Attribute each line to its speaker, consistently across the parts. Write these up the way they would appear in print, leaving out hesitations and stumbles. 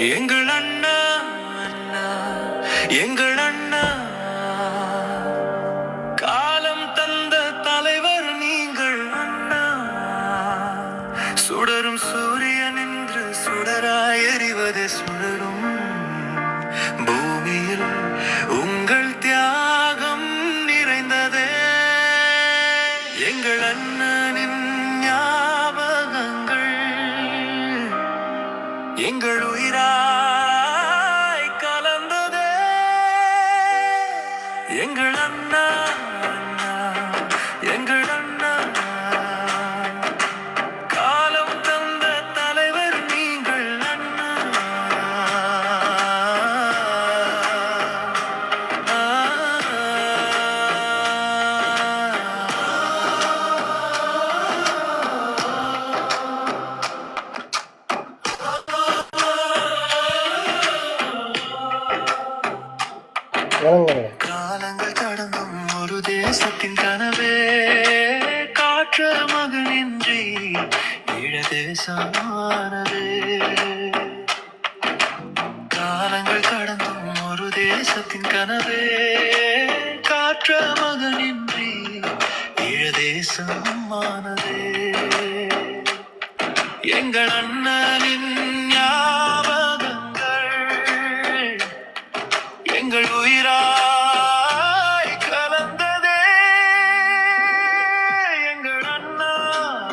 Speaker 1: எங்கள் அண்ணா அண்ணா எங்கள் அண்ணா காலம் தந்த தலைவர் நீங்கள் அண்ணா. சுடரும் சூரியன் என்று சுடராய் எறிவது சுடரும் பூமியில் உங்கள் தியாகம் நிறைந்ததே. எங்கள் அண்ணனின் ஞாபகங்கள் எங்கள் உயிராய் கலந்ததே. எங்கள் அண்ணா அண்ணா எங்கள் அண்ணா காலம் தந்த தலைவர் நீங்கள் அண்ணா. காலங்கள் கடந்தும் ஒரு தேசத்தின் கனவே காற்ற மகனின்றி ஈழ தேசமானது. காலங்கள் கடந்தும் ஒரு தேசத்தின் கனவே காற்ற மகனின்றி ஈழ தேசமானது. எங்கள் அண்ணனின் ஞாபகங்கள் எங்கள் உயிராய் கலந்ததே. எங்கள் அண்ணா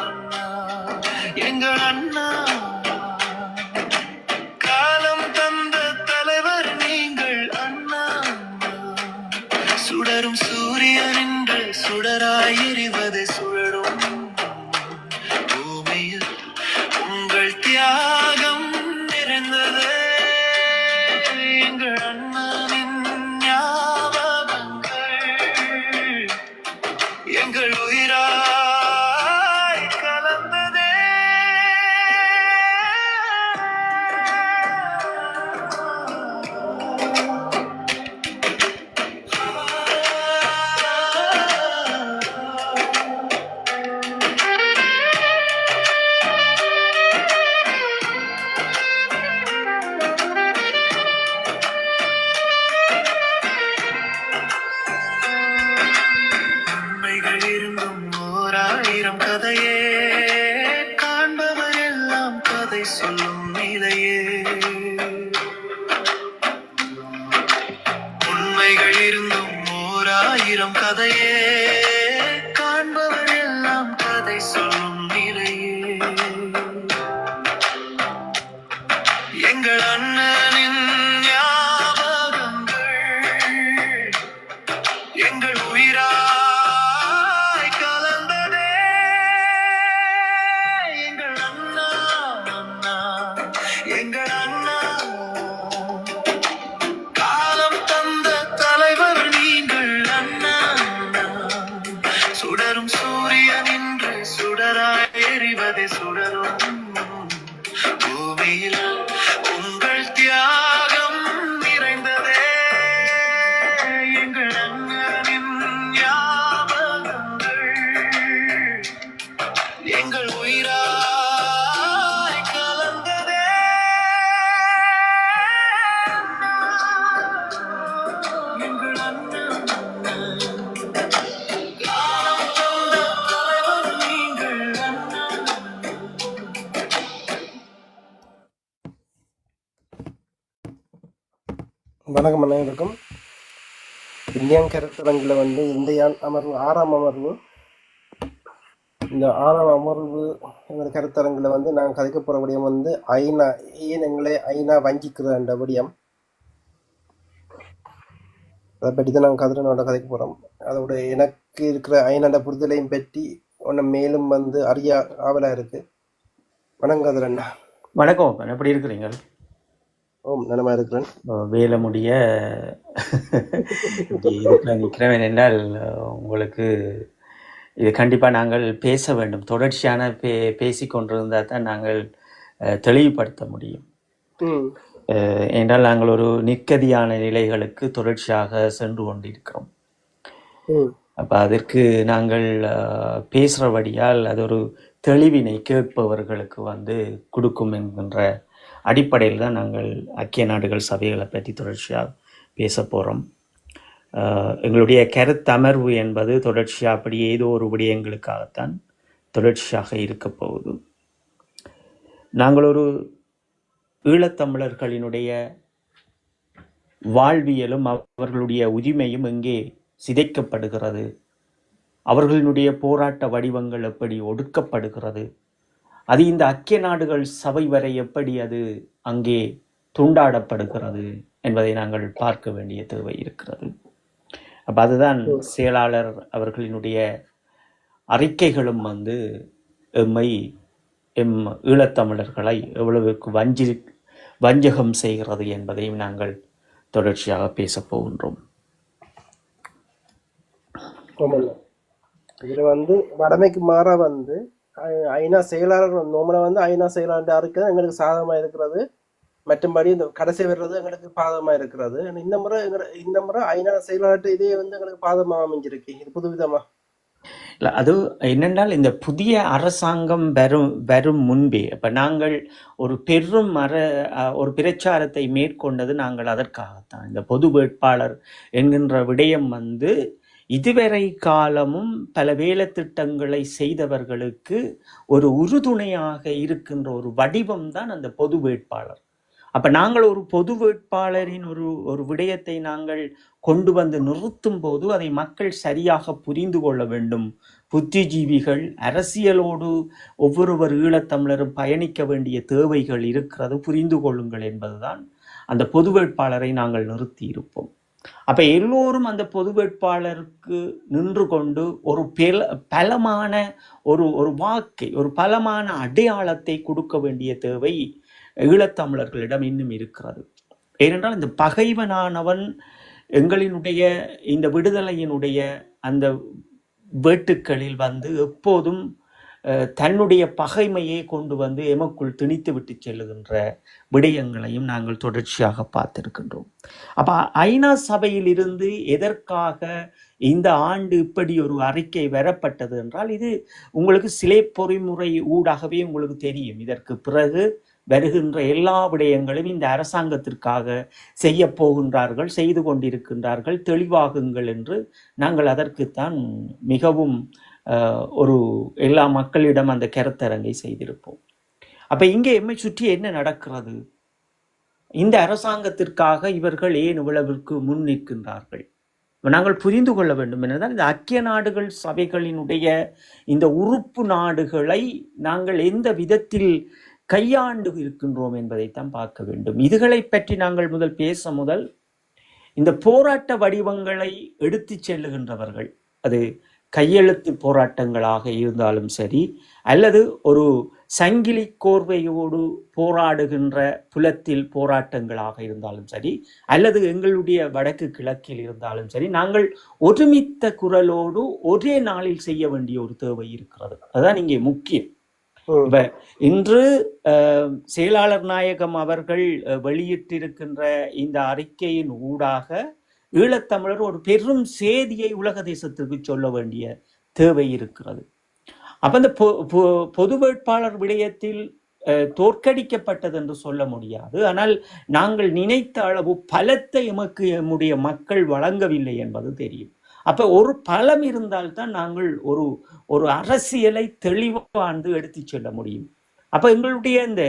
Speaker 1: அண்ணா எங்கள் அண்ணா காலம் தந்த தலைவர் நீங்கள் அண்ணா. சுடரும் சூரியன் என்று சுடராய் எறிவது சுழலும் பூமியில் உங்கள் தியாகம் நிறைந்ததே. எங்கள் அண்ணனின் ஞாபகங்கள் எங்கள் உயிராய் கலந்ததே. உண்மைகள் இருந்தும் ஓர் ஆயிரம் கதையே காண்பவர் எல்லாம் கதை சொல்லும் நிலையே. உண்மைகள் இருந்தும் ஓர் ஆயிரம் கதையே காண்பவர் எல்லாம் கதை சொல்லும் நிலையே. எங்கள் அண்ணனின் ஞாபகங்கள் எங்கள் உயிராய் கலந்ததே. எங்கள் அண்ணா அண்ணா எங்கள் அண்ணா காலம் தந்த தலைவர் நீங்கள் அண்ணா. சுடரும் சூரியன் என்று சுடராய் எறிவதே சுடரும் பூமியில் உங்கள் தியாகம் நிறைந்ததே. எங்கள் அண்ணனின் ஞாபகங்கள் எங்கள் உயிராய் கலந்ததே. எங்கள் அண்ணா காலம் தந்த தலைவர் நீங்கள் அண்ணா.
Speaker 2: வணக்கம் அனைவருக்கும். இந்தியன் கருத்தரங்கில் இந்த அமர்வு 6ஆம் அமர்வு. இந்த 6ஆம் அமர்வு எங்கள் கருத்தரங்கில் நாங்கள் கதைக்க போகிற விடயம் ஐநா ஏன் எங்களை ஐநா வஞ்சிக்கிறன்ற விடயம். அதை பற்றி தான் நாங்கள் கதிரனோட கதைக்க போகிறோம். அதோட எனக்கு இருக்கிற ஐநாட புரிதலையும் பற்றி ஒன்று மேலும் அறிய ஆவலாக இருக்குது. வணக்கம் கதிரண்ணா.
Speaker 3: வணக்கம், எப்படி இருக்கிறீங்க?
Speaker 2: ஓம் நலமாக இருக்கிறேன்.
Speaker 3: வேலை முடிய நிற்கிறேன் என்றால் உங்களுக்கு இது கண்டிப்பாக நாங்கள் பேச வேண்டும். தொடர்ச்சியான பேசி கொண்டிருந்தால் தான் நாங்கள் தெளிவுபடுத்த முடியும். என்றால் நாங்கள் ஒரு நிற்கதியான நிலைகளுக்கு தொடர்ச்சியாக சென்று கொண்டிருக்கிறோம். அப்போ அதற்கு நாங்கள் பேசுகிறபடியால் அது ஒரு தெளிவினை கேட்பவர்களுக்கு கொடுக்கும் என்கின்ற அடிப்படையில் தான் நாங்கள் ஐக்கிய நாடுகள் சபைகளை பற்றி தொடர்ச்சியாக பேச போகிறோம். எங்களுடைய கருத்தமர்வு என்பது தொடர்ச்சியாக அப்படி ஏதோ ஒரு விடயங்களுக்காகத்தான் தொடர்ச்சியாக இருக்க போகுது. நாங்கள் ஒரு ஈழத்தமிழர்களினுடைய வாழ்வியலும் அவர்களுடைய உரிமையும் எங்கே சிதைக்கப்படுகிறது, அவர்களினுடைய போராட்ட வடிவங்கள் எப்படி ஒடுக்கப்படுகிறது, அது இந்த ஐக்கிய நாடுகள் சபை வரை எப்படி அது அங்கே துண்டாடப்படுகிறது என்பதை நாங்கள் பார்க்க வேண்டிய தேவை இருக்கிறது. அப்போ அதுதான் செயலாளர் அவர்களினுடைய அறிக்கைகளும் எம் ஈழத்தமிழர்களை எவ்வளவுக்கு வஞ்சகம் செய்கிறது என்பதையும் நாங்கள் தொடர்ச்சியாக பேசப் போகின்றோம்.
Speaker 2: இதுல வடமைக்கு மாறா ஐநா செயலாளர் நோமலை ஐநா செயலாளர் அறிக்கை எங்களுக்கு சாதகமா இருக்கிறது, மற்றபடி இந்த கடைசி வர்றது எங்களுக்கு பாதமா இருக்கிறது. இந்த முறை ஐநா செயலாளர் இதே எங்களுக்கு பாதமா அமைஞ்சிருக்கு. இது புதுவிதமா
Speaker 3: இல்லை, அது என்னென்றால் இந்த புதிய அரசாங்கம் வரும் முன்பே இப்போ நாங்கள் ஒரு பெரும் ஒரு பிரச்சாரத்தை மேற்கொண்டது நாங்கள் அதற்காகத்தான். இந்த பொது வேட்பாளர் என்கின்ற விடயம் இதுவரை காலமும் பல வேலை திட்டங்களை செய்தவர்களுக்கு ஒரு உறுதுணையாக இருக்கின்ற ஒரு வடிவம் தான் அந்த பொது வேட்பாளர். அப்ப நாங்கள் ஒரு பொது வேட்பாளரின் ஒரு விடயத்தை நாங்கள் கொண்டு நிறுத்தும் போது அதை மக்கள் சரியாக புரிந்து கொள்ள வேண்டும். புத்திஜீவிகள் அரசியலோடு ஒவ்வொருவர் ஈழத்தமிழரும் பயணிக்க வேண்டிய தேவைகள் இருக்கிறது, புரிந்து கொள்ளுங்கள் என்பதுதான் அந்த பொது வேட்பாளரை நாங்கள் நிறுத்தி இருப்போம். அப்ப எல்லோரும் அந்த பொது வேட்பாளருக்கு நின்று கொண்டு ஒரு பலமான ஒரு வாக்கை, ஒரு பலமான அடையாளத்தை கொடுக்க வேண்டிய தேவை ஈழத்தமிழர்களிடம் இன்னும் இருக்கிறது. ஏனென்றால் இந்த பகைவனானவன் எங்களினுடைய இந்த விடுதலையினுடைய அந்த வேட்டுக்களில் எப்போதும் தன்னுடைய பகைமையை கொண்டு எமக்குள் திணித்து விட்டு செல்லுகின்ற விடயங்களையும் நாங்கள் தொடர்ச்சியாக பார்த்திருக்கின்றோம். அப்ப ஐநா சபையில் இருந்து எதற்காக இந்த ஆண்டு இப்படி ஒரு அறிக்கை வரப்பட்டது என்றால், இது உங்களுக்கு சிலை பொறிமுறை ஊடாகவே உங்களுக்கு தெரியும். இதற்கு பிறகு வருகின்ற எல்லா விடயங்களும் இந்த அரசாங்கத்திற்காக செய்ய போகின்றார்கள், செய்து கொண்டிருக்கின்றார்கள், தெளிவாகுங்கள் என்று நாங்கள் அதற்குத்தான் மிகவும் ஒரு எல்லா மக்களிடம் அந்த கருத்தரங்கை செய்திருப்போம். அப்ப இங்கே எம்மை சுற்றி என்ன நடக்கிறது? இந்த அரசாங்கத்திற்காக இவர்கள் ஏன் இவ்வளவிற்கு முன் நிற்கின்றார்கள்? நாங்கள் புரிந்து கொள்ள வேண்டும் என்றால், இந்த ஐக்கிய நாடுகள் சபைகளினுடைய இந்த உறுப்பு நாடுகளை நாங்கள் எந்த விதத்தில் கையாண்டு இருக்கின்றோம் என்பதைத்தான் பார்க்க வேண்டும். இதுகளை பற்றி நாங்கள் முதல் இந்த போராட்ட வடிவங்களை எடுத்து செல்லுகின்றவர்கள், அது கையெழுத்து போராட்டங்களாக இருந்தாலும் சரி, அல்லது ஒரு சங்கிலி கோர்வையோடு போராடுகின்ற புலத்தில் போராட்டங்களாக இருந்தாலும் சரி, அல்லது எங்களுடைய வடக்கு கிழக்கில் இருந்தாலும் சரி, நாங்கள் ஒருமித்த குரலோடு ஒரே நாளில் செய்ய வேண்டிய ஒரு தேவை இருக்கிறது. அதுதான் இங்கே முக்கியம். இன்று செயலாளர் நாயகம் அவர்கள் வெளியிட்டிருக்கின்ற இந்த அறிக்கையின் ஊடாக ஈழத்தமிழர் ஒரு பெரும் செய்தியை உலக தேசத்திற்கு சொல்ல வேண்டிய தேவை இருக்கிறது. அப்ப இந்த பொது வேட்பாளர் விடயத்தில் தோற்கடிக்கப்பட்டது என்று சொல்ல முடியாது. ஆனால் நாங்கள் நினைத்த அளவு பலத்தை எமக்கு எம்முடைய மக்கள் வழங்கவில்லை என்பது தெரியும். அப்ப ஒரு பலம் இருந்தால்தான் நாங்கள் ஒரு அரசியலை தெளிவாந்து எடுத்து செல்ல முடியும். அப்ப எங்களுடைய இந்த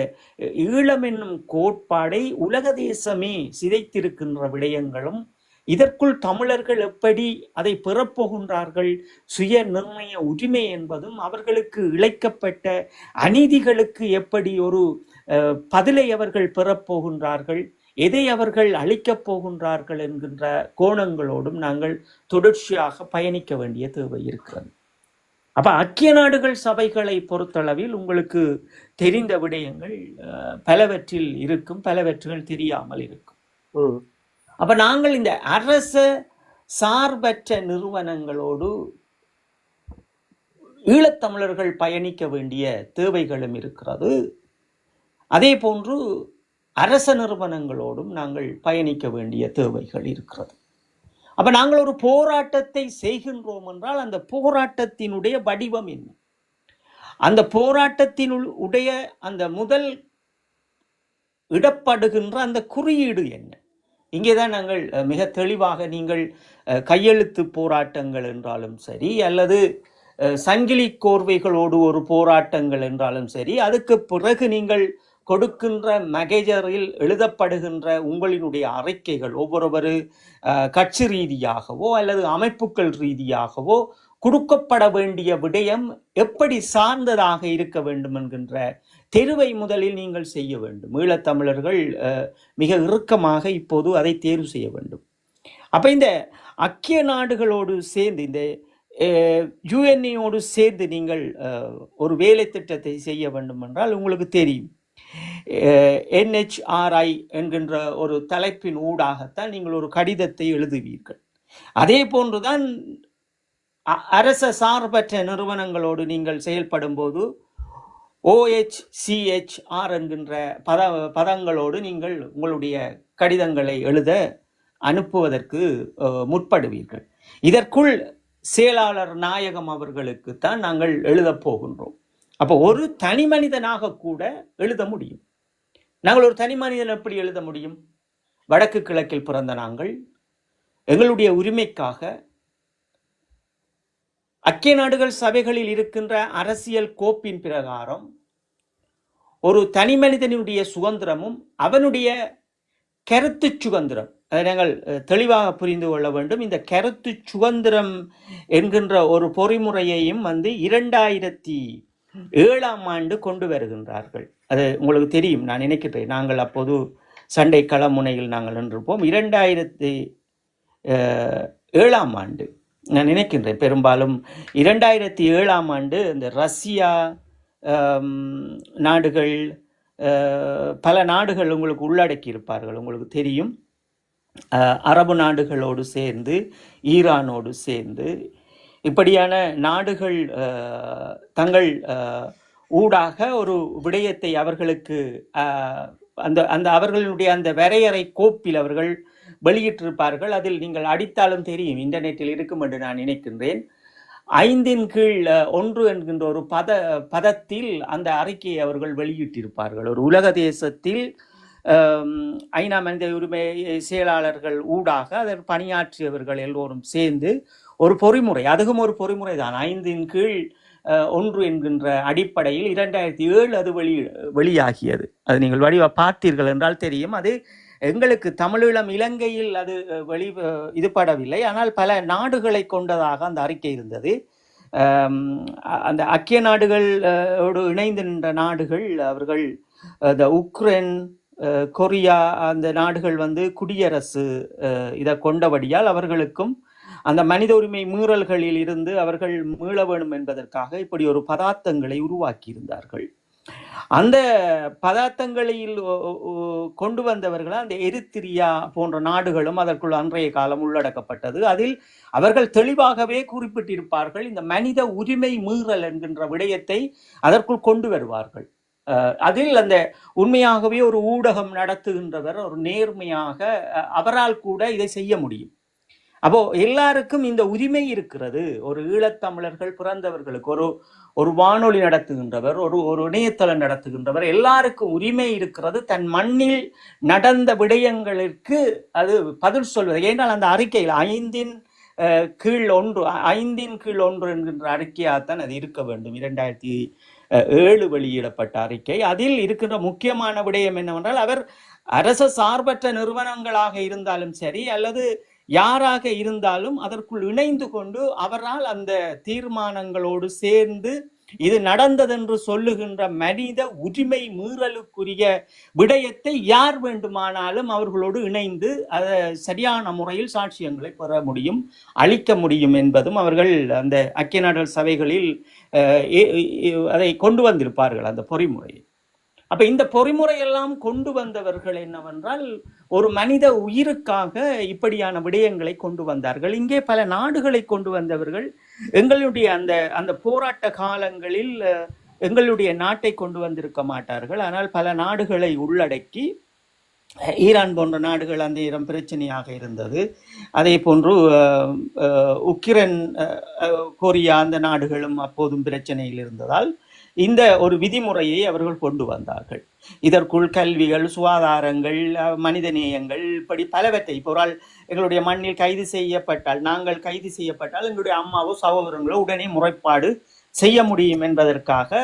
Speaker 3: ஈழம் என்னும் கோட்பாடை உலக தேசமே சிதைத்திருக்கின்ற விடயங்களும், இதற்குள் தமிழர்கள் எப்படி அதை பெறப்போகின்றார்கள், சுய நிர்ணய உரிமை என்பதும், அவர்களுக்கு இழைக்கப்பட்ட அநீதிகளுக்கு எப்படி ஒரு பதிலை அவர்கள் பெறப்போகின்றார்கள், எதை அவர்கள் அளிக்கப் போகின்றார்கள் என்கின்ற கோணங்களோடும் நாங்கள் தொடர்ச்சியாக பயணிக்க வேண்டிய தேவை இருக்கிறது. அப்ப ஐக்கிய நாடுகள் சபைகளை பொறுத்தளவில் உங்களுக்கு தெரிந்த விடயங்கள் பலவற்றில் இருக்கும், பலவற்றுகள் தெரியாமல் இருக்கும். அப்ப நாங்கள் இந்த அரச சார்பற்ற நிறுவனங்களோடு ஈழத்தமிழர்கள் பயணிக்க வேண்டிய தேவைகளும் இருக்கிறது. அதே போன்று அரச நிறுவனங்களோடும் நாங்கள் பயணிக்க வேண்டிய தேவைகள் இருக்கிறது. அப்ப நாங்கள் ஒரு போராட்டத்தை செய்கின்றோம் என்றால் அந்த போராட்டத்தினுடைய வடிவம் என்ன? அந்த போராட்டத்தினுடைய அந்த முதல் இடப்படுகின்ற அந்த குறியீடு என்ன? இங்கேதான் நாங்கள் மிக தெளிவாக நீங்கள் கையெழுத்து போராட்டங்கள் என்றாலும் சரி, அல்லது சங்கிலி கோர்வைகளோடு ஒரு போராட்டங்கள் என்றாலும் சரி, அதுக்கு பிறகு நீங்கள் கொடுக்கின்ற மகஜரில் எழுதப்படுகின்ற உங்களினுடைய அறிக்கைகள் ஒவ்வொரு கட்சி ரீதியாகவோ அல்லது அமைப்புகள் ரீதியாகவோ கொடுக்கப்பட வேண்டிய விடயம் எப்படி சார்ந்ததாக இருக்க வேண்டும் என்கின்ற தெருவை முதலில் நீங்கள் செய்ய வேண்டும். ஈழத்தமிழர்கள் மிக இறுக்கமாக இப்போது அதை தேர்வு செய்ய வேண்டும். அப்ப இந்த ஐக்கிய நாடுகளோடு சேர்ந்து இந்த யுஎன்ஏயோடு சேர்ந்து நீங்கள் ஒரு வேலை திட்டத்தை செய்ய வேண்டும் என்றால் உங்களுக்கு தெரியும், NHRI என்கின்ற ஒரு தலைப்பின் ஊடாகத்தான் நீங்கள் ஒரு கடிதத்தை எழுதுவீர்கள். அதே போன்றுதான் அரச சார்பற்ற நிறுவனங்களோடு நீங்கள் செயல்படும் போது OHCHR என்கின்ற பதங்களோடு நீங்கள் உங்களுடைய கடிதங்களை எழுத அனுப்புவதற்கு முற்படுவீர்கள். இதற்குள் செயலாளர் நாயகம் அவர்களுக்கு தான் நாங்கள் எழுதப் போகின்றோம். அப்போ ஒரு தனி மனிதனாக கூட எழுத முடியும். நாங்கள் ஒரு தனி மனிதன் எப்படி எழுத முடியும்? வடக்கு கிழக்கில் பிறந்த நாங்கள் எங்களுடைய உரிமைக்காக ஐக்கிய நாடுகள் சபைகளில் இருக்கின்ற அரசியல் கோப்பின் பிரகாரம் ஒரு தனி மனிதனுடைய சுதந்திரமும் அவனுடைய கருத்து சுதந்திரம், அதை நாங்கள் தெளிவாக புரிந்து கொள்ள வேண்டும். இந்த கருத்து சுதந்திரம் என்கின்ற ஒரு பொறிமுறையையும் 2007 கொண்டு வருகின்றார்கள். அது உங்களுக்கு தெரியும், நான் நினைக்கிறேன். நாங்கள் அப்போது சண்டை களமுனையில் நாங்கள் நின்றிருப்போம். 2007 நான் நினைக்கின்றேன். பெரும்பாலும் 2007 இந்த ரஷ்யா நாடுகள், பல நாடுகள் உங்களுக்கு உள்ளடக்கி இருப்பார்கள். உங்களுக்கு தெரியும், அரபு நாடுகளோடு சேர்ந்து, ஈரானோடு சேர்ந்து, இப்படியான நாடுகள் தங்கள் ஊடாக ஒரு விடயத்தை அவர்களுக்கு அந்த அவர்களுடைய அந்த வரையறை கோப்பில் அவர்கள் வெளியிட்டிருப்பார்கள். அதில் நீங்கள் அடித்தாலும் தெரியும், இன்டர்நெட்டில் இருக்கும் என்று நான் நினைக்கின்றேன். 5/1 என்கின்ற ஒரு பதத்தில் அந்த அறிக்கையை அவர்கள் வெளியிட்டிருப்பார்கள். ஒரு உலக தேசத்தில் ஐநா மனித உரிமை செயலாளர்கள் ஊடாக அதில் பணியாற்றியவர்கள் எல்லோரும் சேர்ந்து ஒரு பொறிமுறை, அதுவும் ஒரு பொறிமுறை தான், 5/1 என்கின்ற அடிப்படையில் 2007 அது வெளியாகியது. அது நீங்கள் பார்த்தீர்கள் என்றால் தெரியும். அது எங்களுக்கு தமிழீழம் இலங்கையில் அது இதுபடவில்லை, ஆனால் பல நாடுகளை கொண்டதாக அந்த அறிக்கை இருந்தது. அந்த ஐக்கிய நாடுகளோடு இணைந்து நின்ற நாடுகள், அவர்கள் இந்த உக்ரைன், கொரியா, அந்த நாடுகள் குடியரசு இதை கொண்டபடியால் அவர்களுக்கும் அந்த மனித உரிமை மீறல்களில் இருந்து அவர்கள் மீள வேண்டும் என்பதற்காக இப்படி ஒரு பதார்த்தங்களை உருவாக்கி இருந்தார்கள். அந்த பதார்த்தங்களில் கொண்டு வந்தவர்கள் அந்த எரித்திரியா போன்ற நாடுகளும் அதற்குள் அன்றைய காலம் உள்ளடக்கப்பட்டது. அதில் அவர்கள் தெளிவாகவே குறிப்பிட்டிருப்பார்கள், இந்த மனித உரிமை மீறல் என்கின்ற விடயத்தை அதற்குள் கொண்டு வருவார்கள். அதில் அந்த உண்மையாகவே ஒரு ஊடகம் நடத்துகின்றவர் ஒரு நேர்மையாக அவரால் கூட இதை செய்ய முடியும். அப்போ எல்லாருக்கும் இந்த உரிமை இருக்கிறது. ஒரு ஈழத்தமிழர்கள் பிறந்தவர்களுக்கு ஒரு வானொலி நடத்துகின்றவர், ஒரு இணையதளம் நடத்துகின்றவர், எல்லாருக்கும் உரிமை இருக்கிறது தன் மண்ணில் நடந்த விடயங்களுக்கு அது பதில் சொல்வது. ஏனால் அந்த அறிக்கையில் 5/1 என்கின்ற அறிக்கையாகத்தான் அது இருக்க வேண்டும். 2007 வெளியிடப்பட்ட அறிக்கை. அதில் இருக்கின்ற முக்கியமான விடயம் என்னவென்றால், அவர் அரச சார்பற்ற நிறுவனங்களாக இருந்தாலும் சரி அல்லது யாராக இருந்தாலும் அதற்குள் இணைந்து கொண்டு அவரால் அந்த தீர்மானங்களோடு சேர்ந்து இது நடந்ததென்று சொல்லுகின்ற மனித உரிமை மீறலுக்குரிய விடயத்தை யார் வேண்டுமானாலும் அவர்களோடு இணைந்து அதை சரியான முறையில் சாட்சியங்களை பெற முடியும், அளிக்க முடியும் என்பதும் அவர்கள் அந்த ஐக்கிய நாடுகள் சபைகளில் அதை கொண்டு வந்திருப்பார்கள், அந்த பொறிமுறையை. அப்ப இந்த பொறிமுறையெல்லாம் கொண்டு வந்தவர்கள் என்னவென்றால் ஒரு மனித உயிருக்காக இப்படியான விடயங்களை கொண்டு வந்தார்கள். இங்கே பல நாடுகளை கொண்டு வந்தவர்கள் எங்களுடைய அந்த போராட்ட காலங்களில் எங்களுடைய நாட்டை கொண்டு வந்திருக்க மாட்டார்கள். ஆனால் பல நாடுகளை உள்ளடக்கி, ஈரான் போன்ற நாடுகள் அந்த நேரம் பிரச்சனையாக இருந்தது. அதே போன்று உக்ரைன், கொரியா அந்த நாடுகளும் அப்போதும் பிரச்சனையில் இருந்ததால் இந்த ஒரு விதிமுறையை அவர்கள் கொண்டு வந்தார்கள். இதற்குள் கல்விகள், சுகாதாரங்கள், மனித நேயங்கள், இப்படி பலவற்றை. இப்போ ஒரு ஆள் எங்களுடைய மண்ணில் கைது செய்யப்பட்டால், நாங்கள் கைது செய்யப்பட்டால் எங்களுடைய அம்மாவோ சகோதரங்களோ உடனே முறைப்பாடு செய்ய முடியும் என்பதற்காக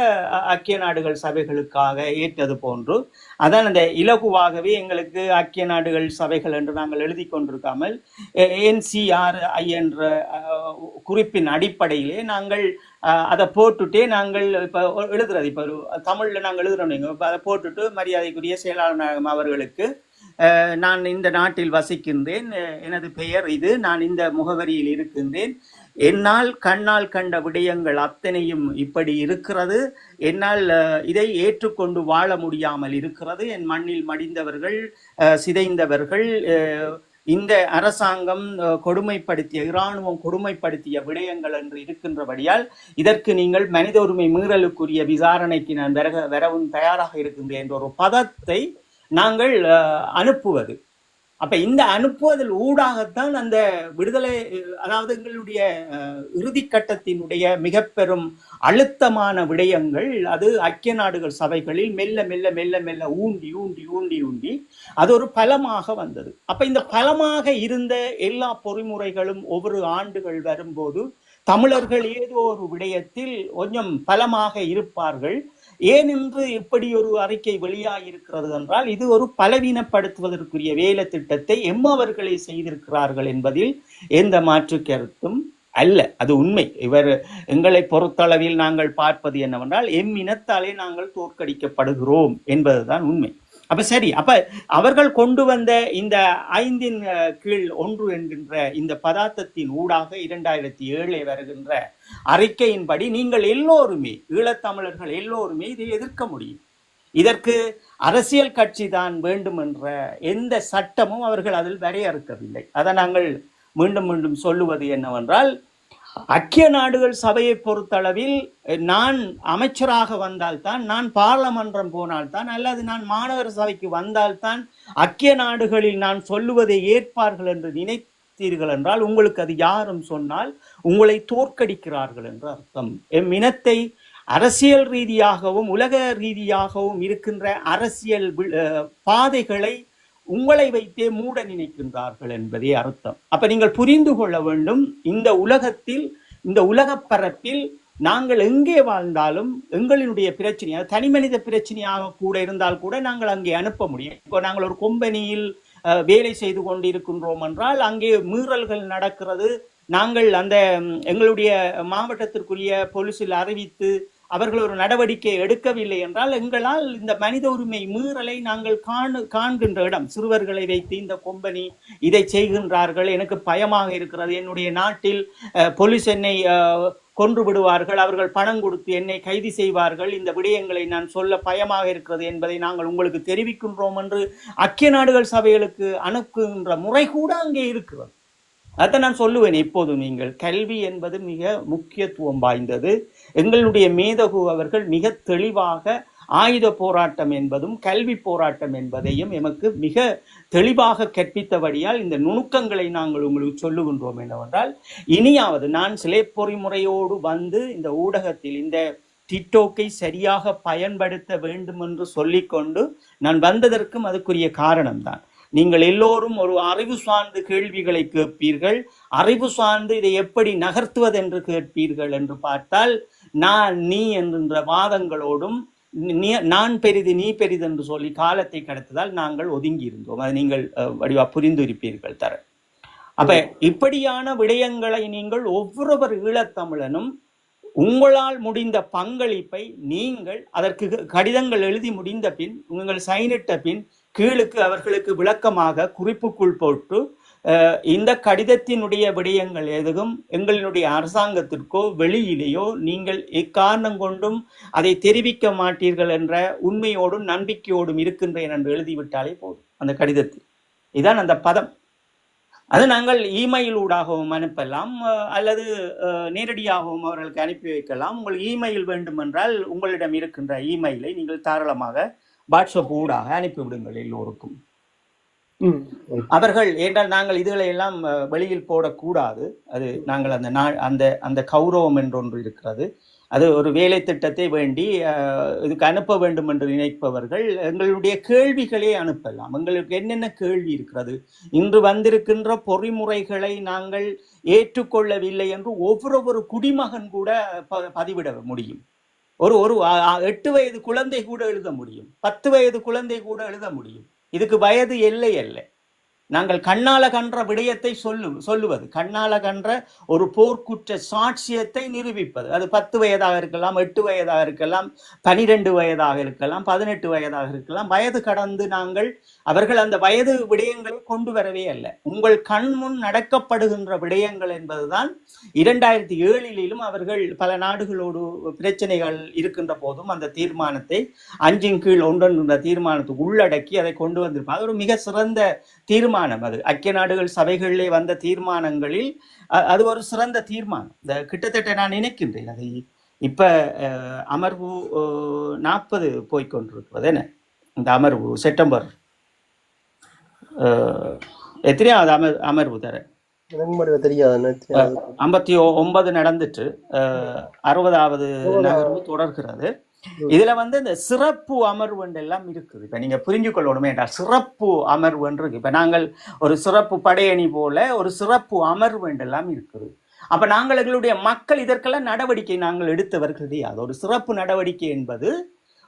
Speaker 3: ஐக்கிய நாடுகள் சபைகளுக்காக ஏற்றது போன்று, அதான் அந்த இலகுவாகவே எங்களுக்கு ஐக்கிய நாடுகள் சபைகள் என்று நாங்கள் எழுதி கொண்டிருக்காமல் NCRI என்ற குறிப்பின் அடிப்படையிலே நாங்கள் அதை போட்டுட்டே நாங்கள் இப்போ எழுதுறது. இப்போ தமிழில் நாங்கள் எழுதுறோம், இப்போ அதை போட்டுட்டு மரியாதைக்குரிய செயலாளர் அவர்களுக்கு நான் இந்த நாட்டில் வசிக்கின்றேன், எனது பெயர் இது, நான் இந்த முகவரியில் இருக்கின்றேன், என்னால் கண்ணால் கண்ட விடயங்கள் அத்தனையும் இப்படி இருக்கிறது, என்னால் இதை ஏற்றுக்கொண்டு வாழ முடியாமல் இருக்கிறது, என் மண்ணில் மடிந்தவர்கள், சிதைந்தவர்கள், இந்த அரசாங்கம் கொடுமைப்படுத்திய, இராணுவம் கொடுமைப்படுத்திய விடயங்கள் என்று இருக்கின்றபடியால் இதற்கு நீங்கள் மனித உரிமை மீறலுக்குரிய விசாரணைக்கு நான் வரவும் தயாராக இருக்கின்றேன் என்ற ஒரு பதத்தை நாங்கள் அனுப்புவது. அப்ப இந்த அனுப்புவதில் ஊடாகத்தான் அந்த விடுதலை, அதாவது எங்களுடைய இறுதி கட்டத்தினுடைய மிக பெரும் அழுத்தமான விடயங்கள் அது ஐக்கிய நாடுகள் சபைகளில் மெல்ல மெல்ல மெல்ல மெல்ல ஊண்டி ஊண்டி ஊண்டி ஊண்டி அது ஒரு பலமாக வந்தது. அப்ப இந்த பலமாக இருந்த எல்லா பொறிமுறைகளும் ஒவ்வொரு ஆண்டுகள் வரும்போது தமிழர்கள் ஏதோ ஒரு விடயத்தில் கொஞ்சம் பலமாக இருப்பார்கள். ஏனென்று இப்படி ஒரு அறிக்கை வெளியாகிருக்கிறது என்றால் இது ஒரு பலவீனப்படுத்துவதற்குரிய வேலை திட்டத்தை எம்மவர்களை செய்திருக்கிறார்கள் என்பதில் எந்த மாற்று கருத்தும் அல்ல. அது உண்மை. எங்களை பொறுத்தளவில் நாங்கள் பார்ப்பது என்னவென்றால் இனத்தாலே நாங்கள் தோற்கடிக்கப்படுகிறோம் என்பதுதான் உண்மை. அப்ப சரி, அப்ப அவர்கள் கொண்டு வந்த இந்த 5 கீழ் 1 என்கின்ற இந்த பதார்த்தத்தின் ஊடாக 2007 வருகின்ற அறிக்கையின்படி நீங்கள் எல்லோருமே, ஈழத்தமிழர்கள் எல்லோருமே இதை எதிர்க்க முடியும். இதற்கு அரசியல் கட்சி தான் வேண்டும் என்ற எந்த சட்டமும் அவர்கள் அதில் வரையறுக்கவில்லை. அதை நாங்கள் மீண்டும் மீண்டும் சொல்லுவது என்னவென்றால், ஐக்கிய நாடுகள் சபையை பொறுத்தளவில் நான் அமைச்சராக வந்தால்தான், நான் பார்லமன்றம் போனால்தான், அல்லது நான் மாநகர சபைக்கு வந்தால்தான் ஐக்கிய நாடுகளில் நான் சொல்லுவதை ஏற்பார்கள் என்று நினைத்தீர்கள் என்றால் உங்களுக்கு அது யாரும் சொன்னால் உங்களை தோற்கடிக்கிறார்கள் என்று அர்த்தம். எம் இனத்தை அரசியல் ரீதியாகவும் உலக ரீதியாகவும் இருக்கின்ற அரசியல் பாதைகளை உங்களை வைத்தே மூட நினைக்கின்றார்கள் என்பதே அர்த்தம். அப்ப நீங்கள் புரிந்து கொள்ள வேண்டும், இந்த உலகத்தில், இந்த உலக பரப்பில் நாங்கள் எங்கே வாழ்ந்தாலும் எங்களினுடைய பிரச்சனை, தனி மனித பிரச்சனையாக கூட இருந்தால் கூட நாங்கள் அங்கே அனுப்ப முடியும். இப்போ நாங்கள் ஒரு கம்பெனியில் வேலை செய்து கொண்டிருக்கின்றோம் என்றால் அங்கே மீறல்கள் நடக்கிறது, நாங்கள் அந்த எங்களுடைய மாவட்டத்திற்குரிய போலீஸில் அறிவித்து அவர்கள் ஒரு நடவடிக்கை எடுக்கவில்லை என்றால் எங்களால் இந்த மனித உரிமை மீறலை நாங்கள் காண்கின்ற இடம். சிறுவர்களை வைத்து இந்த கம்பெனி இதை செய்கின்றார்கள், எனக்கு பயமாக இருக்கிறது, என்னுடைய நாட்டில் போலீஸ் என்னை கொன்று விடுவார்கள், அவர்கள் பணம் கொடுத்து என்னை கைது செய்வார்கள், இந்த விடயங்களை நான் சொல்ல பயமாக இருக்கிறது என்பதை நாங்கள் உங்களுக்கு தெரிவிக்கின்றோம் என்று ஐக்கிய நாடுகள் சபைகளுக்கு அனுப்புகின்ற முறை கூட அங்கே இருக்கிறது. அதை நான் சொல்லுவேன் இப்போது. நீங்கள் கல்வி என்பது மிக முக்கியத்துவம் வாய்ந்தது. எங்களுடைய மேதகு அவர்கள் மிக தெளிவாக ஆயுத போராட்டம் என்பதும் கல்வி போராட்டம் என்பதையும் எமக்கு மிக தெளிவாக கற்பித்தபடியால் இந்த நுணுக்கங்களை நாங்கள் உங்களுக்கு சொல்லுகின்றோம் என்னவென்றால், இனியாவது நான் சிலை பொறிமுறையோடு வந்து இந்த ஊடகத்தில் இந்த டிக்டோக்கை சரியாக பயன்படுத்த வேண்டும் என்று சொல்லிக்கொண்டு நான் வந்ததற்கும் அதுக்குரிய காரணம்தான். நீங்கள் எல்லோரும் ஒரு அறிவு சார்ந்த கேள்விகளை கேட்பீர்கள், அறிவு சார்ந்து இதை எப்படி நகர்த்துவது என்று கேட்பீர்கள் என்று பார்த்தால், நான் நீ என்கின்ற வாதங்களோடும் நான் பெரிது நீ பெரிது என்று சொல்லி காலத்தை கடத்ததால் நாங்கள் ஒதுங்கி இருந்தோம். அதை நீங்கள் வடிவா புரிந்து இருப்பீர்கள் தர. அப்ப இப்படியான விடயங்களை நீங்கள் ஒவ்வொருவர் ஈழத்தமிழனும் உங்களால் முடிந்த பங்களிப்பை நீங்கள் அதற்கு கடிதங்கள் எழுதி முடிந்த பின், உங்கள் சைனிட்ட பின் கீழுக்கு அவர்களுக்கு விளக்கமாக குறிப்புக்குள் போட்டு இந்த கடிதத்தினுடைய விடயங்கள் எதுவும் எங்களினுடைய அரசாங்கத்திற்கோ வெளியிலேயோ நீங்கள் எக்காரணம் கொண்டும் அதை தெரிவிக்க மாட்டீர்கள் என்ற உண்மையோடும் நம்பிக்கையோடும் இருக்கின்றேன் என்று எழுதிவிட்டாலே போதும் அந்த கடிதத்தில். இதான் அந்த பதம். அது நாங்கள் இமெயில் ஊடாகவும் அனுப்பலாம், அல்லது நேரடியாகவும் அவர்களுக்கு அனுப்பி வைக்கலாம். உங்கள் இமெயில் வேண்டுமென்றால் உங்களிடம் இருக்கின்ற இமெயிலை நீங்கள் தாராளமாக வாட்ஸ்அப் ஊடாக அனுப்பிவிடுங்கள் எல்லோருக்கும். அவர்கள் ஏன்றால் நாங்கள் இதுகளை எல்லாம் வெளியில் போடக்கூடாது. அது நாங்கள் அந்த அந்த கௌரவம் என்றொன்று இருக்கிறது, அது ஒரு வேலை திட்டத்தை வேண்டி இதுக்கு அனுப்ப வேண்டும் என்று நினைப்பவர்கள் எங்களுடைய கேள்விகளே அனுப்பலாம். எங்களுக்கு என்னென்ன கேள்வி இருக்கிறது, இன்று வந்திருக்கின்ற பொறிமுறைகளை நாங்கள் ஏற்றுக்கொள்ளவில்லை என்று ஒவ்வொரு குடிமகன் கூட பதிவிட முடியும். ஒரு 8 வயது குழந்தை கூட எழுத முடியும், 10 வயது குழந்தை கூட எழுத முடியும். இதுக்கு வயது எல்லை அல்ல. நாங்கள் கண்ணால கன்ற விடயத்தை சொல்லுவது, கண்ணால கன்ற ஒரு போர்க்குற்ற சாட்சியத்தை நிரூபிப்பது. அது 10 வயதாக இருக்கலாம், 8 வயதாக இருக்கலாம், 12 வயதாக இருக்கலாம், 18 வயதாக இருக்கலாம். வயது கடந்து நாங்கள் அவர்கள் அந்த வயது விடயங்களை கொண்டு வரவே அல்ல. உங்கள் கண் முன் நடக்கப்படுகின்ற விடயங்கள் என்பதுதான் 2007 அவர்கள் பல நாடுகளோடு பிரச்சனைகள் இருக்கின்ற போதும் அந்த தீர்மானத்தை 5/1 என்ற தீர்மானத்தை உள்ளடக்கி அதை கொண்டு வந்திருப்பார். அது ஒரு மிக சிறந்த தீர்மானம். அது ஐக்கிய நாடுகள் சபைகளிலே வந்த தீர்மானங்களில் அது ஒரு சிறந்த தீர்மானம். கிட்டத்தட்ட நான் நினைக்கின்றேன் அதை இப்ப அமர்வு 40 போய்கொண்டிருக்கிறது. என்ன இந்த அமர்வு செப்டம்பர் எத்தனையாவது அமர்வு தர
Speaker 2: தெரியாது,
Speaker 3: 59 நடந்துட்டு 60வது நகர்வு தொடர்கிறது. இதுல இந்த சிறப்பு அமர்வு எல்லாம் இருக்குது. இப்ப நீங்க புரிஞ்சு கொள்ளணுமே என்றால் சிறப்பு அமர்வு இருக்கு. இப்ப நாங்கள் ஒரு சிறப்பு படையணி போல ஒரு சிறப்பு அமர்வு எல்லாம் இருக்குது. அப்ப நாங்கள் எங்களுடைய மக்கள் இதற்கெல்லாம் நடவடிக்கை நாங்கள் எடுத்தவர்கள் கிடையாது. ஒரு சிறப்பு நடவடிக்கை என்பது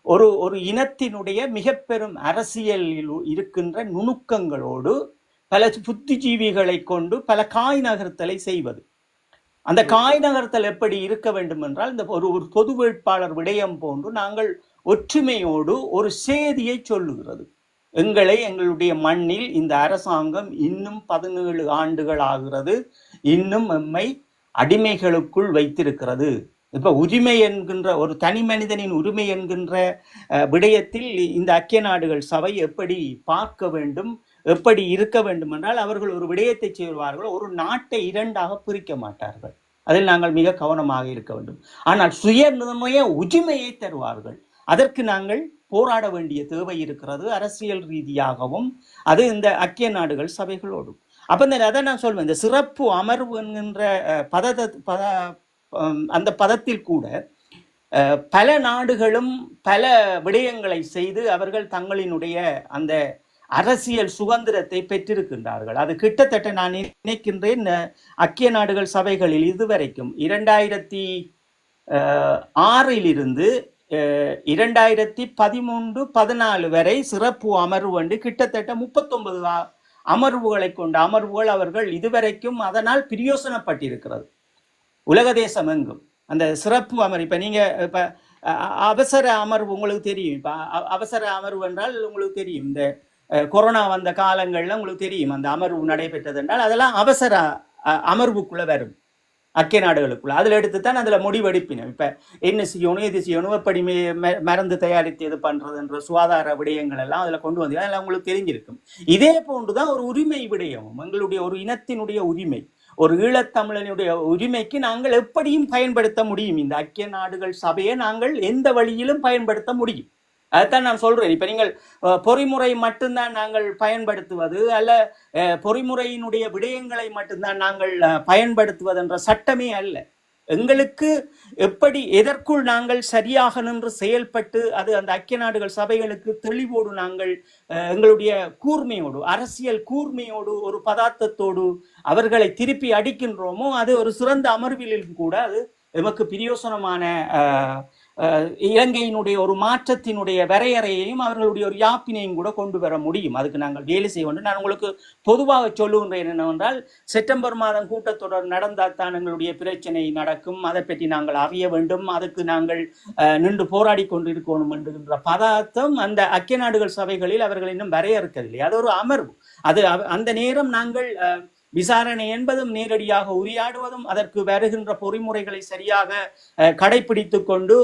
Speaker 3: ஒரு இனத்தினுடைய மிக பெரும் அரசியலில் இருக்கின்ற நுணுக்கங்களோடு பல புத்திஜீவிகளை கொண்டு பல காய் நகர்த்தலை செய்வது. அந்த காய் நகர்த்தல் எப்படி இருக்க வேண்டும் என்றால், இந்த ஒரு பொது வேட்பாளர் விடயம் போன்று நாங்கள் ஒற்றுமையோடு ஒரு செய்தியை சொல்லுகிறது. எங்களுடைய மண்ணில் இந்த அரசாங்கம் இன்னும் 17 ஆண்டுகள் ஆகிறது, இன்னும் எம்மை அடிமைகளுக்குள் வைத்திருக்கிறது. இப்ப உரிமை என்கின்ற ஒரு தனி மனிதனின் உரிமை என்கின்ற விடயத்தில் இந்த ஐக்கிய நாடுகள் சபை எப்படி பார்க்க வேண்டும், எப்படி இருக்க வேண்டும் என்றால், அவர்கள் ஒரு விடயத்தை செய்வார்கள், ஒரு நாட்டை 2ஆக பிரிக்க மாட்டார்கள். அதில் நாங்கள் மிக கவனமாக இருக்க வேண்டும். ஆனால் சுய நிர்ணய உரிமையை தருவார்கள். அதற்கு நாங்கள் போராட வேண்டிய தேவை இருக்கிறது, அரசியல் ரீதியாகவும். அது இந்த ஐக்கிய நாடுகள் சபைகளோடும். அப்ப அதை நான் சொல்வேன், இந்த சிறப்பு அமர்வு என்கின்ற அந்த பதத்தில் கூட பல நாடுகளும் பல விடயங்களை செய்து அவர்கள் தங்களினுடைய அந்த அரசியல் சுதந்திரத்தை பெற்றிருக்கின்றார்கள். அது கிட்டத்தட்ட நான் நினைக்கின்றேன் ஐக்கிய நாடுகள் சபைகளில் இதுவரைக்கும் 2006 2013-14 வரை சிறப்பு அமர்வு வந்து கிட்டத்தட்ட 39 அமர்வுகளை கொண்ட அமர்வுகள் அவர்கள் இதுவரைக்கும் அதனால் பிரயோசனப்பட்டிருக்கிறது உலக தேசம் எங்கும். அந்த சிறப்பு அமர்வு இப்ப நீங்க இப்ப அவசர அமர்வு உங்களுக்கு தெரியும். இப்ப அவசர அமர்வு என்றால் உங்களுக்கு தெரியும், இந்த கொரோனா வந்த காலங்கள்ல உங்களுக்கு தெரியும் அந்த அமர்வு நடைபெற்றது என்றால் அதெல்லாம் அவசர அமர்வுக்குள்ள வரும் ஐக்கிய நாடுகளுக்குள்ள. அதில் எடுத்துத்தான் அதில் முடிவெடுப்பினோம். இப்போ என்ன செய்யணும், எது செய்யணும், எப்படி மருந்து தயாரித்து எது பண்ணுறதுன்ற சுகாதார விடயங்கள் எல்லாம் அதில் கொண்டு வந்து அதெல்லாம் உங்களுக்கு தெரிஞ்சிருக்கும். இதே போன்றுதான் ஒரு உரிமை விடயமும், எங்களுடைய ஒரு இனத்தினுடைய உரிமை, ஒரு ஈழத்தமிழனுடைய உரிமைக்கு நாங்கள் எப்படியும் பயன்படுத்த முடியும். இந்த ஐக்கிய நாடுகள் சபையை நாங்கள் எந்த வழியிலும் பயன்படுத்த முடியும். அதைத்தான் நான் சொல்றேன். இப்ப நீங்கள் பொறிமுறை மட்டும்தான் நாங்கள் பயன்படுத்துவது அல்ல, பொறிமுறையினுடைய விடயங்களை மட்டும்தான் நாங்கள் பயன்படுத்துவது என்ற சட்டமே அல்ல. எங்களுக்கு எப்படி எதற்குள் நாங்கள் சரியாக நின்று செயல்பட்டு அது அந்த ஐக்கிய நாடுகள் சபைகளுக்கு தெளிவோடு நாங்கள் எங்களுடைய கூர்மையோடு அரசியல் கூர்மையோடு ஒரு பதார்த்தத்தோடு அவர்களை திருப்பி அடிக்கின்றோமோ அது ஒரு சிறந்த அமர்விலும் கூட அது எமக்கு பிரயோசனமான இலங்கையினுடைய ஒரு மாற்றத்தினுடைய வரையறையையும் அவர்களுடைய ஒரு யாப்பினையும் கூட கொண்டு வர முடியும். அதுக்கு நாங்கள் வேலை செய்ய வேண்டும். நான் உங்களுக்கு பொதுவாக சொல்லுகின்றேன் என்னவென்றால், செப்டம்பர் மாதம் கூட்டத்தொடர் நடந்தால் தான் எங்களுடைய பிரச்சனை நடக்கும், அதை பற்றி நாங்கள் அறிய வேண்டும், அதுக்கு நாங்கள் நின்று போராடி கொண்டு இருக்கணும் என்கின்ற பதார்த்தம் அந்த ஐக்கிய நாடுகள் சபைகளில் அவர்கள் இன்னும் வரையறுக்கவில்லை. அது ஒரு அமர்வு. அது அந்த நேரம் நாங்கள் விசாரணை என்பதும் நேரடியாக உரையாடுவதும் அதற்கு வருகின்ற பொறிமுறைகளை சரியாக கடைபிடித்து கொண்டு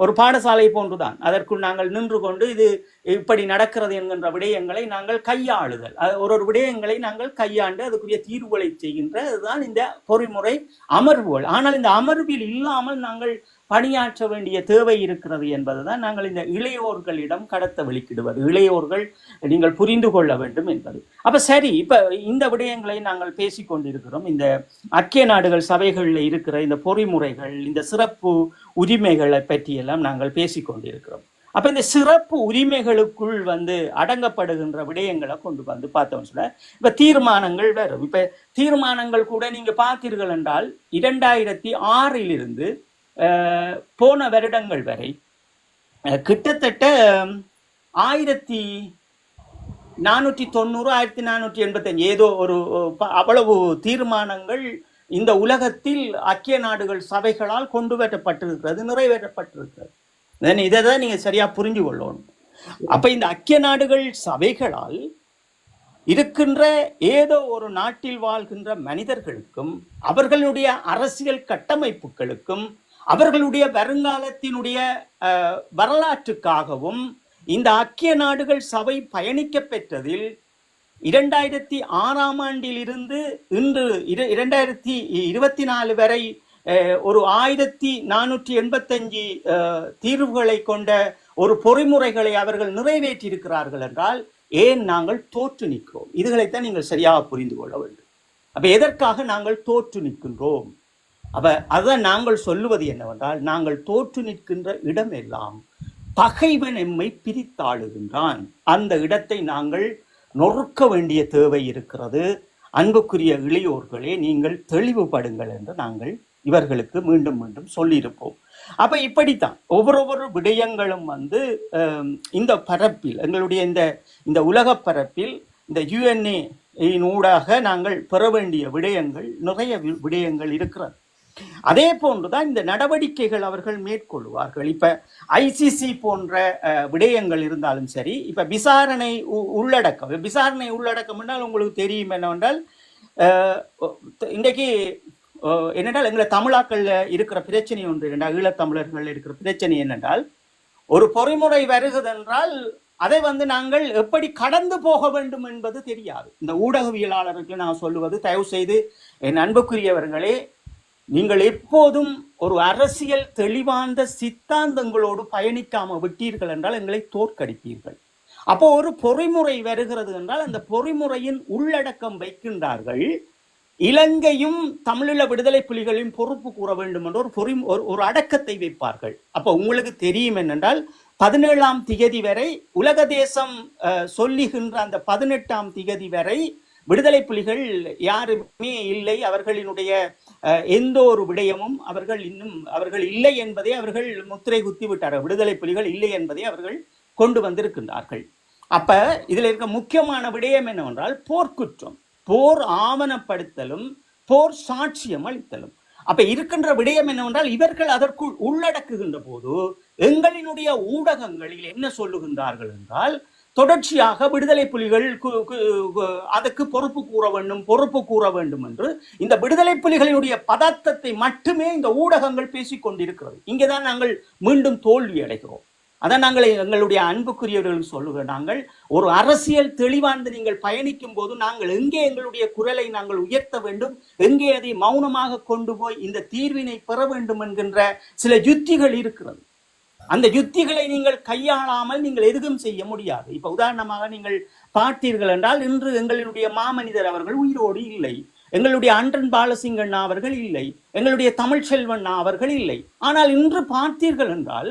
Speaker 3: ஒரு பாடசாலை போன்றுதான் அதற்குள் நாங்கள் நின்று கொண்டு இது இப்படி நடக்கிறது என்கின்ற விடயங்களை நாங்கள் கையாளுதல், ஒரு விடயங்களை நாங்கள் கையாண்டு அதுக்குரிய தீர்வுகளை செய்கின்ற அதுதான் இந்த பொறிமுறை அமர்வுகள். ஆனால் இந்த அமர்வில் இல்லாமல் நாங்கள் பணியாற்ற வேண்டிய தேவை இருக்கிறது என்பதுதான் நாங்கள் இந்த இளையோர்களிடம் கடத்த வெளிக்கிடுவது. இளையோர்கள் நீங்கள் புரிந்து கொள்ள வேண்டும் என்பது. அப்ப சரி, இப்ப இந்த விடயங்களை நாங்கள் பேசிக்கொண்டிருக்கிறோம். இந்த ஐக்கிய நாடுகள் சபைகளில் இருக்கிற இந்த பொறிமுறைகள், இந்த சிறப்பு உரிமைகளை பற்றியெல்லாம் நாங்கள் பேசிக்கொண்டிருக்கிறோம். அப்ப இந்த சிறப்பு உரிமைகளுக்குள் அடங்கப்படுகின்ற விடயங்களை கொண்டு பார்த்தோம் சொல்ல, இப்ப தீர்மானங்கள் வரும். இப்ப தீர்மானங்கள் கூட நீங்க பார்த்தீர்கள் என்றால் 2006 போன வருடங்கள் வரை கிட்டத்தட்ட 1490 1485 ஏதோ ஒரு அவ்வளவு தீர்மானங்கள் இந்த உலகத்தில் ஐக்கிய நாடுகள் சபைகளால் கொண்டு வரப்பட்டிருக்கிறது, நிறைவேற்றப்பட்டிருக்கிறது. இதை தான் நீங்க சரியா புரிஞ்சு கொள்ளணும். அப்ப இந்த ஐக்கிய நாடுகள் சபைகளால் இருக்கின்ற ஏதோ ஒரு நாட்டில் வாழ்கின்ற மனிதர்களுக்கும் அவர்களுடைய அரசியல் கட்டமைப்புகளுக்கும் அவர்களுடைய வருங்காலத்தினுடைய வரலாற்றுக்காகவும் இந்த ஐக்கிய நாடுகள் சபை பயணிக்க பெற்றதில் 2006 இன்று 2024 வரை ஒரு 1485 தீர்வுகளை கொண்ட ஒரு பொறிமுறைகளை அவர்கள் நிறைவேற்றியிருக்கிறார்கள் என்றால் ஏன் நாங்கள் தோற்று நிற்கிறோம்? இதுகளைத்தான் நீங்கள் சரியாக புரிந்து கொள்ள வேண்டும். அப்ப எதற்காக நாங்கள் தோற்று நிற்கின்றோம்? அப்ப அதான் நாங்கள் சொல்லுவது என்னவென்றால், நாங்கள் தோற்று நிற்கின்ற இடம் எல்லாம் பகைவன் எம்மை பிரித்தாளுகின்றான். அந்த இடத்தை நாங்கள் நொறுக்க வேண்டிய தேவை இருக்கிறது. அன்புக்குரிய இளையோர்களே, நீங்கள் தெளிவுபடுங்கள் என்று நாங்கள் இவர்களுக்கு மீண்டும் மீண்டும் சொல்லியிருப்போம். அப்ப இப்படித்தான் ஒவ்வொரு விடயங்களும் இந்த பரப்பில், எங்களுடைய இந்த உலக பரப்பில் இந்த யுஎன்ஏ ஊடாக நாங்கள் பெற வேண்டிய விடயங்கள், நிறைய விடயங்கள் இருக்கிறது. அதே போன்றுதான் இந்த நடவடிக்கைகள் அவர்கள் மேற்கொள்வார்கள். இப்ப ஐசிசி போன்ற விடயங்கள் இருந்தாலும் சரி, இப்ப விசாரணை உள்ளடக்கம் என்றால் உங்களுக்கு தெரியும் என்னவென்றால், இன்றைக்கு என்னென்றால் எங்களை தமிழாக்கள்ல இருக்கிற பிரச்சனை ஒன்று என்றால், ஈழத்தமிழர்கள் இருக்கிற பிரச்சனை என்னென்றால், ஒரு பொறிமுறை வருகிறதென்றால் அதை நாங்கள் எப்படி கடந்து போக வேண்டும் என்பது தெரியாது. இந்த ஊடகவியலாளர்களுக்கு நான் சொல்லுவது, தயவு செய்து என் அன்புக்குரியவர்களே, நீங்கள் எப்போதும் ஒரு அரசியல் தெளிவான சித்தாந்தங்களோடு பயணிக்காம விட்டீர்கள் என்றால் எங்களை தோற்கடிப்பீர்கள். அப்போ ஒரு பொறிமுறை வருகிறது என்றால் அந்த பொறிமுறையின் உள்ளடக்கம் வைக்கின்றார்கள். இலங்கையும் தமிழீழ விடுதலை புலிகளின் பொறுப்பு கூற வேண்டும் என்ற ஒரு அடக்கத்தை வைப்பார்கள். அப்ப உங்களுக்கு தெரியும் என்னென்றால், 17ஆம் திகதி வரை உலக தேசம் சொல்லுகின்ற அந்த 18ஆம் திகதி வரை விடுதலை புலிகள் யாருமே இல்லை, அவர்களினுடைய எந்த ஒரு விடயமும் அவர்கள் இல்லை என்பதை அவர்கள் முத்திரை குத்தி விட்டார்கள். விடுதலை புலிகள் இல்லை என்பதை அவர்கள் கொண்டு வந்திருக்கின்றார்கள். அப்ப இதுல இருக்க முக்கியமான விடயம் என்னவென்றால், போர்க்குற்றம், போர் ஆவணப்படுத்தலும் போர் சாட்சியம் அளித்தலும். அப்ப இருக்கின்ற விடயம் என்னவென்றால், இவர்கள் அதற்குள் உள்ளடக்குகின்ற போது எங்களினுடைய ஊடகங்களில் என்ன சொல்லுகின்றார்கள் என்றால், தொடர்ச்சியாக விடுதலை புலிகள் அதற்கு பொறுப்பு கூற வேண்டும் என்று இந்த விடுதலை புலிகளினுடைய பதார்த்தத்தை மட்டுமே இந்த ஊடகங்கள் பேசிக்கொண்டிருக்கிறது. இங்கேதான் நாங்கள் மீண்டும் தோல்வி அடைகிறோம். அதான் நாங்கள் எங்களுடைய அன்புக்குரியவர்கள் சொல்லுகிறோம், நாங்கள் ஒரு அரசியல் தெளிவார்ந்து நீங்கள் பயணிக்கும் போது நாங்கள் எங்கே எங்களுடைய குரலை நாங்கள் உயர்த்த வேண்டும், எங்கே அதை மௌனமாக கொண்டு போய் இந்த தீர்வினை பெற வேண்டும் என்கின்ற சில யுத்திகள் இருக்கிறது. அந்த யுத்திகளை நீங்கள் கையாளாமல் நீங்கள் எதுவும் செய்ய முடியாது. இப்ப உதாரணமாக நீங்கள் பார்த்தீர்கள் என்றால், இன்று எங்களுடைய மாமனிதர் அவர்கள் உயிரோடு இல்லை, எங்களுடைய அன்றன் பாலசிங்கண்ணா அவர்கள் இல்லை, எங்களுடைய தமிழ்ச்செல்வண்ணா அவர்கள் இல்லை. ஆனால் இன்று பார்த்தீர்கள் என்றால்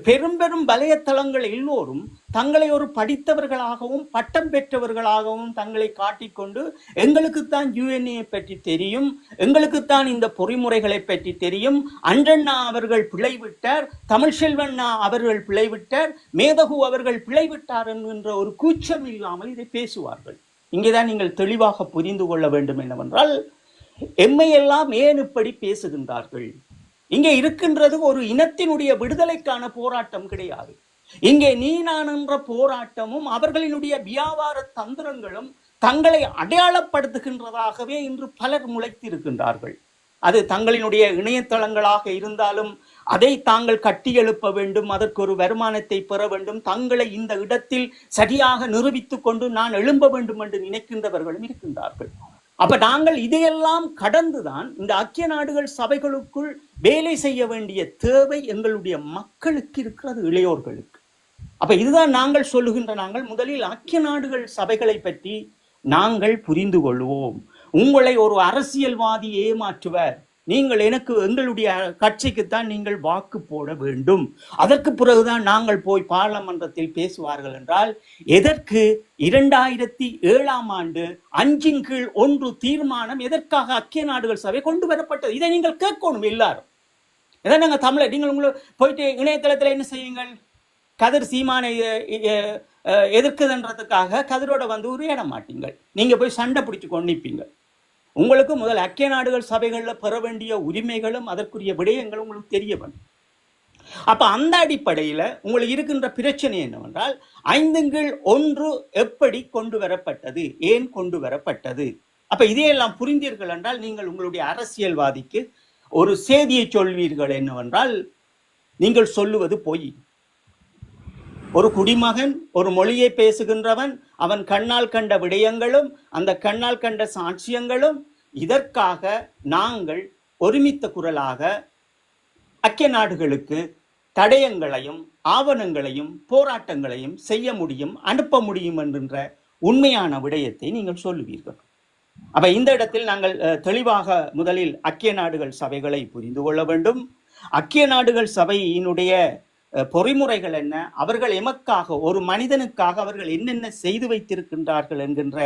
Speaker 3: பெரும் வலைத்தளங்கள் எல்லோரும் தங்களை ஒரு படித்தவர்களாகவும் பட்டம் பெற்றவர்களாகவும் தங்களை காட்டிக்கொண்டு, எங்களுக்குத்தான் யுஎன்ஏ பற்றி தெரியும், எங்களுக்குத்தான் இந்த பொறிமுறைகளை பற்றி தெரியும், அன்றண்ணா அவர்கள் பிழைவிட்டார், தமிழ்ச்செல்வண்ணா அவர்கள் பிழைவிட்டார், மேதகு அவர்கள் பிழைவிட்டார் என்கின்ற ஒரு கூச்சம் இல்லாமல் இதை பேசுவார்கள். இங்கேதான் நீங்கள் தெளிவாக புரிந்து கொள்ள வேண்டும் என்னவென்றால், எம்மையெல்லாம் ஏன் இப்படி பேசுகின்றார்கள்? இங்கே இருக்கின்றது ஒரு இனத்தினுடைய விடுதலைக்கான போராட்டம் கிடையாது. இங்கே நீ நான் என்ற போராட்டமும் அவர்களினுடைய வியாபார தந்திரங்களும் தங்களை அடையாளப்படுத்துகின்றதாகவே இன்று பலர் முளைத்திருக்கின்றார்கள். அது தங்களினுடைய இணையதளங்களாக இருந்தாலும் அதை தாங்கள் கட்டி எழுப்ப வேண்டும், அதற்கு ஒரு வருமானத்தை பெற வேண்டும், தங்களை இந்த இடத்தில் சரியாக நிரூபித்துக் கொண்டு நான் எழும்ப வேண்டும் என்று நினைக்கின்றவர்களும் இருக்கின்றார்கள். அப்ப நாங்கள் இதையெல்லாம் கடந்துதான் இந்த ஐக்கிய நாடுகள் சபைகளுக்குள் வேலை செய்ய வேண்டிய தேவை எங்களுடைய மக்களுக்கு இருக்கிறது, இளையோர்களுக்கு. அப்ப இதுதான் நாங்கள் சொல்லுகின்ற, நாங்கள் முதலில் ஐக்கிய நாடுகள் சபைகளை பற்றி நாங்கள் புரிந்து கொள்வோம். உங்களை ஒரு அரசியல்வாதி ஏமாற்றுவர், நீங்கள் எங்களுடைய கட்சிக்குத்தான் நீங்கள் வாக்கு போட வேண்டும், அதற்கு பிறகுதான் நாங்கள் போய் பார்லமன்றத்தில் பேசுவார்கள் என்றால் எதற்கு 2007ஆம் ஆண்டு 5/1 தீர்மானம் எதற்காக ஐக்கிய நாடுகள் சபை கொண்டு வரப்பட்டது? இதை நீங்கள் கேட்கணும் எல்லாரும். இதை நாங்கள் தமிழர், நீங்கள் உங்களை போயிட்டு இணையதளத்தில் என்ன செய்யுங்கள், கதிர் சீமானை எதிர்க்குதுன்றதுக்காக கதிரோட வந்து உரையாட மாட்டீங்கள், நீங்க போய் சண்டை பிடிச்சு கொண்டிப்பீங்க. உங்களுக்கு முதல் ஐக்கிய நாடுகள் சபைகளில் பெற வேண்டிய உரிமைகளும் அதற்குரிய விடயங்களும் உங்களுக்கு தெரிய வேண்டும். அப்ப அந்த அடிப்படையில் உங்களுக்கு இருக்கின்ற பிரச்சனை என்னவென்றால் 5/1 எப்படி கொண்டு வரப்பட்டது, ஏன் கொண்டு வரப்பட்டது? அப்ப இதையெல்லாம் புரிந்தீர்கள் என்றால் நீங்கள் உங்களுடைய அரசியல்வாதிக்கு ஒரு செய்தியை சொல்வீர்கள் என்னவென்றால், நீங்கள் சொல்லுவது பொய். ஒரு குடிமகன், ஒரு மொழியை பேசுகின்றவன், அவன் கண்ணால் கண்ட விடயங்களும் அந்த கண்ணால் கண்ட சாட்சியங்களும், இதற்காக நாங்கள் ஒருமித்த குரலாக ஐக்கிய நாடுகளுக்கு தடயங்களையும் ஆவணங்களையும் போராட்டங்களையும் செய்ய முடியும், அனுப்ப முடியும் என்கின்ற உண்மையான விடயத்தை நீங்கள் சொல்லுவீர்கள். அப்ப இந்த இடத்தில் நாங்கள் தெளிவாக முதலில் ஐக்கிய நாடுகள் சபைகளை புரிந்து கொள்ள வேண்டும். ஐக்கிய நாடுகள் சபையினுடைய பொறிமுறைகள் என்ன, அவர்கள் எமக்காக, ஒரு மனிதனுக்காக அவர்கள் என்னென்ன செய்து வைத்திருக்கின்றார்கள் என்கின்ற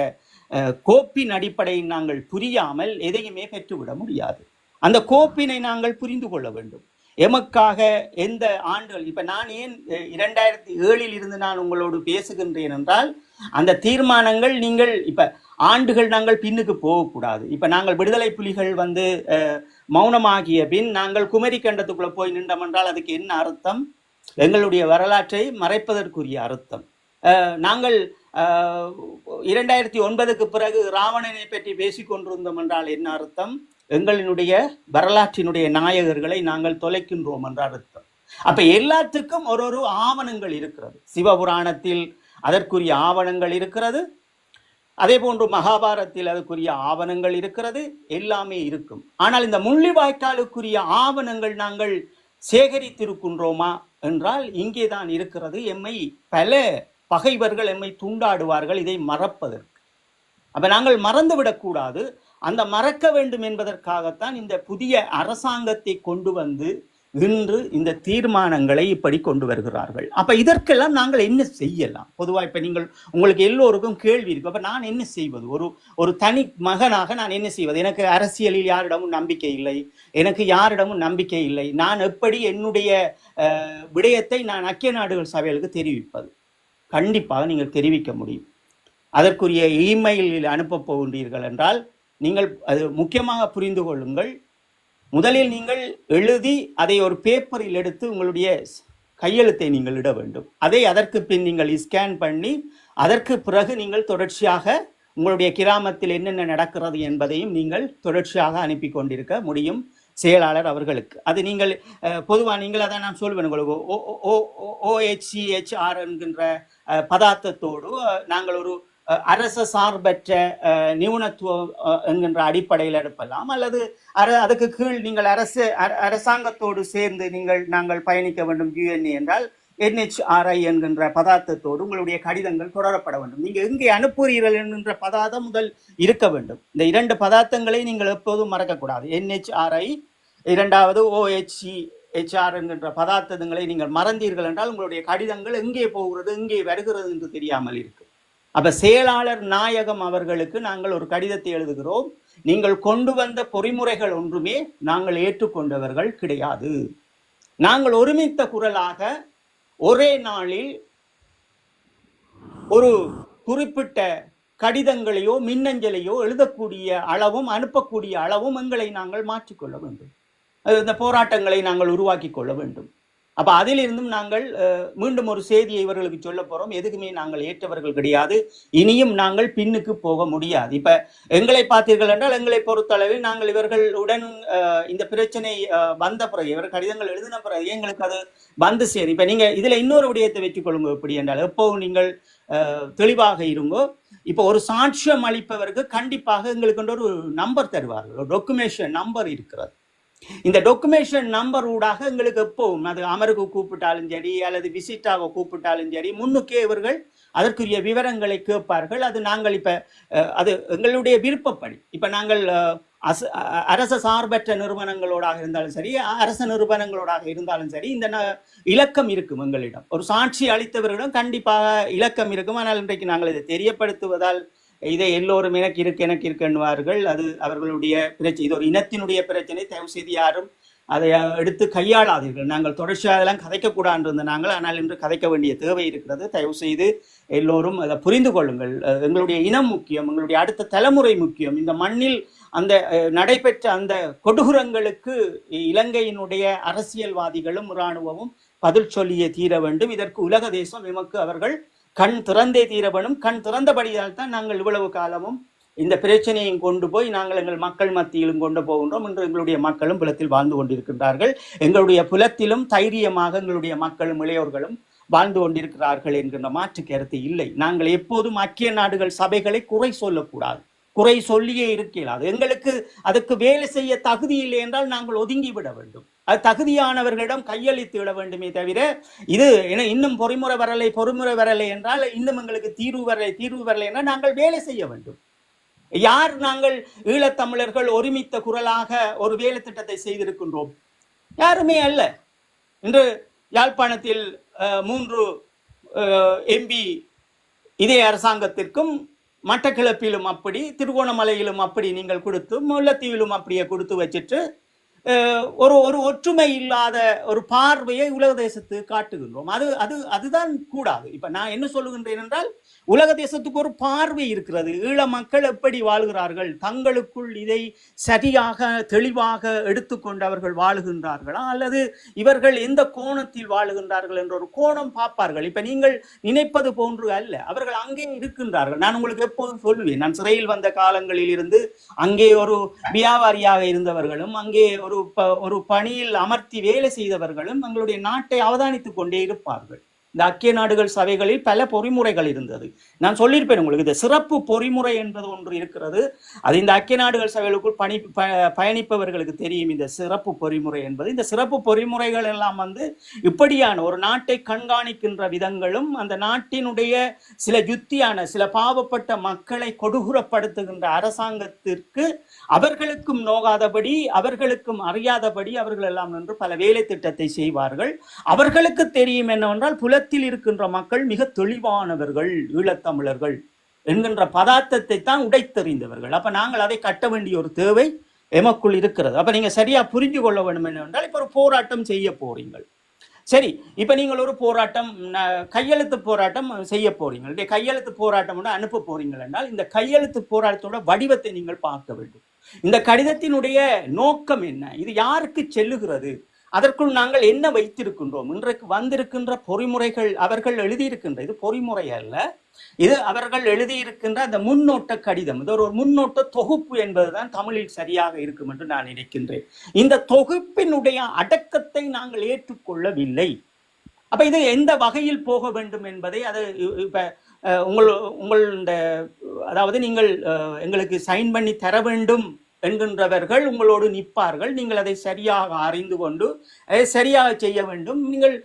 Speaker 3: கோப்பின் அடிப்படையில் நாங்கள் புரியாமல் எதையுமே பெற்றுவிட முடியாது. அந்த கோப்பினை நாங்கள் புரிந்து கொள்ள வேண்டும். எமக்காக எந்த ஆண்டுகள், இப்ப நான் ஏன் 2007 இருந்து நான் உங்களோடு பேசுகின்றேன் என்றால், அந்த தீர்மானங்கள் நீங்கள் இப்ப ஆண்டுகள் நாங்கள் பின்னுக்கு போகக்கூடாது. இப்ப நாங்கள் விடுதலை புலிகள் வந்து மௌனமாகிய பின் நாங்கள் குமரி கண்டத்துக்குள்ள போய் நின்றோம் என்றால் அதுக்கு என்ன அர்த்தம்? எங்களுடைய வரலாற்றை மறைப்பதற்குரிய அர்த்தம். நாங்கள் 2009க்கு பிறகு ராவணனை பற்றி பேசிக்கொண்டிருந்தோம் என்றால் என்ன அர்த்தம்? எங்களினுடைய வரலாற்றினுடைய நாயகர்களை நாங்கள் தொலைக்கின்றோம் என்ற அர்த்தம். அப்ப எல்லாத்துக்கும் ஒரு ஆவணங்கள் இருக்கிறது. சிவபுராணத்தில் அதற்குரிய ஆவணங்கள் இருக்கிறது, அதே போன்று மகாபாரத்தில் அதற்குரிய ஆவணங்கள் இருக்கிறது, எல்லாமே இருக்கும். ஆனால் இந்த முள்ளிவாய்க்காலுக்குரிய ஆவணங்கள் நாங்கள் சேகரித்திருக்கின்றோமா என்றால் இங்கே தான் இருக்கிறது. எம்மை பல பகைவர்கள் எம்மை துண்டாடுவார்கள் இதை மறப்பதற்கு. அப்ப நாங்கள் மறந்துவிடக்கூடாது. அந்த மறக்க வேண்டும் என்பதற்காகத்தான் இந்த புதிய அரசாங்கத்தை கொண்டு வந்து இன்று இந்த தீர்மானங்களை இப்படி கொண்டு வருகிறார்கள். அப்ப இதற்கெல்லாம் நாங்கள் என்ன செய்யலாம்? பொதுவாக இப்ப நீங்கள், உங்களுக்கு எல்லோருக்கும் கேள்வி இருக்கு, அப்ப நான் என்ன செய்வது? ஒரு தனி மகனாக நான் என்ன செய்வது? எனக்கு அரசியலில் யாரிடமும் நம்பிக்கை இல்லை, எனக்கு யாரிடமும் நம்பிக்கை இல்லை, நான் எப்படி என்னுடைய விடயத்தை நான் ஐக்கிய நாடுகள் சபைகளுக்கு தெரிவிப்பது? கண்டிப்பாக நீங்கள் தெரிவிக்க முடியும். அதற்குரிய இமெயிலில் அனுப்ப போகின்றீர்கள் என்றால் நீங்கள் அது முக்கியமாக புரிந்து கொள்ளுங்கள். முதலில் நீங்கள் எழுதி அதை ஒரு பேப்பரில் எடுத்து உங்களுடைய கையெழுத்தை நீங்கள் இட வேண்டும். அதற்கு பின் நீங்கள் ஸ்கேன் பண்ணி அதற்கு பிறகு நீங்கள் தொடர்ச்சியாக உங்களுடைய கிராமத்தில் என்னென்ன நடக்கிறது என்பதையும் நீங்கள் தொடர்ச்சியாக அனுப்பி கொண்டிருக்க முடியும் செயலாளர் அவர்களுக்கு. அது நீங்கள் பொதுவாக நீங்கள் அதை நான் சொல்வேன் உங்களுக்கு, OHCHR என்கின்ற பதார்த்தத்தோடு நாங்கள் ஒரு அரச சார்பற்ற நிபுணத்துவம் என்கின்ற அடிப்படையில் எடுப்பலாம், அல்லது அதுக்கு கீழ் நீங்கள் அரசாங்கத்தோடு சேர்ந்து நாங்கள் பயணிக்க வேண்டும் UNA என்றால் NHRI என்கின்ற பதார்த்தத்தோடு உங்களுடைய கடிதங்கள் தொடரப்பட வேண்டும். நீங்கள் எங்கே அனுப்புகிறீர்கள் என்கின்ற பதார்த்தம் முதல் இருக்க வேண்டும். இந்த 2 பதார்த்தங்களை நீங்கள் எப்போதும் மறக்கக்கூடாது. NHRI, இரண்டாவது OHCHR என்கின்ற பதார்த்தங்களை நீங்கள் மறந்தீர்கள் என்றால் உங்களுடைய கடிதங்கள் எங்கே போகிறது எங்கே வருகிறது என்று தெரியாமல் இருக்கு. அப்ப செயலாளர் நாயகம் அவர்களுக்கு நாங்கள் ஒரு கடிதத்தை எழுதுகிறோம். நீங்கள் கொண்டு வந்த பொறிமுறைகள் ஒன்றுமே நாங்கள் ஏற்றுக்கொண்டவர்கள் கிடையாது. நாங்கள் ஒருமித்த குரலாக ஒரே நாளில் ஒரு குறிப்பிட்ட கடிதங்களையோ மின்னஞ்சலையோ எழுதக்கூடிய அளவும் அனுப்பக்கூடிய அளவும் எங்களை நாங்கள் மாற்றிக்கொள்ள வேண்டும். இந்த போராட்டங்களை நாங்கள் உருவாக்கி கொள்ள வேண்டும். அப்ப அதிலிருந்தும் நாங்கள் மீண்டும் ஒரு செய்தியை இவர்களுக்கு சொல்ல போறோம். எதுக்குமே நாங்கள் ஏற்றவர்கள் கிடையாது, இனியும் நாங்கள் பின்னுக்கு போக முடியாது. இப்ப எங்களை பார்த்தீர்கள் என்றால் எங்களை பொறுத்தளவில் நாங்கள் இவர்களுடன் இந்த பிரச்சனை வந்த பிறகு, இவர் கடிதங்கள் எழுதின பிறகு எங்களுக்கு அது வந்து சேரும். இப்ப நீங்க இதுல இன்னொரு விடயத்தை வச்சுக் கொள்ளுங்க. எப்படி என்றால், எப்போவும் நீங்கள் தெளிவாக இருங்கோ. இப்போ ஒரு சாட்சியம் அளிப்பவருக்கு கண்டிப்பாக எங்களுக்கு ஒரு நம்பர் தருவார்கள், ஒரு டொக்குமெண்டேஷன் நம்பர் இருக்கிறது. இந்த டொக்குமெண்டேஷன் நம்பர் ஊடாக எங்களுக்கு எப்பவும் அது அமருக்கு கூப்பிட்டாலும் சரி அல்லது விசிட்டாக கூப்பிட்டாலும் சரி முன்னுக்கே இவர்கள் அதற்குரிய விவரங்களை கேட்பார்கள். அது நாங்கள் இப்போ அது எங்களுடைய விருப்பப்படி இப்போ நாங்கள் அரச சார்பற்ற நிறுவனங்களோடாக இருந்தாலும் சரி அரச நிறுவனங்களோடாக இருந்தாலும் சரி இந்த இலக்கம் இருக்கும். எங்களிடம் ஒரு சாட்சி அளித்தவர்களிடம் கண்டிப்பாக இலக்கம் இருக்கும். ஆனால் இன்றைக்கு நாங்கள் இதை தெரியப்படுத்துவதால் இதை எல்லோரும் எனக்கு இருக்குன்னுவார்கள். அது அவர்களுடைய பிரச்சனை, இது ஒரு இனத்தினுடைய பிரச்சனை. தயவு செய்து யாரும் அதை எடுத்து கையாளாதீர்கள். நாங்கள் தொடர்ச்சியாக அதெல்லாம் கதைக்கக்கூடாது இருந்த நாங்கள், ஆனால் இன்று கதைக்க வேண்டிய தேவை இருக்கிறது. தயவு செய்து எல்லோரும் அதை புரிந்து கொள்ளுங்கள். எங்களுடைய இனம் முக்கியம், எங்களுடைய அடுத்த தலைமுறை முக்கியம். இந்த மண்ணில் அந்த நடைபெற்ற அந்த கொடூரங்களுக்கு இலங்கையினுடைய அரசியல்வாதிகளும் இராணுவமும் பதில் சொல்லியே தீர வேண்டும். இதற்கு உலக தேசம் எமக்கு அவர்கள் கண் திறந்தே தீர வேண்டும். கண் திறந்தபடியால் தான் நாங்கள் இவ்வளவு காலமும் இந்த பிரச்சனையும் கொண்டு போய் நாங்கள் எங்கள் மக்கள் மத்தியிலும் கொண்டு போகின்றோம். இன்று எங்களுடைய மக்களும் புலத்தில் வாழ்ந்து கொண்டிருக்கின்றார்கள். எங்களுடைய புலத்திலும் தைரியமாக எங்களுடைய மக்களும் இளையோர்களும் வாழ்ந்து கொண்டிருக்கிறார்கள் என்கின்ற மாற்று கருத்து இல்லை. நாங்கள் எப்போதும் ஐக்கிய நாடுகள் சபைகளை குறை சொல்லக்கூடாது, குறை சொல்லியே இருக்கிறாது. எங்களுக்கு அதுக்கு வேலை செய்ய தகுதி இல்லை என்றால் நாங்கள் ஒதுங்கிவிட வேண்டும். அது தகுதியானவர்களிடம் கையளித்து விட வேண்டுமே தவிர இது இன்னும் பொறிமுறை வரலை என்றால் இன்னும் எங்களுக்கு தீர்வு வரலை என்றால் நாங்கள் வேலை செய்ய வேண்டும். யார் நாங்கள் ஈழத்தமிழர்கள் ஒருமித்த குரலாக ஒரு வேலை திட்டத்தை செய்திருக்கின்றோம்? யாருமே அல்ல. இன்று யாழ்ப்பாணத்தில் 3 MP இதே அரசாங்கத்திற்கும் மட்டக்கிழப்பிலும் அப்படி, திருகோணமலையிலும் அப்படி நீங்கள் கொடுத்து, முல்லைத்தீவிலும் அப்படியே கொடுத்து வச்சுட்டு ஒரு ஒற்றுமை இல்லாத ஒரு பார்வையை உலக தேசத்துக்கு காட்டுகின்றோம். அதுதான் கூடாது. இப்ப நான் என்ன சொல்லுகின்றேன் என்றால், உலக தேசத்துக்கு ஒரு பார்வை இருக்கிறது. ஈழ மக்கள் எப்படி வாழ்கிறார்கள், தங்களுக்குள் இதை சரியாக தெளிவாக எடுத்துக்கொண்டு அவர்கள் வாழுகின்றார்களா அல்லது இவர்கள் எந்த கோணத்தில் வாழுகின்றார்கள் என்ற ஒரு கோணம் பார்ப்பார்கள். இப்ப நீங்கள் நினைப்பது போன்று அல்ல, அவர்கள் அங்கே இருக்கின்றார்கள். நான் உங்களுக்கு எப்போதும் சொல்லுவேன், நான் சிறையில் வந்த காலங்களில் இருந்து அங்கே ஒரு வியாபாரியாக இருந்தவர்களும் அங்கே ஒரு பணியில் அமர்த்தி வேலை செய்தவர்களும் எங்களுடைய நாட்டை அவதானித்துக் கொண்டே இருப்பார்கள். இந்த ஐக்கிய நாடுகள் சபைகளில் பல பொறிமுறைகள் இருந்தது. நான் சொல்லியிருப்பேன் உங்களுக்கு, இந்த சிறப்பு பொறிமுறை என்பது ஒன்று இருக்கிறது. அது இந்த ஐக்கிய நாடுகள் சபைகளுக்குள் பயணிப்பவர்களுக்கு தெரியும் இந்த சிறப்பு பொறிமுறை என்பது. இந்த சிறப்பு பொறிமுறைகள் எல்லாம் இப்படியான ஒரு நாட்டை கண்காணிக்கின்ற விதங்களும் அந்த நாட்டினுடைய சில யுத்தியான சில பாவப்பட்ட மக்களை கொடூரப்படுத்துகின்ற அரசாங்கத்திற்கு அவர்களுக்கும் நோகாதபடி அவர்களுக்கும் அறியாதபடி அவர்கள் எல்லாம் நின்று பல வேலை திட்டத்தை செய்வார்கள். அவர்களுக்கு தெரியும் என்னவென்றால் புலத்தில் இருக்கின்ற மக்கள் மிக தெளிவானவர்கள், ஈழத்தமிழர்கள் என்கின்ற பதார்த்தத்தை தான் உடைத்தறிந்தவர்கள். அப்ப நாங்கள் அதை கட்ட வேண்டிய ஒரு தேவை எமக்குள் இருக்கிறது. அப்ப நீங்க சரியா புரிஞ்சு கொள்ள வேண்டும் என்னவென்றால், இப்ப ஒரு போராட்டம் செய்ய போறீங்கள். சரி, இப்ப நீங்கள் ஒரு போராட்டம் கையெழுத்து போராட்டம் செய்ய போறீங்க. கையெழுத்து போராட்டம் அனுப்ப போறீங்கள் என்றால் இந்த கையெழுத்து போராட்டத்தோட வடிவத்தை நீங்கள் பார்க்க வேண்டும். இந்த கடிதத்தினுடைய நோக்கம் என்ன, இது யாருக்கு செல்லுகிறது, அதற்குள் நாங்கள் என்ன வைத்திருக்கின்றோம், இன்றைக்கு வந்திருக்கின்ற பொறிமுறைகள் அவர்கள் எழுதியிருக்கின்ற, இது பொறிமுறை அல்ல, இது அவர்கள் எழுதியிருக்கின்ற அந்த முன்னோட்ட கடிதம். இது ஒரு முன்னோட்ட தொகுப்பு என்பதுதான் தமிழில் சரியாக இருக்கும் என்று நான் நினைக்கின்றேன். இந்த தொகுப்பினுடைய அடக்கத்தை நாங்கள் ஏற்றுக்கொள்ளவில்லை. அப்ப இது எந்த வகையில் போக வேண்டும் என்பதை அது இப்ப உங்கள் இந்த அதாவது நீங்கள் எங்களுக்கு சைன் பண்ணி தர வேண்டும் என்கின்றவர்கள் உங்களோடு நிற்பார்கள். நீங்கள் அதை சரியாக அறிந்து கொண்டு அதை சரியாக செய்ய வேண்டும். நீங்கள்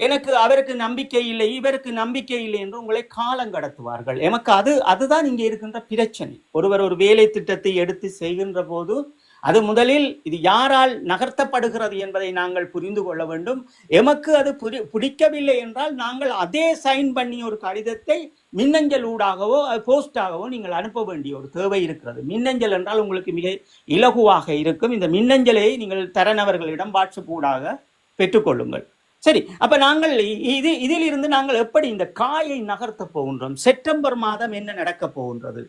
Speaker 3: எனக்கு அவருக்கு நம்பிக்கை இல்லை, இவருக்கு நம்பிக்கை இல்லை என்று உங்களை காலம் கடத்துவார்கள். எமக்கு அதுதான் இங்கே இருக்கின்ற பிரச்சனை. ஒருவர் ஒரு வேலை திட்டத்தை எடுத்து செய்கின்ற போது அது முதலில் இது யாரால் நகர்த்தப்படுகிறது என்பதை நாங்கள் புரிந்து கொள்ள வேண்டும். எமக்கு அது பிடிக்கவில்லை என்றால் நாங்கள் அதே சைன் பண்ணி ஒரு கடிதத்தை மின்னஞ்சல் ஊடாகவோ போஸ்டாகவோ நீங்கள் அனுப்ப வேண்டிய ஒரு தேவை இருக்கிறது. மின்னஞ்சல் என்றால் உங்களுக்கு மிக இலகுவாக இருக்கும். இந்த மின்னஞ்சலை நீங்கள் தரனவர்களிடம் வாட்ஸ்அப் ஊடாக பெற்றுக்கொள்ளுங்கள். சரி, அப்ப நாங்கள் இதில் இருந்து நாங்கள் எப்படி இந்த காயை நகர்த்த போகின்றோம்? செப்டம்பர் மாதம் என்ன நடக்க போகின்றது?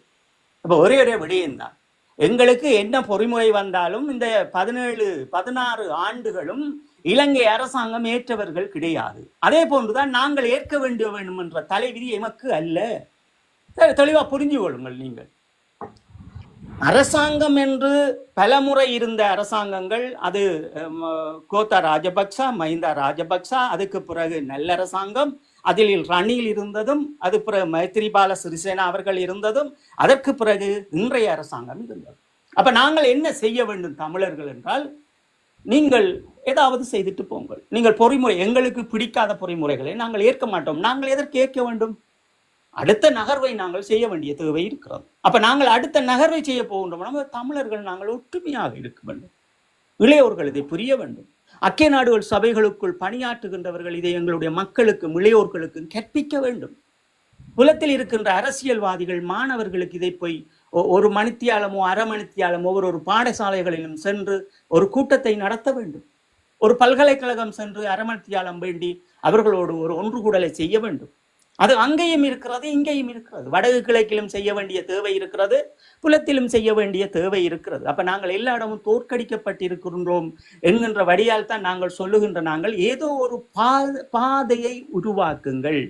Speaker 3: அப்ப ஒரே விடயம்தான், எங்களுக்கு என்ன பொறிமுறை வந்தாலும் இந்த 17-16 ஆண்டுகளும் இலங்கை அரசாங்கம் ஏற்றவர்கள் கிடையாது. அதே போன்றுதான் நாங்கள் ஏற்க வேண்டும் என்ற தலைவிதி எமக்கு அல்ல. தெளிவா புரிஞ்சு கொள்ளுங்கள். நீங்கள் அரசாங்கம் என்று பலமுறை இருந்த அரசாங்கங்கள், அது கோத்தா ராஜபக்ச, மஹிந்தா ராஜபக்ச, அதுக்கு பிறகு நல்ல அரசாங்கம்,
Speaker 4: அதில் ரணில் இருந்ததும், அது பிறகு மைத்திரிபால சிறிசேனா அவர்கள் இருந்ததும், அதற்கு பிறகு இன்றைய அரசாங்கம் இருந்தது. அப்ப நாங்கள் என்ன செய்ய வேண்டும் தமிழர்கள் என்றால், நீங்கள் ஏதாவது செய்துட்டு போங்கள். நீங்கள் பொறிமுறை, எங்களுக்கு பிடிக்காத பொறிமுறைகளை நாங்கள் ஏற்க மாட்டோம். நாங்கள் எதற்கு ஏற்க வேண்டும்? அடுத்த நகர்வை நாங்கள் செய்ய வேண்டிய தேவை இருக்கிறது. அப்ப நாங்கள் அடுத்த நகர்வை செய்ய போகின்றோம். தமிழர்கள் நாங்கள் ஒற்றுமையாக இருக்க வேண்டும். இளையோர்கள் இதை புரிய வேண்டும். அக்கிய நாடுகள் சபைகளுக்குள் பணியாற்றுகின்றவர்கள் இதை எங்களுடைய மக்களுக்கும் இளையோர்களுக்கும் கற்பிக்க வேண்டும். புலத்தில் இருக்கின்ற அரசியல்வாதிகள் மாணவர்களுக்கு இதை போய் ஒரு மணித்தியாலமோ அரை மணித்தியாலமோ ஒரு பாடசாலைகளிலும் சென்று ஒரு கூட்டத்தை நடத்த வேண்டும். ஒரு பல்கலைக்கழகம் சென்று அரை மணித்தியாலம் வேண்டி அவர்களோடு ஒரு ஒன்று கூடலை செய்ய வேண்டும். அது அங்கேயும் இருக்கிறது, இங்கேயும் இருக்கிறது. வடக்கு கிழக்கிலும் செய்ய வேண்டிய தேவை இருக்கிறது, புலத்திலும் செய்ய வேண்டிய தேவை இருக்கிறது. அப்ப நாங்கள் எல்லா இடமும் தோற்கடிக்கப்பட்டிருக்கின்றோம் என்கின்ற வழியால் தான் நாங்கள் சொல்லுகின்ற, நாங்கள் ஏதோ ஒரு பாதையை உருவாக்குங்கள்,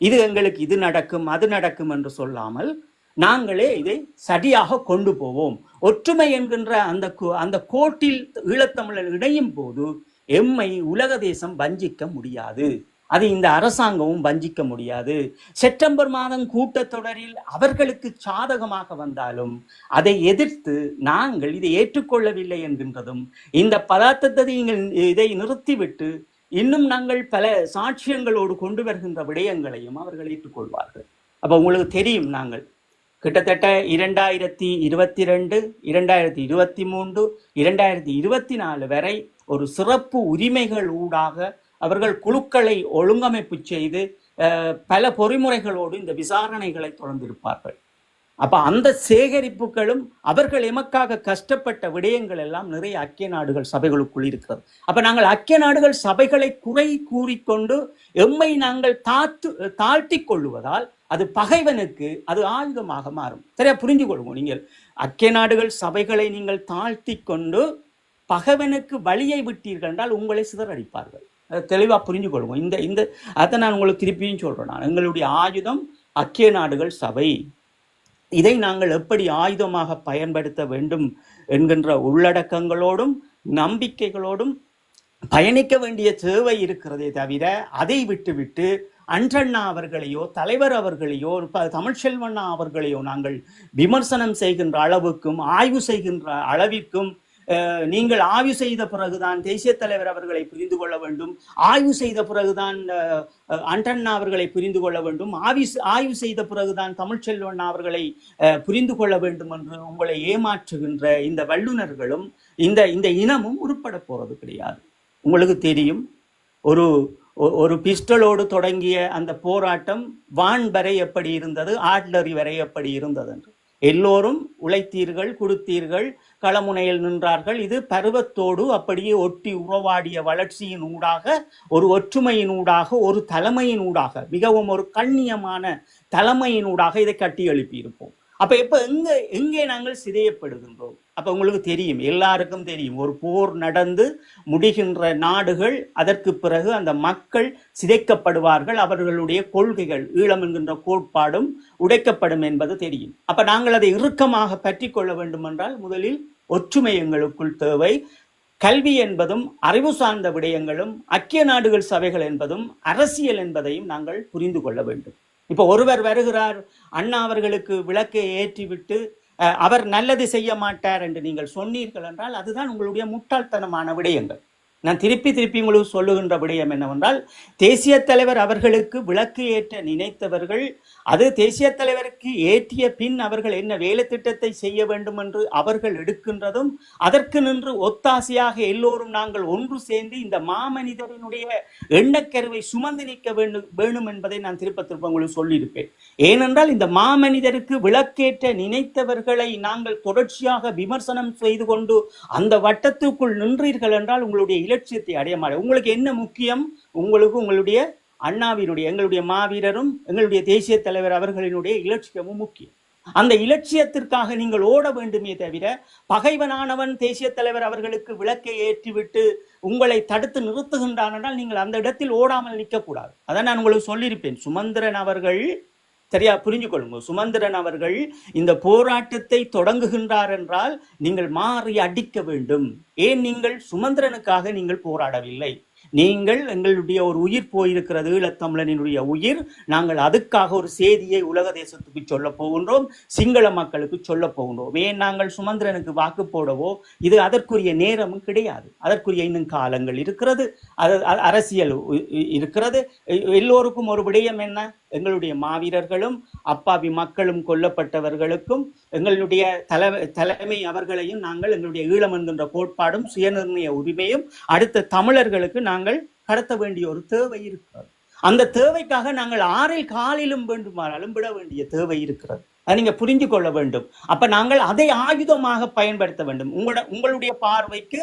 Speaker 4: இது எங்களுக்கு இது நடக்கும் அது நடக்கும் என்று சொல்லாமல் நாங்களே இதை சரியாக கொண்டு போவோம். ஒற்றுமை என்கின்ற அந்த கோட்டில் ஈழத்தமிழர் இணையும் போது எம்மை உலக தேசம் வஞ்சிக்க முடியாது. அது இந்த அரசாங்கமும் வஞ்சிக்க முடியாது. செப்டம்பர் மாதம் கூட்டத்தொடரில் அவர்களுக்கு சாதகமாக வந்தாலும் அதை எதிர்த்து நாங்கள் இதை ஏற்றுக்கொள்ளவில்லை என்கின்றதும், இந்த பதார்த்தத்தை இதை நிறுத்திவிட்டு இன்னும் நாங்கள் பல சாட்சியங்களோடு கொண்டு வருகின்ற விடயங்களையும் அவர்கள் ஏற்றுக்கொள்வார்கள். அப்ப உங்களுக்கு தெரியும், நாங்கள் கிட்டத்தட்ட 2022, 2023, 2024 வரை ஒரு சிறப்பு உரிமைகள் ஊடாக அவர்கள் குழுக்களை ஒழுங்கமைப்பு செய்து பல பொறிமுறைகளோடு இந்த விசாரணைகளை தொடர்ந்திருப்பார்கள். அப்ப அந்த சேகரிப்புகளும் அவர்கள் எமக்காக கஷ்டப்பட்ட விடயங்கள் எல்லாம் நிறைய ஐக்கிய நாடுகள் சபைகளுக்குள் இருக்கிறது. அப்ப நாங்கள் ஐக்கிய நாடுகள் சபைகளை குறை கூறிக்கொண்டு எம்மை நாங்கள் தாழ்த்தி கொள்ளுவதால் அது பகைவனுக்கு அது ஆயுதமாக மாறும். சரியா புரிஞ்சு கொள்வோம். நீங்கள் ஐக்கிய நாடுகள் சபைகளை நீங்கள் தாழ்த்தி கொண்டு பகைவனுக்கு வழியை விட்டீர்கள் என்றால் உங்களை சிதறடிப்பார்கள். தெளிவா புரிஞ்சு கொள்வோம். இந்த அதை நான் உங்களுக்கு திருப்பியும் சொல்றேன். நான் எங்களுடைய ஆயுதம் ஐக்கிய நாடுகள் சபை. இதை நாங்கள் எப்படி ஆயுதமாக பயன்படுத்த வேண்டும் என்கின்ற உள்ளடக்கங்களோடும் நம்பிக்கைகளோடும் பயணிக்க வேண்டிய தேவை இருக்கிறதே தவிர, அதை விட்டுவிட்டு அன்றண்ணா அவர்களையோ தலைவர் அவர்களையோ தமிழ்ச்செல்வண்ணா அவர்களையோ நாங்கள் விமர்சனம் செய்கின்ற அளவுக்கும் ஆய்வு செய்கின்ற அளவிற்கும், நீங்கள் ஆய்வு செய்த பிறகுதான் தேசிய தலைவர் அவர்களை புரிந்து கொள்ள வேண்டும், ஆய்வு செய்த பிறகுதான் அண்டண்ணா அவர்களை புரிந்து கொள்ள வேண்டும், ஆய்வு செய்த பிறகுதான் தமிழ்ச்செல்வண்ணா அவர்களை புரிந்து கொள்ள வேண்டும் என்று உங்களை ஏமாற்றுகின்ற இந்த வல்லுநர்களும் இந்த இனமும் உருப்பட போறது கிடையாது. உங்களுக்கு தெரியும், ஒரு பிஸ்டலோடு தொடங்கிய அந்த போராட்டம் வான் வரை எப்படி இருந்தது, ஆட்லரி வரை எப்படி இருந்தது என்று. எல்லோரும் உழைத்தீர்கள், கொடுத்தீர்கள், களமுனையில் நின்றார்கள். இது பருவத்தோடு அப்படியே ஒட்டி உறவாடிய வளர்ச்சியின் ஊடாக, ஒரு ஒற்றுமையின் ஊடாக, ஒரு தலைமையின் ஊடாக, மிகவும் ஒரு கண்ணியமான தலைமையின் ஊடாக இதை கட்டி எழுப்பி இருப்போம். அப்ப எப்ப எங்கே நாங்கள் சிதையப்படுகின்றோம்? அப்ப உங்களுக்கு தெரியும், எல்லாருக்கும் தெரியும், ஒரு போர் நடந்து முடிகின்ற நாடுகள், அதற்கு பிறகு அந்த மக்கள் சிதைக்கப்படுவார்கள், அவர்களுடைய கொள்கைகள், ஈழம் என்கின்ற கோட்பாடும் உடைக்கப்படும் என்பது தெரியும். அப்ப நாங்கள் அதை இறுக்கமாக பற்றி கொள்ள வேண்டும் என்றால் முதலில் ஒற்றுமை எங்களுக்குள் தேவை. கல்வி என்பதும் அறிவு சார்ந்த விடயங்களும் ஐக்கிய நாடுகள் சபைகள் என்பதும் அரசியல் என்பதையும் நாங்கள் புரிந்து கொள்ள வேண்டும். இப்ப ஒருவர் வருகிறார், அண்ணா அவர்களுக்கு விளக்கை ஏற்றிவிட்டு அவர் நல்லது செய்ய மாட்டார் என்று நீங்கள் சொன்னீர்கள் என்றால் அதுதான் உங்களுடைய முட்டாள்தனமான விடயங்கள். நான் திருப்பி உங்களுக்கு சொல்லுகின்ற விடயம் என்னவென்றால், தேசிய தலைவர் அவர்களுக்கு விளக்கு ஏற்ற நினைத்தவர்கள், அது தேசிய தலைவருக்கு ஏற்றிய பின் அவர்கள் என்ன வேலை திட்டத்தை செய்ய வேண்டும் என்று அவர்கள் எடுக்கின்றதும், அதற்கு நின்று ஒத்தாசையாக எல்லோரும் நாங்கள் ஒன்று சேர்ந்து இந்த மாமனிதரினுடைய எண்ணக்கருவை சுமந்து நீக்க வேணும் என்பதை நான் திருப்ப உங்களுக்கு சொல்லியிருப்பேன். ஏனென்றால் இந்த மாமனிதருக்கு விளக்கேற்ற நினைத்தவர்களை நாங்கள் தொடர்ச்சியாக விமர்சனம் செய்து கொண்டு அந்த வட்டத்துக்குள் நின்றீர்கள் என்றால் உங்களுடைய இலட்சியத்தை அடைய மாட்டேன். உங்களுக்கு என்ன முக்கியம்? உங்களுக்கு உங்களுடைய அண்ணாவினுடைய, எங்களுடைய மாவீரரும் எங்களுடைய தேசிய தலைவர் அவர்களினுடைய இலட்சியமும் முக்கியம். அந்த இலட்சியத்திற்காக நீங்கள் ஓட வேண்டுமே தவிர, பகைவனானவன் தேசிய தலைவர் அவர்களுக்கு விளக்கை ஏற்றிவிட்டு உங்களை தடுத்து நிறுத்துகின்றான் என்றால் நீங்கள் அந்த இடத்தில் ஓடாமல் நிற்கக்கூடாது. அதான் நான் உங்களுக்கு சொல்லியிருப்பேன். சுமந்திரன் அவர்கள், சரியா புரிஞ்சு கொள்ளுங்க, சுமந்திரன் அவர்கள் இந்த போராட்டத்தை தொடங்குகின்றார் என்றால் நீங்கள் மாறி அடிக்க வேண்டும். ஏன் நீங்கள் சுமந்திரனுக்காக நீங்கள் போராடவில்லை, நீங்கள் எங்களுடைய ஒரு உயிர் போயிருக்கிறது, ஈழத்தமிழனினுடைய உயிர். நாங்கள் அதுக்காக ஒரு செய்தியை உலக தேசத்துக்கு சொல்ல போகின்றோம், சிங்கள மக்களுக்கு சொல்ல போகின்றோம். ஏன் நாங்கள் சுமந்திரனுக்கு வாக்கு போடவோ இது அதற்குரிய நேரமும் கிடையாது. அதற்குரிய இன்னும் காலங்கள் இருக்கிறது, அரசியல் இருக்கிறது. எல்லோருக்கும் ஒரு விடயம் என்ன, எங்களுடைய மாவீரர்களும் அப்பாவி மக்களும் கொல்லப்பட்டவர்களுக்கும் எங்களுடைய தலைமை அவர்களையும் நாங்கள் எங்களுடைய ஈழம் என்கின்ற கோட்பாடும் சுயநிர்ணய உரிமையும் அடுத்த தமிழர்களுக்கு நாங்கள் கடத்த வேண்டிய ஒரு தேவை இருக்கிறது. அந்த தேவைக்காக நாங்கள் ஆறில் காலிலும் வேண்டுமானாலும் விட வேண்டிய தேவை இருக்கிறது. அதை நீங்க புரிஞ்சு கொள்ள வேண்டும். அப்ப நாங்கள் அதை ஆயுதமாக பயன்படுத்த வேண்டும். உங்களுடைய பார்வைக்கு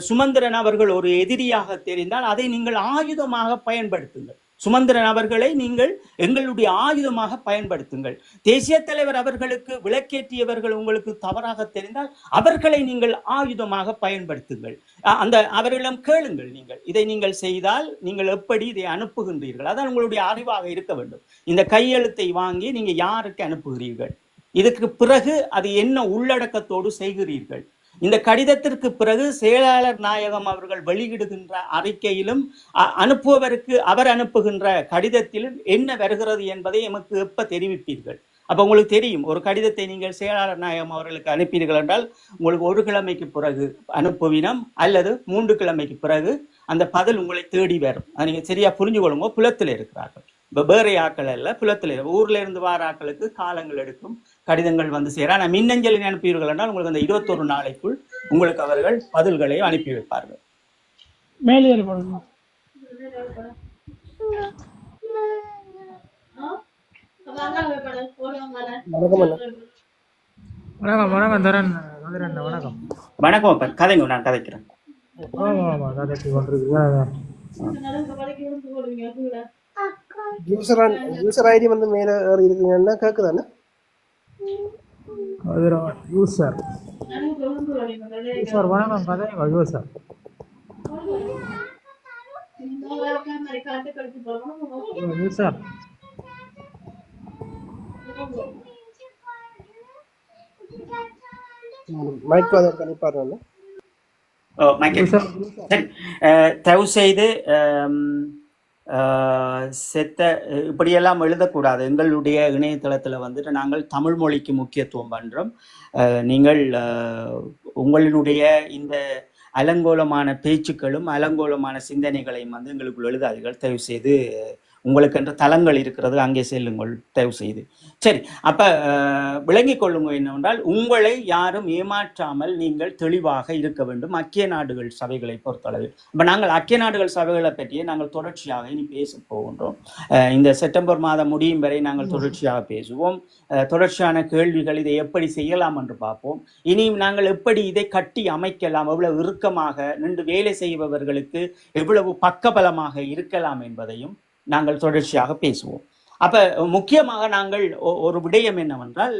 Speaker 4: சுமந்திரன் அவர்கள் ஒரு எதிரியாக தெரிந்தால் அதை நீங்கள் ஆயுதமாக பயன்படுத்துங்கள். சுமந்திரன் அவர்களை நீங்கள் எங்களுடைய ஆயுதமாக பயன்படுத்துங்கள். தேசிய தலைவர் அவர்களுக்கு விளக்கேற்றியவர்கள் உங்களுக்கு தவறாக தெரிந்தால் அவர்களை நீங்கள் ஆயுதமாக பயன்படுத்துங்கள். அவர்களிடம் கேளுங்கள், நீங்கள் இதை நீங்கள் செய்தால் நீங்கள் எப்படி இதை அனுப்புகின்றீர்கள், அதான் உங்களுடைய அறிவாக இருக்க வேண்டும். இந்த கையெழுத்தை வாங்கி நீங்க யாருக்கு அனுப்புகிறீர்கள், இதுக்கு பிறகு அது என்ன உள்ளடக்கத்தோடு செய்கிறீர்கள். இந்த கடிதத்திற்கு பிறகு செயலாளர் நாயகம் அவர்கள் வெளியிடுகின்ற அறிக்கையிலும் அனுப்புவதற்கு அவர் அனுப்புகின்ற கடிதத்திலும் என்ன வருகிறது என்பதை எமக்கு எப்ப தெரிவிப்பீர்கள்? அப்ப உங்களுக்கு தெரியும், ஒரு கடிதத்தை நீங்கள் செயலாளர் நாயகம் அவர்களுக்கு அனுப்பீர்கள் என்றால் உங்களுக்கு 1 கிழமைக்கு பிறகு அனுப்புவினம் அல்லது 3 கிழமைக்கு பிறகு அந்த பதில் உங்களை தேடி வரும். அதை நீங்க சரியா புரிஞ்சு கொள்ளுங்க. புலத்தில் இருக்கிறார்கள், வேற ஆக்கள் அல்ல, புலத்தில் ஊர்ல இருந்து வார ஆக்களுக்கு காலங்கள் எடுக்கும் கடிதங்கள் வந்து சேர. ஆனால் மின்னஞ்சலில் அனுப்பியீர்கள் என்றால் உங்களுக்கு அந்த 21 நாளைக்குள் உங்களுக்கு அவர்கள் பதில்களை அனுப்பி வைப்பார்கள். வணக்கம் அப்ப கதைங்க, நான் கதைக்கிறேன்.
Speaker 2: யூசர் ஐடி வந்து மேல இருக்குங்கன்னா கேக்குதானே? யூசர் வணக்கம், கதைங்க யூசர். யூசர் மைக் வந்து கணிப்பாரு.
Speaker 4: தயவு செய்து இப்படியெல்லாம் எழுதக்கூடாது. எங்களுடைய இணையதளத்தில் வந்துட்டு நாங்கள் தமிழ் மொழிக்கு முக்கியத்துவம் பண்றோம். நீங்கள் உங்களுடைய இந்த அலங்கோலமான பேச்சுக்களும் அலங்கோலமான சிந்தனைகளையும் வந்து எங்களுக்குள் எழுதாதீர்கள் தயவு செய்து. உங்களுக்கு என்ற தளங்கள் இருக்கிறது, அங்கே செல்லுங்கள் தயவு செய்து. சரி, அப்ப விளங்கிக் கொள்ளுங்க என்னவென்றால், உங்களை யாரும் ஏமாற்றாமல் நீங்கள் தெளிவாக இருக்க வேண்டும். ஐக்கிய நாடுகள் சபைகளை பொறுத்தளவில் இப்ப நாங்கள் ஐக்கிய நாடுகள் சபைகளை பற்றியே நாங்கள் தொடர்ச்சியாக இனி பேச போகின்றோம். இந்த செப்டம்பர் மாதம் முடியும் வரை நாங்கள் தொடர்ச்சியாக பேசுவோம். தொடர்ச்சியான கேள்விகள், இதை எப்படி செய்யலாம் என்று பார்ப்போம். இனியும் நாங்கள் எப்படி இதை கட்டி அமைக்கலாம், எவ்வளவு இறுக்கமாக நின்று வேலை செய்பவர்களுக்கு எவ்வளவு பக்கபலமாக இருக்கலாம் என்பதையும் நாங்கள் தொடர்ச்சியாக பேசுவோம். அப்ப முக்கியமாக நாங்கள் ஒரு விடயம் என்னவென்றால்,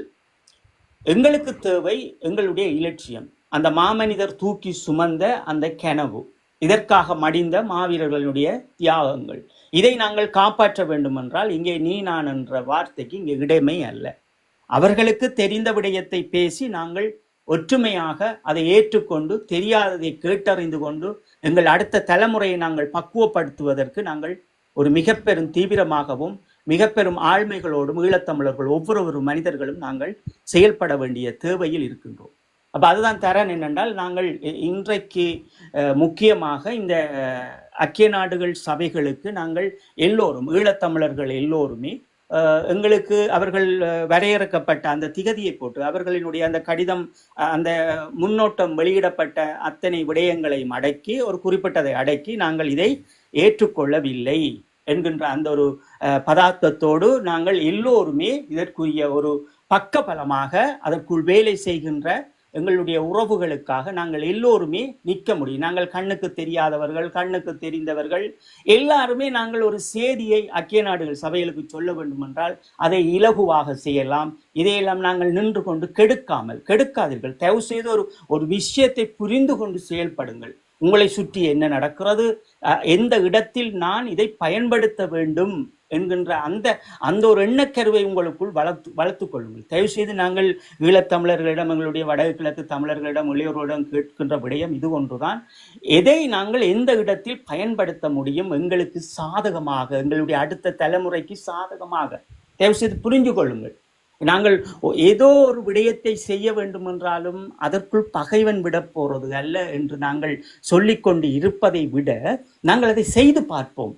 Speaker 4: எங்களுக்கு தேவை எங்களுடைய இலட்சியம், அந்த மாமனிதர் தூக்கி சுமந்த அந்த கனவு, இதற்காக மடிந்த மாவீரர்களுடைய தியாகங்கள். இதை நாங்கள் காப்பாற்ற வேண்டும் என்றால் இங்கே நீ நான் என்ற வார்த்தைக்கு இங்கே இடமே அல்ல. அவர்களுக்கு தெரிந்த விடயத்தை பேசி நாங்கள் ஒற்றுமையாக அதை ஏற்றுக்கொண்டு, தெரியாததை கேட்டறிந்து கொண்டு எங்கள் அடுத்த தலைமுறையை நாங்கள் பக்குவப்படுத்துவதற்கு நாங்கள் ஒரு மிக பெரும் தீவிரமாகவும் மிக பெரும் ஆழ்மைகளோடும் ஈழத்தமிழர்கள் ஒவ்வொரு மனிதர்களும் நாங்கள் செயல்பட வேண்டிய தேவையில் இருக்கின்றோம். அப்ப அதுதான் தரன் என்னென்றால், நாங்கள் இன்றைக்கு முக்கியமாக இந்த ஐக்கிய நாடுகள் சபைகளுக்கு நாங்கள் எல்லோரும் ஈழத்தமிழர்கள் எல்லோருமே எங்களுக்கு அவர்கள் வரையறுக்கப்பட்ட அந்த திகதியை போட்டு அவர்களினுடைய அந்த கடிதம், அந்த முன்னோட்டம் வெளியிடப்பட்ட அத்தனை விடயங்களையும் அடக்கி, ஒரு குறிப்பிட்டதை அடக்கி நாங்கள் இதை ஏற்றுக்கொள்ளவில்லை என்கின்ற அந்த ஒரு பதார்த்தத்தோடு நாங்கள் எல்லோருமே இதற்குரிய ஒரு பக்கபலமாக அதற்குள் வேலை செய்கின்ற எங்களுடைய உறவுகளுக்காக நாங்கள் எல்லோருமே நிற்க முடியும். நாங்கள் கண்ணுக்கு தெரியாதவர்கள், கண்ணுக்கு தெரிந்தவர்கள் எல்லாருமே நாங்கள் ஒரு செய்தியை ஐக்கிய நாடுகள் சபைகளுக்கு சொல்ல வேண்டும் என்றால் அதை இலகுவாக செய்யலாம். இதையெல்லாம் நாங்கள் நின்று கொண்டு கெடுக்காதீர்கள். தயவு செய்து ஒரு விஷயத்தை புரிந்து கொண்டு செயல்படுங்கள். உங்களை சுற்றி என்ன நடக்கிறது, எந்த இடத்தில் நான் இதை பயன்படுத்த வேண்டும் என்கின்ற அந்த அந்த ஒரு எண்ணக்கருவை உங்களுக்குள் வளர்த்துக் கொள்ளுங்கள். தயவு செய்து நாங்கள் ஈழத்தமிழர்களிடம், எங்களுடைய வடக்கு கிழக்கு தமிழர்களிடம், இளையோரிடம் கேட்கின்ற விடயம் இது ஒன்றுதான். எதை நாங்கள் எந்த இடத்தில் பயன்படுத்த முடியும் எங்களுக்கு சாதகமாக, எங்களுடைய அடுத்த தலைமுறைக்கு சாதகமாக, தயவு செய்து புரிந்து கொள்ளுங்கள். நாங்கள் ஏதோ ஒரு விடயத்தை செய்ய வேண்டும் என்றாலும் அதற்குள் பகைவன் விட போறது அல்ல என்று நாங்கள் சொல்லிக்கொண்டு இருப்பதை விட நாங்கள் அதை செய்து பார்ப்போம்.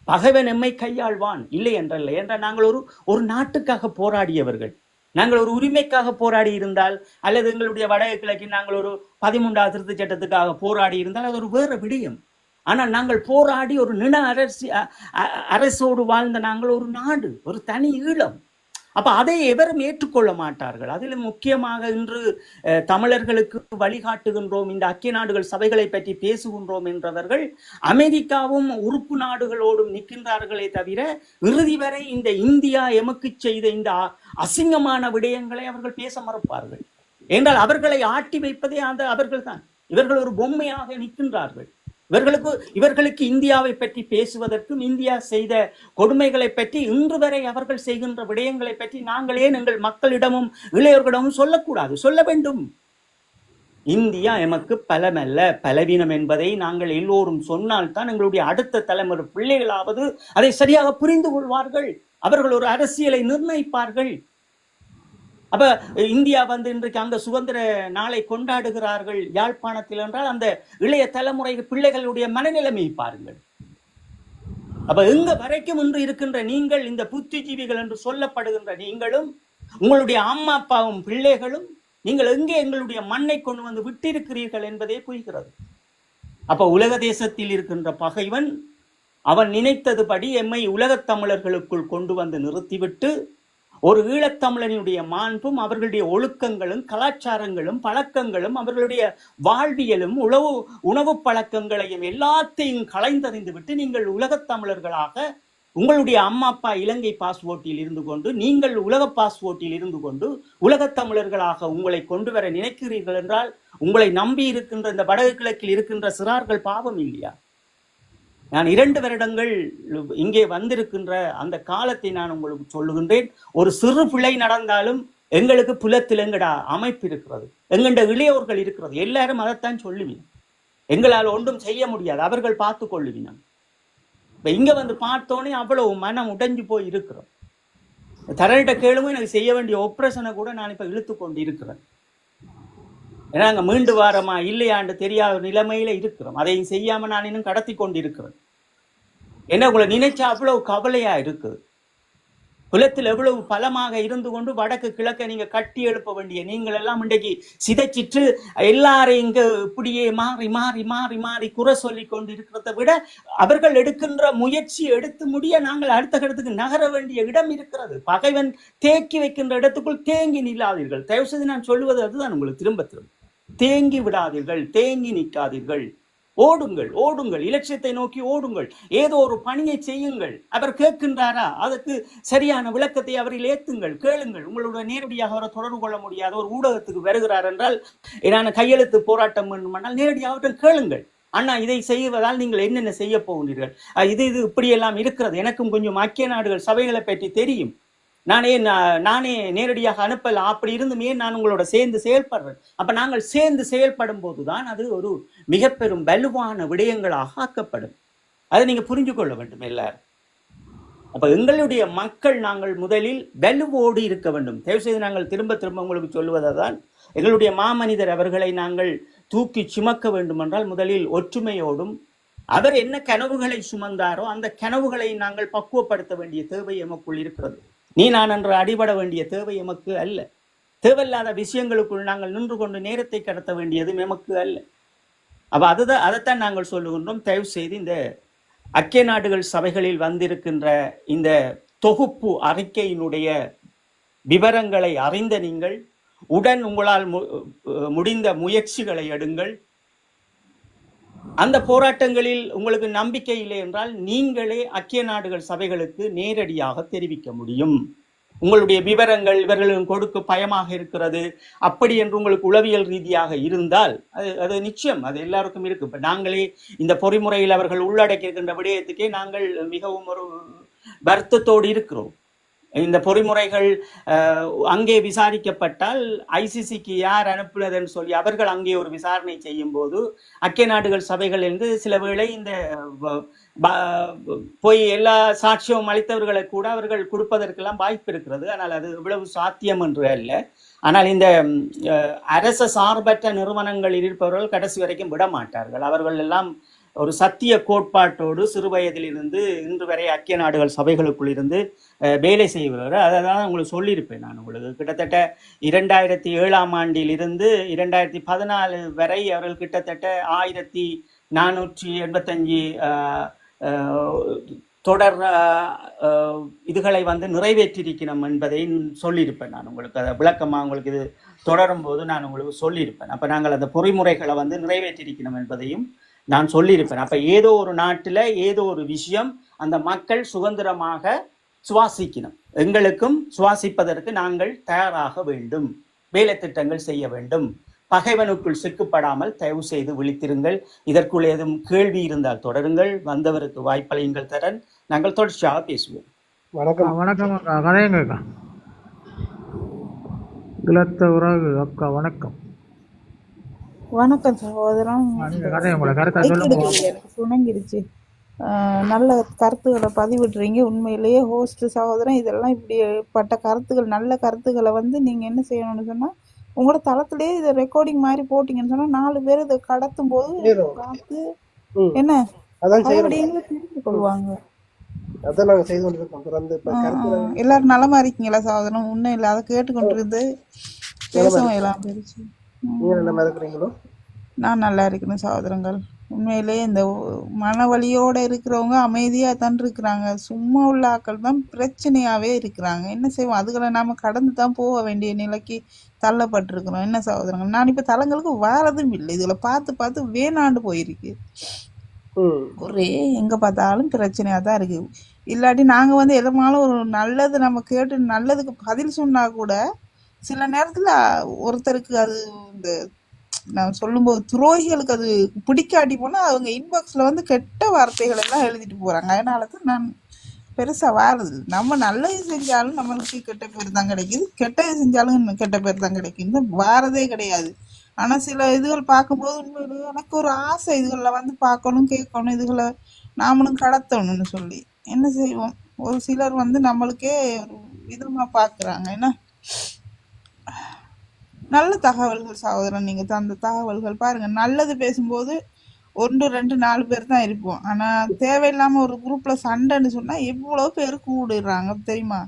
Speaker 4: பகைவன் எம்மை கையாள்வான், இல்லை என்றல்ல. என்றால் நாங்கள் ஒரு நாட்டுக்காக போராடியவர்கள், நாங்கள் ஒரு உரிமைக்காக போராடி இருந்தால், அல்லது எங்களுடைய வடக்கு கிழக்கில் நாங்கள் ஒரு 13வது திருத்தச் சட்டத்துக்காக போராடி இருந்தால் அது ஒரு வேறு விடயம். ஆனால் நாங்கள் போராடி ஒரு அரசோடு வாழ்ந்த நாங்கள் ஒரு நாடு, ஒரு தனி ஈழம். அப்ப அதை எவரும் ஏற்றுக்கொள்ள மாட்டார்கள். அதில் முக்கியமாக இன்று தமிழர்களுக்கு வழிகாட்டுகின்றோம், இந்த ஐக்கிய நாடுகள் சபைகளை பற்றி பேசுகின்றோம் என்றவர்கள் அமெரிக்காவும் உறுப்பு நாடுகளோடும் நிற்கின்றார்களே தவிர இறுதி வரை இந்த இந்தியா எமக்கு செய்த இந்த அசிங்கமான விடயங்களை அவர்கள் பேச மறுப்பார்கள். என்றால் அவர்களை ஆட்டி வைப்பதே அவர்கள் தான். இவர்கள் ஒரு பொம்மையாக நிற்கின்றார்கள். இவர்களுக்கு இந்தியாவை பற்றி பேசுவதற்கும், இந்தியா செய்த கொடுமைகளை பற்றி, இன்று வரை அவர்கள் செய்கின்ற விடயங்களை பற்றி நாங்கள் ஏன் எங்கள் மக்களிடமும் இளையோர்களிடமும் சொல்லக்கூடாது? சொல்ல வேண்டும். இந்தியா எமக்கு பலமல்ல, பலவீனம் என்பதை நாங்கள் எல்லோரும் சொன்னால்தான் எங்களுடைய அடுத்த தலைமுறை பிள்ளைகளாவது அதை சரியாக புரிந்து கொள்வார்கள். அவர்கள் ஒரு அரசியலை நிர்ணயிப்பார்கள். அப்ப இந்தியா இன்றைக்கு அந்த சுதந்திர நாளை கொண்டாடுகிறார்கள் யாழ்ப்பாணத்தில் என்றால் அந்த இளைய தலைமுறை பிள்ளைகளுடைய மனநிலைமை பாருங்கள். அப்ப எங்க வரைக்கும் இன்று இருக்கின்ற நீங்கள், இந்த புத்திஜீவிகள் என்று சொல்லப்படுகின்ற நீங்களும், உங்களுடைய அம்மா அப்பாவும் பிள்ளைகளும், நீங்கள் எங்கே எங்களுடைய மண்ணை கொண்டு வந்து விட்டிருக்கிறீர்கள் என்பதே புரிகிறது. அப்ப உலக தேசத்தில் இருக்கின்ற பகைவன் அவன் நினைத்ததுபடி எம்மை உலகத் தமிழர்களுக்குள் கொண்டு வந்து நிறுத்திவிட்டு ஒரு ஈழத்தமிழனுடைய மாண்பும், அவர்களுடைய ஒழுக்கங்களும், கலாச்சாரங்களும், பழக்கங்களும், அவர்களுடைய வாழ்வியலும், உணவு பழக்கங்களையும் எல்லாத்தையும் களைந்தறிந்து விட்டு நீங்கள் உலகத் தமிழர்களாக உங்களுடைய அம்மா அப்பா இலங்கை பாஸ்போர்ட்டில் இருந்து கொண்டு, நீங்கள் உலக பாஸ்போர்ட்டில் இருந்து கொண்டு உலகத் தமிழர்களாக உங்களை கொண்டு வர நினைக்கிறீர்கள் என்றால் உங்களை நம்பி இருக்கின்ற இந்த வடக்கு கிழக்கில் இருக்கின்ற சிறார்கள் பாவம் இல்லையா? நான் 2 வருடங்கள் இங்கே வந்திருக்கின்ற அந்த காலத்தை நான் உங்களுக்கு சொல்லுகின்றேன். ஒரு சிறு பிழை நடந்தாலும் எங்களுக்கு புலத்தில் எங்கட அமைப்பு இருக்கிறது, எங்கண்ட இளையோர்கள் இருக்கிறது, எல்லாரும் அதைத்தான் சொல்லுவீங்க. எங்களால் ஒன்றும் செய்ய முடியாது, அவர்கள் பார்த்து கொள்ளுவீங்க. இப்ப இங்க வந்து பார்த்தோன்னே அவ்வளவு மனம் உடைஞ்சு போய் இருக்கிறோம். தரட்ட கேளுங்க, எனக்கு செய்ய வேண்டிய ஆபரேஷனை கூட நான் இப்ப இழுத்து கொண்டு இருக்கிறேன். ஏன்னா அங்கே மீண்டு வாரமா இல்லையாண்டு தெரியாத நிலைமையில இருக்கிறோம். அதையும் செய்யாம நான் இன்னும் கடத்தி கொண்டு இருக்கிறேன். என்ன உங்களை நினைச்சா அவ்வளவு கவலையா இருக்குது. குலத்தில் எவ்வளவு பலமாக இருந்து கொண்டு வடக்கு கிழக்க நீங்க கட்டி எழுப்ப வேண்டிய நீங்கள் எல்லாம் இன்றைக்கு சிதைச்சிட்டு எல்லாரையும் இங்க இப்படியே மாறி மாறி மாறி மாறி குறை சொல்லி கொண்டு இருக்கிறத விட அவர்கள் எடுக்கின்ற முயற்சி எடுத்து முடிய நாங்கள் அடுத்த கட்டத்துக்கு நகர வேண்டிய இடம் இருக்கிறது. பகைவன் தேக்கி வைக்கின்ற இடத்துக்குள் தேங்கி நில்லாதீர்கள். தயவு செய்து நான் சொல்லுவது அதுதான், உங்களுக்கு திரும்ப தேங்கி விடாதீர்கள், தேங்கி நிற்காதீர்கள். ஓடுங்கள், ஓடுங்கள், இலட்சியத்தை நோக்கி ஓடுங்கள். ஏதோ ஒரு பணியை செய்யுங்கள். அவர் கேட்கின்றாரா, அதற்கு சரியான விளக்கத்தை அவரில் ஏத்துங்கள், கேளுங்கள். உங்களுடைய நேரடியாக அவரை தொடர்பு கொள்ள முடியாத ஒரு ஊடகத்துக்கு வருகிறார் என்றால், நான் கையெழுத்து போராட்டம் வேண்டுமானால் நேரடியாக அவர்கள் கேளுங்கள். அண்ணா, இதை செய்வதால் நீங்கள் என்னென்ன செய்ய போகிறீர்கள், இது இப்படியெல்லாம் இருக்கிறது, எனக்கும் கொஞ்சம் ஐக்கிய நாடுகள் சபைகளை பற்றி தெரியும், நானே நேரடியாக அனுப்பல, அப்படி இருந்தும் ஏன் நான் உங்களோட சேர்ந்து செயல்படுறேன். அப்ப நாங்கள் சேர்ந்து செயல்படும் போதுதான் அது ஒரு மிக பெரும் வலுவான விடயங்களாக ஆக்கப்படும். அதை நீங்க புரிஞ்சு கொள்ள வேண்டும் எல்லாரும். அப்ப எங்களுடைய மக்கள் நாங்கள் முதலில் வலுவோடு இருக்க வேண்டும். தயவு செய்து நாங்கள் திரும்ப திரும்ப உங்களுக்கு சொல்லுவதுதான், எங்களுடைய மாமனிதர் அவர்களை நாங்கள் தூக்கி சுமக்க வேண்டும் என்றால் முதலில் ஒற்றுமையோடும், அவர் என்ன கனவுகளை சுமந்தாரோ அந்த கனவுகளை நாங்கள் பக்குவப்படுத்த வேண்டிய தேவை எமக்குள் இருக்கிறது. நான் என்று அடிபட வேண்டிய தேவை எமக்கு அல்ல. தேவையில்லாத விஷயங்களுக்குள் நாங்கள் நின்று கொண்டு நேரத்தை கடத்த வேண்டியதும் எமக்கு அல்ல. அப்ப அதைத்தான் நாங்கள் சொல்லுகின்றோம். தயவு செய்து இந்த ஐக்கிய நாடுகள் சபைகளில் வந்திருக்கின்ற இந்த தொகுப்பு அறிக்கையினுடைய விவரங்களை அறிந்த நீங்கள் உடன் உங்களால் முடிந்த முயற்சிகளை எடுங்கள். அந்த போராட்டங்களில் உங்களுக்கு நம்பிக்கை இல்லை என்றால் நீங்களே ஐக்கிய நாடுகள் சபைகளுக்கு நேரடியாக தெரிவிக்க முடியும். உங்களுடைய விவரங்கள் இவர்களும் கொடுக்க பயமாக இருக்கிறது அப்படி என்று உங்களுக்கு உளவியல் ரீதியாக இருந்தால் அது நிச்சயம் அது எல்லாருக்கும் இருக்கு. இப்ப நாங்களே இந்த பொறிமுறையில் அவர்கள் உள்ளடக்கியிருக்கின்ற விடயத்துக்கே நாங்கள் மிகவும் ஒரு வருத்தத்தோடு இருக்கிறோம். இந்த பொறிமுறைகள் அங்கே விசாரிக்கப்பட்டால் ஐசிசிக்கு யார் அனுப்புனதுன்னு சொல்லி அவர்கள் அங்கே ஒரு விசாரணை செய்யும் போது ஐக்கிய நாடுகள் சபைகளிலிருந்து சில வேளை இந்த போய் எல்லா சாட்சியம் அளித்தவர்களை கூட அவர்கள் கொடுப்பதற்கெல்லாம் வாய்ப்பு இருக்கிறது. ஆனால் அது இவ்வளவு சாத்தியம் என்று அல்ல. ஆனால் இந்த அரச சார்பற்ற நிறுவனங்களில் இருப்பவர்கள் கடைசி வரைக்கும் விட மாட்டார்கள். அவர்கள் எல்லாம் ஒரு சத்திய கோட்பாட்டோடு சிறு வயதிலிருந்து இன்று வரை ஐக்கிய நாடுகள் சபைகளுக்குள் இருந்து வேலை செய்வார். அதை தான் உங்களுக்கு சொல்லியிருப்பேன் நான். உங்களுக்கு கிட்டத்தட்ட 2007ஆம் ஆண்டிலிருந்து 2014 வரை அவர்கள் கிட்டத்தட்ட 1485 தொடர் இதுகளை நிறைவேற்றியிருக்கணும் என்பதை சொல்லியிருப்பேன் நான். உங்களுக்கு அதை விளக்கமாக உங்களுக்கு இது தொடரும் போது நான் உங்களுக்கு சொல்லியிருப்பேன். அப்போ நாங்கள் அந்த பொறிமுறைகளை நிறைவேற்றியிருக்கணும் என்பதையும் நான் சொல்லியிருப்பேன். அப்ப ஏதோ ஒரு நாட்டில் ஏதோ ஒரு விஷயம் அந்த மக்கள் சுதந்திரமாக சுவாசிக்கணும். எங்களுக்கும் சுவாசிப்பதற்கு நாங்கள் தயாராக வேண்டும். வேலை திட்டங்கள் செய்ய வேண்டும். பகைவனுக்குள் சிக்கப்படாமல் தயவு செய்து விழித்திருங்கள். இதற்குள் ஏதும் கேள்வி இருந்தால் தொடருங்கள். வந்தவருக்கு வாய்ப்பளியுங்கள் தரன். நாங்கள் தொடர்ச்சியாக பேசுவோம்.
Speaker 2: வணக்கம்.
Speaker 5: வணக்கம் அக்கா. கதையுங்க அக்கா. இளத்த உறவு அக்கா வணக்கம்.
Speaker 6: வணக்கம் சகோதரன்.
Speaker 5: எனக்கு
Speaker 6: சுணங்கிருச்சு. நல்ல கருத்துக்களை பதிவிடுறீங்க. உண்மையிலேயே ஹோஸ்ட் சகோதரன், இதெல்லாம் இப்படிப்பட்ட கருத்துக்கள், நல்ல கருத்துக்களை நீங்க என்ன செய்யணும்னு சொன்னா, உங்களோட தளத்திலேயே இதை ரெக்கார்டிங் மாதிரி போட்டீங்கன்னு சொன்னா 4 பேர் இதை கடத்தும் போது பார்த்து என்ன தெரிந்து கொள்வாங்க. எல்லாரும் நலமா இருக்கீங்களா சகோதரன்? உன்னும் இல்ல, அதை கேட்டுக்கொண்டிருந்து பேசவும் எல்லாம் போயிருச்சு. நான் நல்லா இருக்கணும் சகோதரங்கள். உண்மையிலேயே இந்த மன வலியோட இருக்கிறவங்க அமைதியா தான் இருக்கிறாங்க. சும்மா உள்ள ஆக்கள் தான் பிரச்சனையாவே இருக்கிறாங்க. என்ன செய்வோம், அதுகளை நாம கடந்து தான் போக வேண்டிய நிலைக்கு தள்ளப்பட்டிருக்கிறோம். என்ன சகோதரங்கள், நான் இப்ப தலங்களுக்கு வாரதும் இல்லை. இதுல பார்த்து பார்த்து வேணாண்டு போயிருக்கு. ஒரே எங்க பார்த்தாலும் பிரச்சனையா தான் இருக்கு. இல்லாட்டி நாங்க எதனாலும் ஒரு நல்லது நம்ம கேட்டு நல்லதுக்கு பதில் சொன்னா கூட சில நேரத்துல ஒருத்தருக்கு அது இந்த நான் சொல்லும்போது துரோகிகளுக்கு அது பிடிக்காட்டி போனா அவங்க இன்பாக்ஸ்ல கெட்ட வார்த்தைகள் எல்லாம் எழுதிட்டு போறாங்க. அதனாலதான் நான் பெருசா வாரது. நம்ம நல்லது செஞ்சாலும் நம்மளுக்கு கெட்ட பேர் தான் கிடைக்குது, கெட்டது செஞ்சாலும் கெட்ட பேர் தான் கிடைக்குது. வாரதே கிடையாது. ஆனா சில இதுகள் பார்க்கும்போது உண்மையிலேயே எனக்கு ஒரு ஆசை, இதுகளில் பார்க்கணும், கேட்கணும், இதுகளை நாமளும் கடத்தணும்னு சொல்லி. என்ன செய்வோம், ஒரு சிலர் நம்மளுக்கே ஒரு விதமா பாக்குறாங்க. என்ன நல்ல தகவல்கள் சகோதரன், நீங்க தந்த தகவல்கள் பாருங்க. நல்லது பேசும்போது 1 2 4 பேர் தான் இருப்போம். ஆனா தேவையில்லாம ஒரு குரூப்ல சண்டைன்னு சொன்னா எவ்வளவு பேர் கூடுறாங்க தெரியுமா?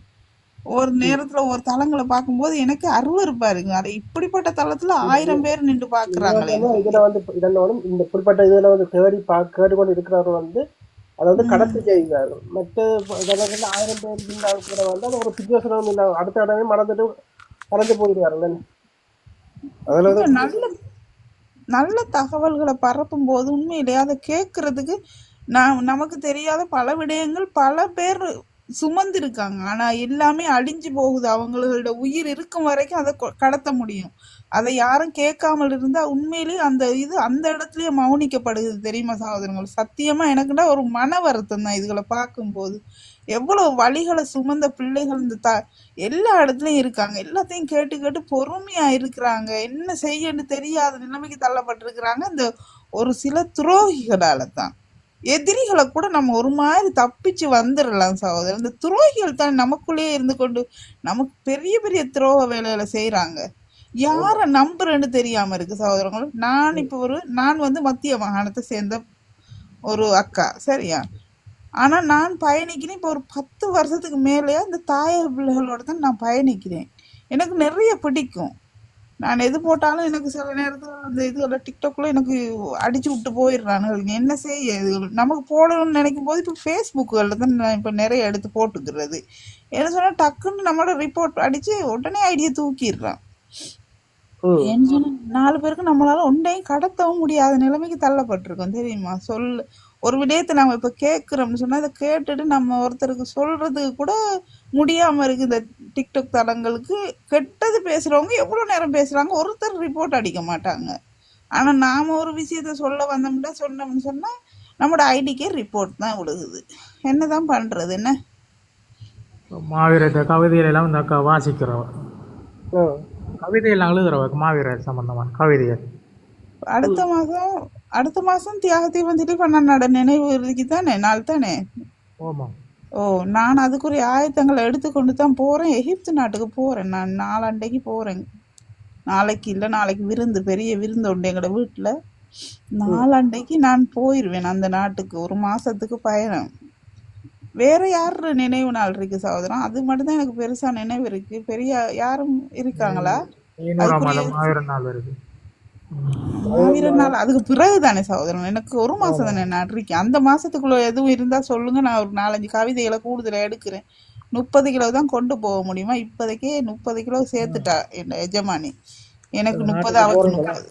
Speaker 6: ஒரு நேரத்துல ஒரு தளங்களை பார்க்கும்போது எனக்கு அருவருப்பா இருக்கு. அதை இப்படிப்பட்ட தளத்துல 1000 பேர் நின்று பாக்குறாங்களே.
Speaker 2: இதுல இந்த இப்படிப்பட்ட இதுல தேடி கேட்டுக்கொண்டு இருக்கிறவர் அதாவது கடத்து செய்கிறார். மற்ற 1000 பேர் கூட அது ஒரு சிச்சுவேஷனும் இல்லை. அடுத்த இடமே மறந்து போயிடுவார்கள்.
Speaker 6: நல்ல நல்ல தகவல்களை பரப்பும் போது உண்மையிலேயே அதை கேட்கறதுக்கு நமக்கு தெரியாத பல விடயங்கள் பல பேர் சுமந்திருக்காங்க. ஆனா எல்லாமே அழிஞ்சு போகுது. அவங்களோட உயிர் இருக்கும் வரைக்கும் அதை கடத்த முடியும். அதை யாரும் கேட்காமல் இருந்தா உண்மையிலேயே அந்த இடத்துலயே மௌனிக்கப்படுது தெரியுமா சகோதரங்கள்? சத்தியமா எனக்குன்னா ஒரு மன வருத்தம் தான் இதுகளை பார்க்கும் போது. எவ்வளவு வழிகளை சுமந்த பிள்ளைகள் இந்த எல்லா இடத்துலயும் இருக்காங்க. எல்லாத்தையும் கேட்டு கேட்டு பொறுமையா இருக்கிறாங்க. என்ன செய்யன்னு தெரியாத நிலைமைக்கு தள்ளப்பட்டிருக்கிறாங்க இந்த ஒரு சில துரோகிகளால தான். எதிரிகளை கூட நம்ம ஒரு மாதிரி தப்பிச்சு வந்துடலாம் சகோதரர். இந்த துரோகிகள் தான் நமக்குள்ளேயே இருந்து கொண்டு நமக்கு பெரிய பெரிய துரோக வேலைகளை செய்யறாங்க. யார நம்புறேன்னு தெரியாம இருக்கு சகோதரங்கள். நான் மத்திய மாகாணத்தை சேர்ந்த ஒரு அக்கா, சரியா? ஆனா நான் பயணிக்கிறேன் இப்போ ஒரு 10 வருஷத்துக்கு மேலேயே அந்த தாயார் பிள்ளைகளோட தான் நான் பயணிக்கிறேன். எனக்கு நிறைய பிடிக்கும். நான் எது போட்டாலும் எனக்கு சில நேரத்தில் அந்த இதுல டிக்டாக்ல எனக்கு அடிச்சு விட்டு போயிடுறானுங்க. என்ன செய்ய, நமக்கு போடணும்னு நினைக்கும் போது இப்போ ஃபேஸ்புக்குகளில் தான் நான் இப்போ நிறைய எடுத்து போட்டுக்கிறது. என்ன சொன்னா டக்குன்னு நம்மளோட ரிப்போர்ட் அடிச்சு உடனே ஐடியா தூக்கிடுறான். ஏன்னு சொன்னா 4 பேருக்கு நம்மளால ஒன்றையும் கடத்தவும் முடியாத நிலைமைக்கு தள்ளப்பட்டிருக்கோம் தெரியுமா? ஒரு விடயத்தை நம்ம இப்ப கேட்கிறோம்னு சொன்னா அதை கேட்டுட்டு நம்ம ஒருத்தருக்கு சொல்றதுக்கு கூட முடியாம இருக்கு. இந்த டிக்டாக் தளங்களுக்கு கெட்டது பேசுறவங்க எவ்வளவு நேரம் பேசுறாங்க, ஒருத்தர் ரிப்போர்ட் அடிக்க மாட்டாங்க. ஆனா நாம ஒரு விஷயத்த சொல்ல சொன்னோம்னு சொன்னா நம்மளோட ஐடிக்கே ரிப்போர்ட் தான் விழுகுது. என்னதான் பண்றது? என்ன
Speaker 5: மாவீரத்தை கவிதைகள் எல்லாம் இந்த அக்கா வாசிக்கிறவ,
Speaker 2: ஆ
Speaker 5: கவிதையெல்லாம் எழுதுறவ, மாவீரர் சம்பந்தமான கவிதைகள்.
Speaker 6: அடுத்த மாசம் தியாக தீபம் திலீபண்ணனோட நினைவு இறுதிக்கு தானே நாள் தானே.
Speaker 5: ஆமாம்.
Speaker 6: ஓ, நான் அதுக்குரிய ஆயத்தங்களை எடுத்துக்கொண்டு தான் போறேன். எகிப்து நாட்டுக்கு போறேன். நான் நாளண்டைக்கு போறேன். நாளைக்கு இல்லை, நாளைக்கு விருந்து, பெரிய விருந்து உண்டு எங்களோட வீட்டுல. நாளண்டைக்கு நான் போயிருவேன் அந்த நாட்டுக்கு. ஒரு மாசத்துக்கு பயணம். வேற யாரு நினைவு நாள் இருக்கு சகோதரன்? அது மட்டும்தான் எனக்கு பெருசா நினைவு இருக்கு. பெரிய யாரும் இருக்காங்களா
Speaker 5: 500ஆம்
Speaker 6: அதுக்குரிய
Speaker 5: மாதம் மாவீரர் நாள் வருது.
Speaker 6: மாவீரர் நாள்? அதுக்கு பிறகு தானே சகோதரன். எனக்கு ஒரு மாசம் தானே நான் இருக்கேன். அந்த மாசத்துக்குள்ள எதுவும் இருந்தா சொல்லுங்க. நான் ஒரு 4-5 கவிதைகளை கூடுதலா எடுக்கிறேன். 30 கிலோ தான் கொண்டு போக முடியுமா? இப்போதைக்கே 30 கிலோ சேர்த்துட்டா என் எஜமானி. எனக்கு 30, அவருக்கு 30.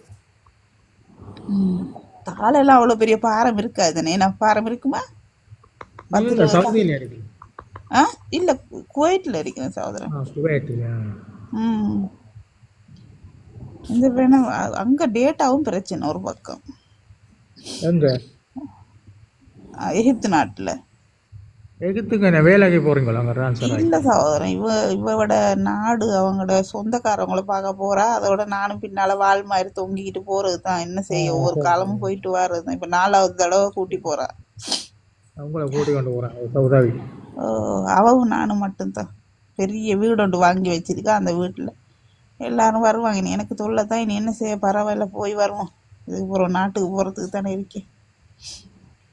Speaker 6: தாளெல்லாம் அவ்வளவு பெரிய பாரம் இருக்காது தானே. நான் பாரம் இருக்குமா? 10
Speaker 5: நீங்க
Speaker 6: கிலோ தான்.
Speaker 5: சவுதியில் இருக்கு.
Speaker 6: இல்ல, குவைட்ல இருக்கிறேன் சகோதரன்.
Speaker 5: குவைத்தில்.
Speaker 6: ம் இந்த வேணும். அங்க டேட்டாவும் பிரச்சனை ஒரு பக்கம்.
Speaker 5: எங்க
Speaker 6: எகிப்து நாட்டுல
Speaker 5: எகிப்துக்கு என்ன வேலைக்கு போறீங்களா? அங்கே ட்ரான்ஸ்ஃபர் ஆகி.
Speaker 6: இல்ல சகோதரன். இவட நாடு அவங்களோட சொந்தக்காரவங்களை பார்க்க போறா. அதோட நானும் பின்னால வால் மாதிரி தொங்கிக்கிட்டு போறது தான். என்ன செய்ய, ஒவ்வொரு காலமும் போயிட்டு வர்றதுதான். இப்ப 4வது தடவை கூட்டி போறா.
Speaker 5: அவங்கள கூட்டி கொண்டு போகிறேன் சவுதாவி.
Speaker 6: அவவும் நானும் மட்டும்தான். பெரிய வீடு ஒன்று வாங்கி வச்சிருக்கா. அந்த வீட்டுல எல்லாரும் வருவாங்க. நீ எனக்கு தொல்லை தான். இனி என்ன செய்ய, பரவாயில்ல, போய் வருவோம். இதுக்கு ஒரு நாட்டுக்கு போறதுக்கு தானே இருக்கேன்.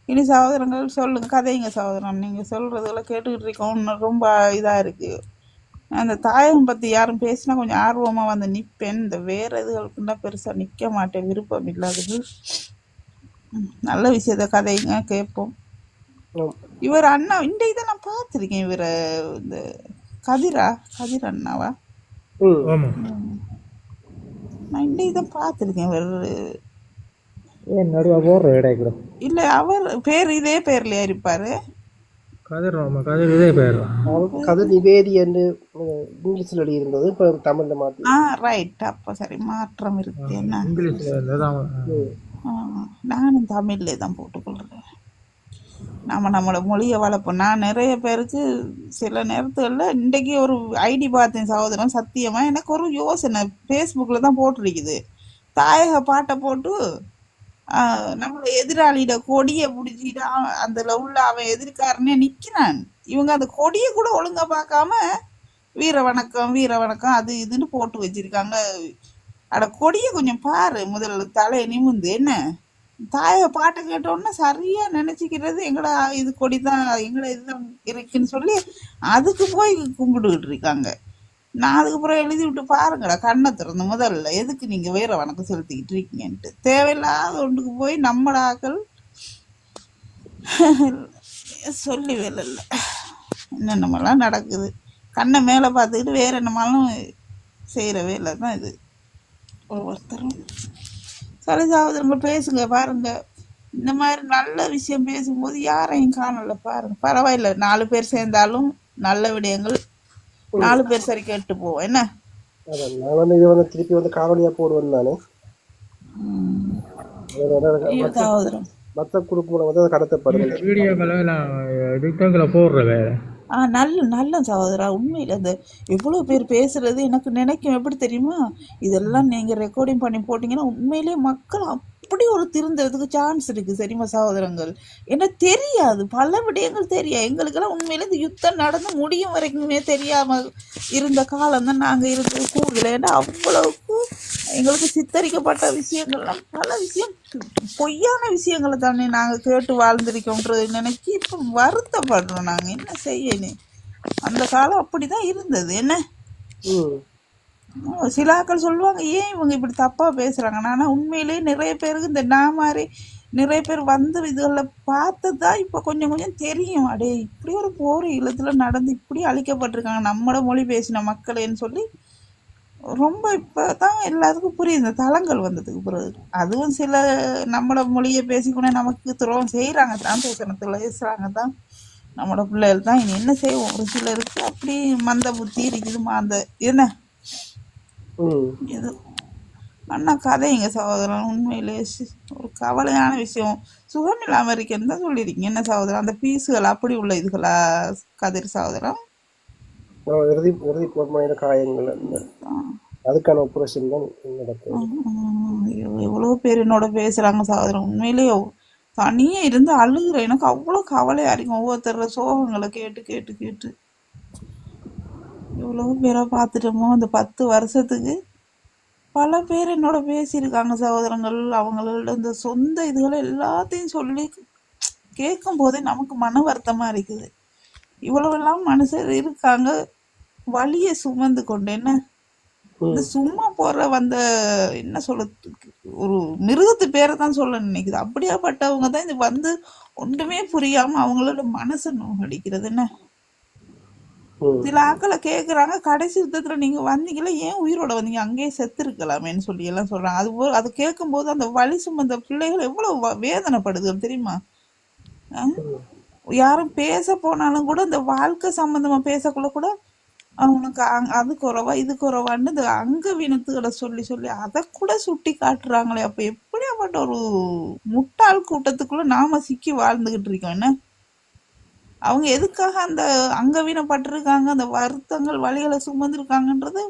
Speaker 6: இனி சகோதரங்கள் சொல்லுங்க, கதைங்க சகோதரன். நீங்க சொல்றதுல கேட்டுக்கிட்டு இருக்கோம். இன்னும் ரொம்ப இதா இருக்கு. அந்த தாயகம் பத்தி யாரும் பேசினா கொஞ்சம் ஆர்வமா வந்து நிப்பேன். இந்த வேற இதுகளுக்குன்னா பெருசா நிக்க மாட்டேன், விருப்பம் இல்லாதது. நல்ல விஷயத்த கதைங்க கேட்போம். இவர் அண்ணா இந்த இதை நான் பார்த்துருக்கேன். இவர இந்த கதிர் அண்ணாவா?
Speaker 5: ஆமாம்.
Speaker 6: நான் இந்த இதை பார்த்துருக்கேன். இவர்
Speaker 5: ஏன் நடுவாக போடுற இடைக்கூட
Speaker 6: இல்ல, அவர் பேர் இதே பேர்லயா இருப்பாரு?
Speaker 5: கதிர். ஆமாம், கதிர் இதே பேர் தான்.
Speaker 2: கதிர் நிவேதி என்று இங்கிலீஷில் எழுதியிருந்தது. இப்போ தமிழில் மாற்றி.
Speaker 6: ரைட். அப்ப சரி, மாற்றம் இருக்கு. என்ன,
Speaker 5: இங்கிலீஷில் இருந்தது.
Speaker 6: நானும் தமிழ்ல தான் போட்டுக்கொள்றேன். நம்மளோட மொழியை வளர்ப்போம். நான் நிறைய பேருக்கு சில நேரத்துல இன்றைக்கு ஒரு ஐடி பார்த்தேன் சகோதரன். சத்தியமா எனக்கு ஒரு யோசனை. ஃபேஸ்புக்கில் தான் போட்டிருக்குது. தாயக பாட்டை போட்டு நம்மள எதிராளியிட கொடியை பிடிச்சிட்டு அதுல உள்ள அவன் எதிர்க்காரனே நிக்கிறான். இவங்க அந்த கொடியை கூட ஒழுங்கா பார்க்காம வீர வணக்கம் அது இதுன்னு போட்டு வச்சிருக்காங்க. அட, கொடியை கொஞ்சம் பாரு முதல்ல, தலையை நிமிந்து. என்ன, தாய பாட்டை கேட்டோன்னா சரியா நினைச்சுக்கிறது எங்கடா இது கொடி தான், எங்கடா இதுதான் இருக்குன்னு சொல்லி அதுக்கு போய் கும்பிட்டுக்கிட்டு இருக்காங்க. நான் அதுக்கப்புறம் எழுதி விட்டு பாருங்கடா, கண்ணை திறந்து முதல்ல எதுக்கு நீங்க வீர வணக்கம் செலுத்திக்கிட்டு இருக்கீங்கன்ட்டு. தேவையில்லாத ஒன்றுக்கு போய் நம்மளாக்கள் சொல்லி வேலை இல்லை. என்னென்னமெல்லாம் நடக்குது. கண்ணை மேலே பார்த்துக்கிட்டு வேற என்னமாலும் செய்கிற வேலை தான் இது. ஒவ்வொருத்தரும் சரி சகோதரங்கள் பேசுங்க. பாருங்க, இந்த மாதிரி நல்ல விஷயம் பேசும்போது யாரையும் காணல. பாருங்க, பரவாயில்ல, 4 பேர் சேர்ந்தாலும் நல்ல விடயங்கள் 4 பேர் சரி கேட்டு போவோம். என்ன,
Speaker 2: நான் இது திருப்பி காவலியா போடுவேன் நானு.
Speaker 6: சகோதரம்
Speaker 2: மற்ற குரூப் கடத்தப்படுது
Speaker 5: வீடியோக்களை போடுற வேற.
Speaker 6: நல்ல சகோதரா. உண்மையில அந்த எவ்வளவு பேர் பேசுறது எனக்கு நினைக்கும். எப்படி தெரியுமா, இதெல்லாம் நீங்க ரெக்கார்டிங் பண்ணி போட்டீங்கன்னா உண்மையிலேயே மக்கள் அப்படி ஒரு திருந்துறதுக்கு சான்ஸ் இருக்கு. சரிமா சகோதரங்கள்? ஏன்னா தெரியாது, பல விடயங்கள் தெரியாது எங்களுக்கெல்லாம். உண்மையில இந்த யுத்தம் நடந்து முடியும் வரைக்குமே தெரியாம இருந்த காலம் தான் நாங்க இருந்தது கூடுதல. ஏன்னா அவ்வளவுக்கு எங்களுக்கு சித்தரிக்கப்பட்ட விஷயங்கள்லாம் பல விஷயம் பொய்யான விஷயங்களை தானே நாங்க கேட்டு வாழ்ந்திருக்கோன்றது நினைச்சு இப்ப வருத்தப்படுறோம். நாங்க என்ன செய்யணும், அந்த காலம் அப்படிதான் இருந்தது. என்ன, சில ஆட்கள் சொல்லுவாங்க ஏன் இவங்க இப்படி தப்பா பேசுறாங்க. ஆனா உண்மையிலேயே நிறைய பேருக்கு இந்த மாதிரி நிறைய பேர் வந்து இதுகளில் பார்த்ததான் இப்ப கொஞ்சம் கொஞ்சம் தெரியும். அடே, இப்படி ஒரு போர் இல்லத்துல நடந்து இப்படி அழிக்கப்பட்டிருக்காங்க நம்மளோட மொழி பேசின மக்களேன்னு சொல்லி ரொம்ப இப்பதான் எல்லாத்துக்கும் புரியுது. இந்த தளங்கள் வந்ததுக்கு பிறகு அதுவும் சில நம்மளோட மொழியை பேசிக்கொண்டே நமக்கு துரோகம் செய்யறாங்க தான், பேசுறதுல பேசுறாங்க தான் நம்மளோட பிள்ளைகள் தான். இனி என்ன செய்வோம், ஒரு சிலருக்கு அப்படி மந்த புத்தி இருக்குது. அந்த என்ன இது அண்ணா கதைங்க சகோதரன். உண்மையிலே ஒரு கவலையான விஷயம். சுகம் இல்லாம இருக்கேன்னு தான் சொல்லியிருக்கீங்க. என்ன சகோதரன், அந்த பீஸுகள் அப்படி உள்ள இதுகளா கதிர் சகோதரன்?
Speaker 2: இறுதி போர்மனையில காயங்கள் அதுக்கான ஆப்ரேஷன் தான் நடக்குது.
Speaker 6: எவ்வளோ பேர் என்னோட பேசுறாங்க சகோதரன். உண்மையிலேயே தனியே இருந்து அழுகுறேன். எனக்கு அவ்வளோ கவலையா இருக்கும் ஒவ்வொருத்தர சோகங்களை கேட்டு கேட்டு கேட்டு. எவ்வளோ பேரை பார்த்துட்டோமோ அந்த 10 வருஷத்துக்கு. பல பேர் என்னோட பேசியிருக்காங்க சகோதரங்கள். அவங்களோட இந்த சொந்த இதுகளை எல்லாத்தையும் சொல்லி கேட்கும் போதே நமக்கு மன வருத்தமா இருக்குது. இவ்வளவெல்லாம் மனுஷர் இருக்காங்க வலியை சுமந்து கொண்டு. என்ன இந்த சும்மா போற வந்த என்ன சொல்றதுக்கு ஒரு மிருகத்து பேரை தான் சொல்ல நினைக்குது. அப்படியாப்பட்டவங்க தான் இது வந்து ஒன்றுமே புரியாம அவங்களோட மனசை நோகடிக்கிறது. என்ன சில ஆக்களை கேக்குறாங்க, கடைசி யுத்தத்துல நீங்க வந்தீங்களா, ஏன் உயிரோட வந்தீங்க, அங்கேயே செத்து இருக்கலாமேன்னு சொல்லி எல்லாம் சொல்றாங்க. அது கேட்கும் போது அந்த வலி சுமந்த பிள்ளைகள் எவ்வளவு வேதனைப்படுது தெரியுமா? யாரும் பேச போனாலும் கூட இந்த வாழ்க்கை சம்பந்தமா பேசக்குள்ள கூட அவனுக்கு அது குறைவா இது குறைவான்னு இந்த அங்கவீனத்துகளை சொல்லி சொல்லி அதை கூட சுட்டி காட்டுறாங்களே. அப்ப எப்படியாப்பட்ட ஒரு முட்டாள் கூட்டத்துக்குள்ள நாம சிக்கி வாழ்ந்துகிட்டு இருக்கோம். என்ன அவங்க எதுக்காக அந்த அங்கவீனப்பட்டிருக்காங்க, அந்த வருத்தங்கள் வலிகளை சுமந்திருக்காங்கன்றது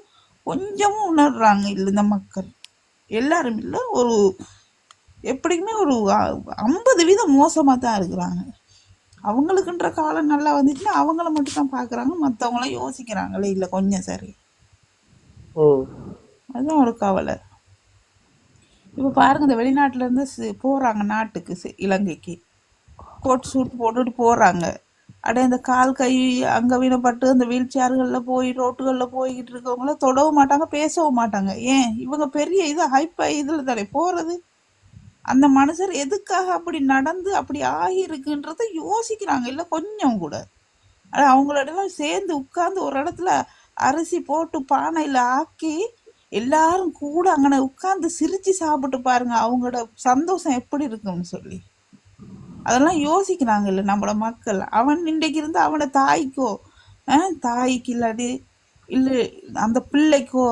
Speaker 6: கொஞ்சமும் உணர்றாங்க இல்லை இந்த மக்கள். எல்லாரும் இல்லை, ஒரு எப்படியுமே ஒரு 50% மோசமா தான் இருக்கிறாங்க. அவங்களுக்குன்ற காலம் நல்லா வந்துச்சுன்னா அவங்கள மட்டும் தான் பாக்குறாங்க, மற்றவங்களாம் யோசிக்கிறாங்களே இல்லை கொஞ்சம் சரி. அதுதான் ஒரு கவலை. இப்ப பாருங்க, இந்த வெளிநாட்டுல இருந்து போறாங்க நாட்டுக்கு, இலங்கைக்கு கோட் சூட் போட்டுட்டு போறாங்க. அப்படியே அந்த கால் கை அங்கவீனப்பட்டு அந்த வீல் சேர்கள்ல போய் ரோட்டுகள்ல போய்கிட்டு இருக்கவங்கள தொடவும் மாட்டாங்க, பேசவும் மாட்டாங்க. ஏன் இவங்க பெரிய இது ஹைப்பை இதுல தானே போறது. அந்த மனுஷர் எதுக்காக அப்படி நடந்து அப்படி ஆகிருக்குன்றத யோசிக்கிறாங்க இல்லை கொஞ்சம் கூட. அவங்களோட சேர்ந்து உட்கார்ந்து ஒரு இடத்துல அரிசி போட்டு பானையில ஆக்கி எல்லாரும் கூட அங்கன உட்கார்ந்து சிரிச்சு சாப்பிட்டு பாருங்க அவங்களோட சந்தோஷம் எப்படி இருக்குன்னு சொல்லி. அதெல்லாம் யோசிக்கிறாங்க இல்லை நம்மளோட மக்கள். அவன் இன்றைக்கு இருந்து அவனோட தாய்க்கோ தாய்க்கு இல்லாடி இல்லை அந்த பிள்ளைக்கோ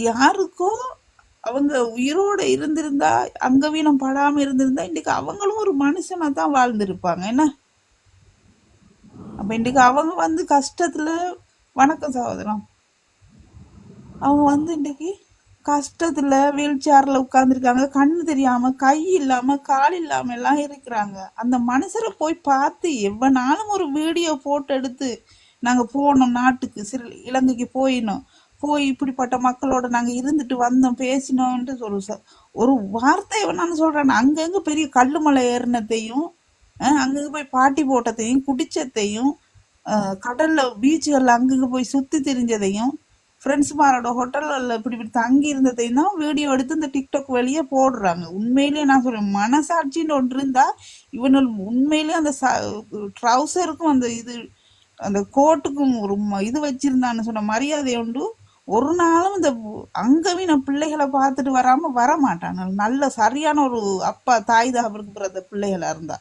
Speaker 6: யாருக்கோ அவங்க உயிரோட இருந்திருந்தா அங்கவீனம் படாம இருந்திருந்தா இன்னைக்கு அவங்களும் ஒரு மனுஷனா தான் வாழ்ந்திருப்பாங்க. என்ன அப்ப இன்னைக்கு அவங்க வந்து கஷ்டத்துல, வணக்கம் சகோதரம், அவங்க வந்து இன்னைக்கு கஷ்டத்துல வீல் சேர்ல உட்கார்ந்துருக்காங்க, கண்ணு தெரியாம கை இல்லாம கால் இல்லாம எல்லாம் இருக்கிறாங்க. அந்த மனுஷரை போய் பார்த்து எவ்வளவு ஒரு வீடியோ போட்டு எடுத்து நாங்க போனோம் நாட்டுக்கு இலங்கைக்கு போய் இப்படிப்பட்ட மக்களோட நாங்க இருந்துட்டு வந்தோம் பேசினோம்ட்டு ஒரு வார்த்தை நான் சொல்றேன். அங்கங்க பெரிய கல்லுமலை ஏறினத்தையும் அங்கங்க போய் பாட்டி போட்டதையும் குடிச்சதையும் கடல்ல பீச்சுகள்ல அங்கங்க போய் சுத்தி திரிஞ்சதையும் ஃப்ரெண்ட்ஸ்மாரோட ஹோட்டல்ல இப்படி தங்கி இருந்ததையும் தான் வீடியோ எடுத்து இந்த டிக்டாக் வெளியே போடுறாங்க. உண்மையிலேயே நான் சொல்றேன், மனசாட்சின்னு ஒன்று இருந்தா இவனு உண்மையிலேயே அந்த ட்ரௌசருக்கும் அந்த இது அந்த கோட்டுக்கும் ஒரு இது வச்சிருந்தான்னு சொன்ன மரியாதை உண்டு. ஒரு நாளும் இந்த அங்கவீன பிள்ளைகளை பார்த்துட்டு வர மாட்டாங்க. நல்ல சரியான ஒரு அப்பா தாய் தகவலுக்கு பிறந்த பிள்ளைகளா இருந்தா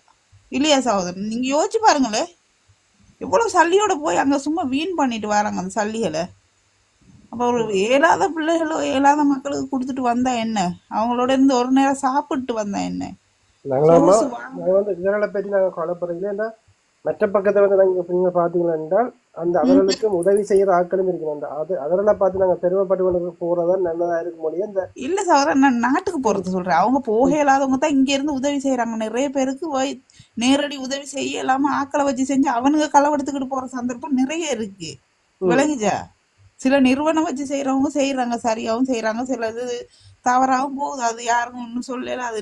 Speaker 6: இல்லையா சகோதரன்? நீங்க யோசிச்சு பாருங்களே, எவ்வளவு சல்லியோட போய் அங்க சும்மா வீண் பண்ணிட்டு வராங்க அந்த சல்லிகளை. அப்ப ஒரு ஏழாத பிள்ளைகளோ ஏழாத மக்களுக்கு கொடுத்துட்டு வந்தா என்ன, அவங்களோட இருந்து ஒரு நேரம் சாப்பிட்டு வந்தா என்ன?
Speaker 2: இதனால பற்றி நாங்க கொலைப்படுறீங்களா மற்ற பக்கத்தை வந்து நீங்க பாத்தீங்களா என்றால் அந்த அவர்களுக்கு உதவி செய்யற ஆட்களும் இருக்கணும். அதெல்லாம் பார்த்து நாங்க பெருமைப்பட்டு கொண்டு போறதா நல்லதா இருக்க முடியும். இந்த
Speaker 6: இல்ல சகோதரன், நான் நாட்டுக்கு போறது சொல்றேன். அவங்க போக இயலாதவங்க தான் இங்க இருந்து உதவி செய்யறாங்க. நிறைய பேருக்கு நேரடி உதவி செய்ய இல்லாம ஆக்களை வச்சு செஞ்சு அவனுங்க களவெடுத்துக்கிட்டு போற சந்தர்ப்பம் நிறைய இருக்கு. விளங்குச்சா? சில நிறுவனம் வச்சு செய்யறவங்க செய்யறாங்க, சரியாவும் செய்யறாங்க, சில இது தவறாகவும் போகுது. அது யாரும் ஒன்னும் சொல்லல, அது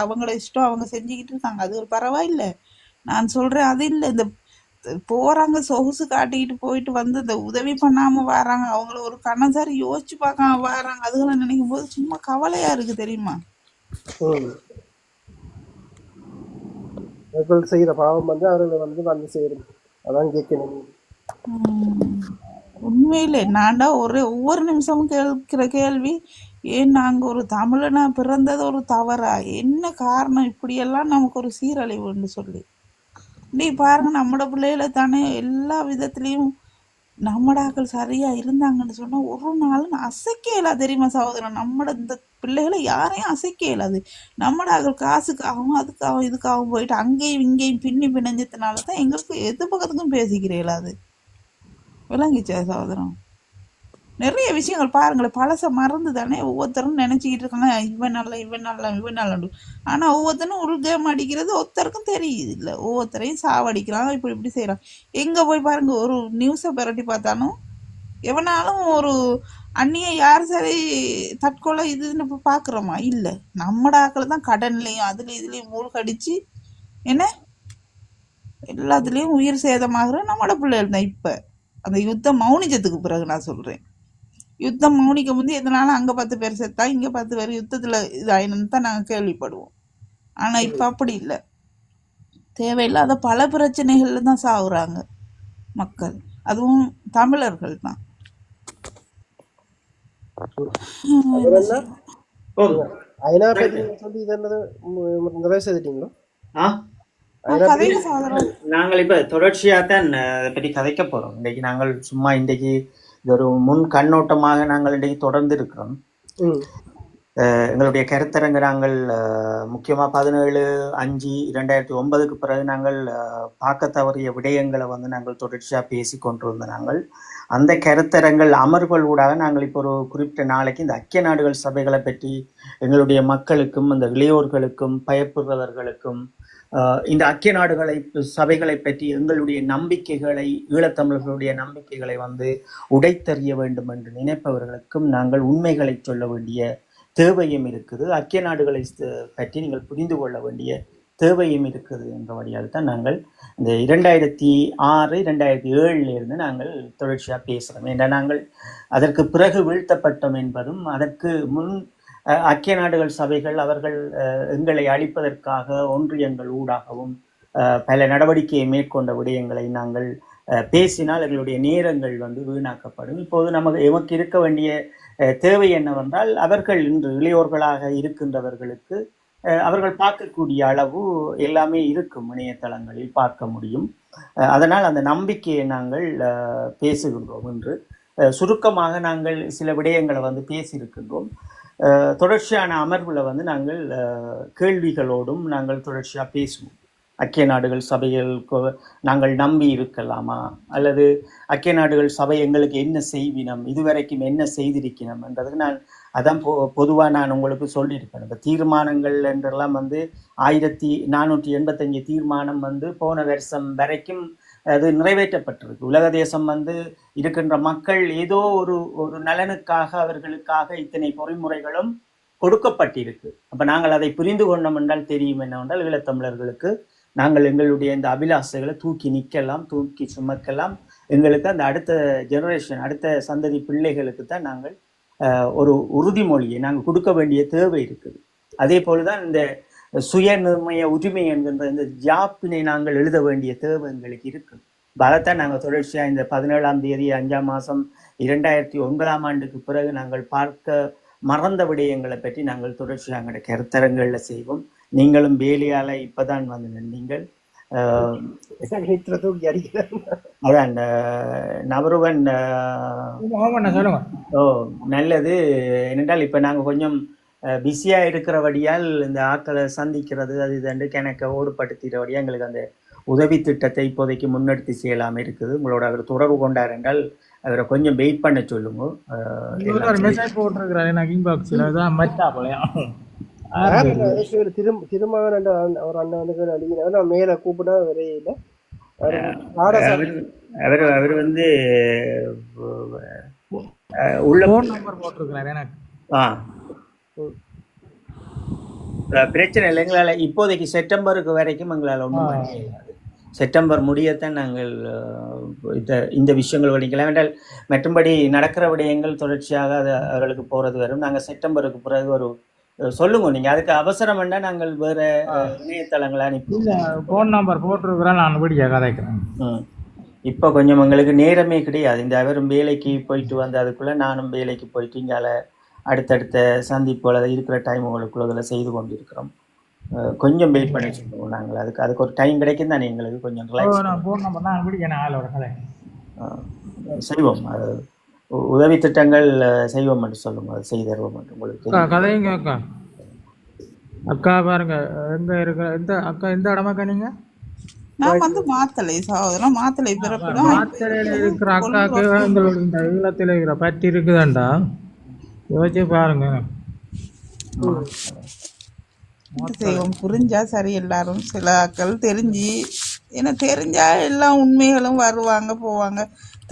Speaker 6: அவங்களோட இஷ்டம், அவங்க செஞ்சுக்கிட்டு இருக்காங்க. அது ஒரு பரவாயில்ல. நான் சொல்றேன் அது இல்லை, இந்த போறாங்க சொகுசு காட்டிக்கிட்டு போயிட்டு வந்து இந்த உதவி பண்ணாம வராங்க, அவங்கள ஒரு கண்ணசாரி யோசிச்சு பார்க்காம வராங்க. அதுகளை நினைக்கும் போது சும்மா கவலையா இருக்கு தெரியுமா?
Speaker 2: செய்யற பாவம் வந்து அவர்களை வந்து செய்யறது. அதான் கேட்கணும்.
Speaker 6: உண்மையிலே நான்டா ஒவ்வொரு நிமிஷமும் கேட்கிற கேள்வி, ஏன் நாங்க ஒரு தமிழனா பிறந்தது ஒரு தவறா, என்ன காரணம் இப்படியெல்லாம் நமக்கு ஒரு சீரழிவுன்னு சொல்லி. நீ பாருங்க, நம்மட பிள்ளைகளை தானே எல்லா விதத்திலையும் நம்மடாக்கள் சரியா இருந்தாங்கன்னு சொன்னா ஒரு நாளும் அசைக்க இயலாது தெரியுமா சகோதரன்? நம்மட இந்த பிள்ளைகளை யாரையும் அசைக்க இயலாது. நம்மடாக்கள் காசுக்காகவும் அதுக்காகவும் இதுக்காகவும் போயிட்டு அங்கேயும் இங்கேயும் பின்னி பிணைஞ்சதுனாலதான் எங்களுக்கு எது பக்கத்துக்கும் பேசிக்கிற இயலாது. விளங்கிச்சா சகோதரம்? நிறைய விஷயங்கள் பாருங்களேன், பழச மறந்து தானே ஒவ்வொருத்தரும் நினைச்சுக்கிட்டு இருக்காங்க, இவன் நல்ல இவன் நல்ல இவன் நல்ல. ஆனா ஒவ்வொருத்தரும் ஒரு கேம் அடிக்கிறது ஒருத்தருக்கும் தெரியுது இல்ல, ஒவ்வொருத்தரையும் சாவடிக்கிறாங்க, இப்படி இப்படி செய்யறாங்க. எங்க போய் பாருங்க, ஒரு நியூஸை பிரட்டி பார்த்தாலும் எவனாலும் ஒரு அந்நிய யார் சரி தற்கொலை இதுன்னு இப்ப பாக்குறோமா? இல்ல, நம்மட ஆக்கள் தான் கடன்லயும் அதுல இதுலயும் மூழ்கடிச்சு என்ன எல்லாத்துலயும் உயிர் சேதமாகிற நம்மட பிள்ளைகள் தான். இப்ப அந்த யுத்தம் மௌனிஜத்துக்கு பிறகு நான் சொல்றேன், யுத்தம் மௌனிக்க முந்தி எதனால அங்க 10 பேர் செத்தா இங்க 10 பேர் யுத்தத்துல இதாயின்னு தான் நாங்க கேள்விப்படுவோம். ஆனா இப்ப அப்படி இல்ல, தேவையில்லாத பல பிரச்சனைகள்ல தான் சாகுறாங்க மக்கள், அதுவும் தமிழர்கள் தான்.
Speaker 2: அது
Speaker 6: என்ன
Speaker 2: என்ன
Speaker 6: செய்வோம்?
Speaker 3: ஓ
Speaker 2: ஐநா பற்றி சொல்லி இது என்னது நிறைய செய்துட்டீங்களோ?
Speaker 3: ஆ
Speaker 2: ஐநா பற்றி
Speaker 6: கதைக்கு சாதனம்
Speaker 3: நாங்கள் இப்போ தொடர்ச்சியாக தான் அதை பற்றி கதைக்க போகிறோம். இன்றைக்கு நாங்கள் சும்மா இன்றைக்கு இது ஒரு முன் கண்ணோட்டமாக நாங்கள் இன்றைக்கு தொடர்ந்து இருக்கிறோம்.
Speaker 2: ம்
Speaker 3: எங்களுடைய கருத்தரங்கு நாங்கள் முக்கியமாக 17/5/2009 பிறகு நாங்கள் பார்க்க தவறிய விடயங்களை வந்து நாங்கள் தொடர்ச்சியாக பேசி கொண்டிருந்த நாங்கள் அந்த கருத்தரங்கள் அமர்வுகள் ஊடாக நாங்கள் இப்போ ஒரு குறிப்பிட்ட நாளைக்கு இந்த ஐக்கிய நாடுகள் சபைகளை பற்றி எங்களுடைய மக்களுக்கும் இந்த இளையோர்களுக்கும் பயப்படுறவர்களுக்கும் இந்த ஐக்கிய நாடுகளை சபைகளை பற்றி எங்களுடைய நம்பிக்கைகளை ஈழத்தமிழர்களுடைய நம்பிக்கைகளை வந்து உடைத்தறிய வேண்டும் என்று நினைப்பவர்களுக்கும் நாங்கள் உண்மைகளை சொல்ல வேண்டிய தேவையும் இருக்குது. ஐக்கிய நாடுகளை பற்றி நீங்கள் புரிந்து கொள்ள வேண்டிய தேவையும் இருக்குது என்ற வழியால் தான் நாங்கள் இந்த 2006-2007 நாங்கள் தொடர்ச்சியாக பேசுகிறோம். ஏன்னா நாங்கள் அதற்கு பிறகு வீழ்த்தப்பட்டோம் என்பதும் அதற்கு முன் ஐக்கிய நாடுகள் சபைகள் அவர்கள் எங்களை அழிப்பதற்காக ஒன்றியங்கள் ஊடாகவும் பல நடவடிக்கையை மேற்கொண்ட விடயங்களை நாங்கள் பேசினால் எங்களுடைய நேரங்கள் வந்து வீணாக்கப்படும். இப்போது எமக்கு இருக்க வேண்டிய தேவை என்னவென்றால் அவர்கள் இன்று இளையோர்களாக இருக்கின்றவர்களுக்கு அவர்கள் பார்க்கக்கூடிய அளவு எல்லாமே இருக்கும், இணையதளங்களில் பார்க்க முடியும். அதனால் அந்த நம்பிக்கையை நாங்கள் பேசுகின்றோம் என்று சுருக்கமாக நாங்கள் சில விடயங்களை வந்து பேசியிருக்கின்றோம். தொடர்ச்சியான அமர்வில் வந்து நாங்கள் கேள்விகளோடும் நாங்கள் தொடர்ச்சியாக பேசுவோம். ஐக்கிய நாடுகள் சபைகளுக்கு நாங்கள் நம்பி இருக்கலாமா, அல்லது ஐக்கிய நாடுகள் சபை எங்களுக்கு என்ன செய்வினம், இதுவரைக்கும் என்ன செய்திருக்கணும் என்றதுக்கு நான் அதான் பொதுவாக நான் உங்களுக்கு சொல்லியிருப்பேன். இப்போ தீர்மானங்கள் என்றெல்லாம் வந்து 1485 தீர்மானம் வந்து போன வருஷம் வரைக்கும் அது நிறைவேற்றப்பட்டிருக்கு. உலக தேசம் வந்து இருக்கின்ற மக்கள் ஏதோ ஒரு நலனுக்காக அவர்களுக்காக இத்தனை பொறிமுறைகளும் கொடுக்கப்பட்டிருக்கு. அப்போ நாங்கள் அதை புரிந்து கொண்டோம் என்றால் தெரியும் என்னவென்றால் ஈழத்தமிழர்களுக்கு நாங்கள் எங்களுடைய இந்த அபிலாசைகளை தூக்கி நிற்கலாம், தூக்கி சுமக்கலாம். எங்களுக்கு அந்த அடுத்த ஜெனரேஷன், அடுத்த சந்ததி பிள்ளைகளுக்கு தான் நாங்கள் ஒரு உறுதிமொழியை நாங்கள் கொடுக்க வேண்டிய தேவை இருக்குது. அதே போலதான் இந்த சுயநிர்ணய உரிமை என்கின்ற இந்த ஜாப்பினை நாங்கள் எழுத வேண்டிய தேவை எங்களுக்கு இருக்குது. அதைத்தான் நாங்கள் தொடர்ச்சியாக இந்த 17ஆம் தேதி 5ஆம் மாதம் 2009 பிறகு நாங்கள் பார்க்க மறந்த விடயங்களை பற்றி நாங்கள் தொடர்ச்சியாக எங்களுடைய கருத்தரங்களில் செய்வோம். நீங்களும் வேலையால் இப்போதான் வந்து நீங்கள் அதான் நவருவன் ஓ நல்லது. என்னென்றால் இப்போ நாங்கள் கொஞ்சம் பிஸியாக இருக்கிறபடியால் இந்த ஆக்களை சந்திக்கிறது அது இதுண்டு கணக்கை ஓடுபடுத்துகிறபடியாக எங்களுக்கு அந்த உதவி திட்டத்தை இப்போதைக்கு முன்னெடுத்து செய்யலாமல் இருக்குது. உங்களோட அவர் தொடர்பு கொண்டார் என்றால் அவரை கொஞ்சம் வெயிட் பண்ண சொல்லுங்க.
Speaker 2: திருமகன் ஒரு அண்ணன் வந்து அடிக்கிறார், மேல கூப்பிட்டா வரையில
Speaker 3: அவர் வந்து உள்ள பிரச்சனை இல்லை. எங்களால் இப்போதைக்கு செப்டம்பருக்கு வரைக்கும் எங்களால் ஒன்றும் பண்ண முடியாது. செப்டம்பர் முடியத்தான் நாங்கள் இந்த விஷயங்கள் வடிக்கலாம் என்றால் மற்றும்படி நடக்கிற விடயங்கள் தொடர்ச்சியாக அது அவர்களுக்கு போகிறது வரும். நாங்கள் செப்டம்பருக்கு பிறகு ஒரு சொல்லுங்க, நீங்கள் அதுக்கு அவசரம் வேண்டாம், நாங்கள் வேற இணையதளங்களை அனுப்பி
Speaker 5: ஃபோன் நம்பர் போட்டிருக்கிறேன், நான் வீடியோ கதைக்கிறேன்.
Speaker 3: இப்போ கொஞ்சம் எங்களுக்கு நேரமே கிடையாது. இந்த அவரும் வேலைக்கு போயிட்டு வந்து அதுக்குள்ளே நானும் வேலைக்கு போயிட்டு இங்கால அடுத்தடுத்த சந்திப்புகளை இருக்கிற டைம் உங்களுக்குள்ள இதில் செய்து கொண்டு இருக்கிறோம். கொஞ்சம் வெயிட் பண்ணி சொல்லுவோம். நாங்கள் அதுக்கு ஒரு டைம் கிடைக்கும் தானே எங்களுக்கு கொஞ்சம் செய்வோம். அது உதவி திட்டங்கள் செய்வோம் என்று சொல்லுங்க, அது செய்து தருவோம் என்று உங்களுக்கு
Speaker 5: கதைங்க. அக்கா அக்கா பாருங்க எங்க இருக்க எந்த அக்கா எந்த இடமாக்கா நீங்க
Speaker 6: நான் வந்து மாத்தலை சகோதரன், மாத்தலை பிறப்புதான். இப்ப
Speaker 5: மாத்திரையில்
Speaker 6: இருக்கிறது
Speaker 5: இருக்கிற அக்காவுக்கு
Speaker 6: கொள்ளுறோம்.
Speaker 5: எங்களோட இந்த ஈழத்தில் இருக்கிற பற்றி இருக்குதாண்டா, யோசிச்சு பாருங்க.
Speaker 6: என்ன செய்வோம், புரிஞ்சா சரி. எல்லாரும் சில ஆக்கள் தெரிஞ்சு, ஏன்னா தெரிஞ்சா எல்லா உண்மைகளும் வருவாங்க போவாங்க.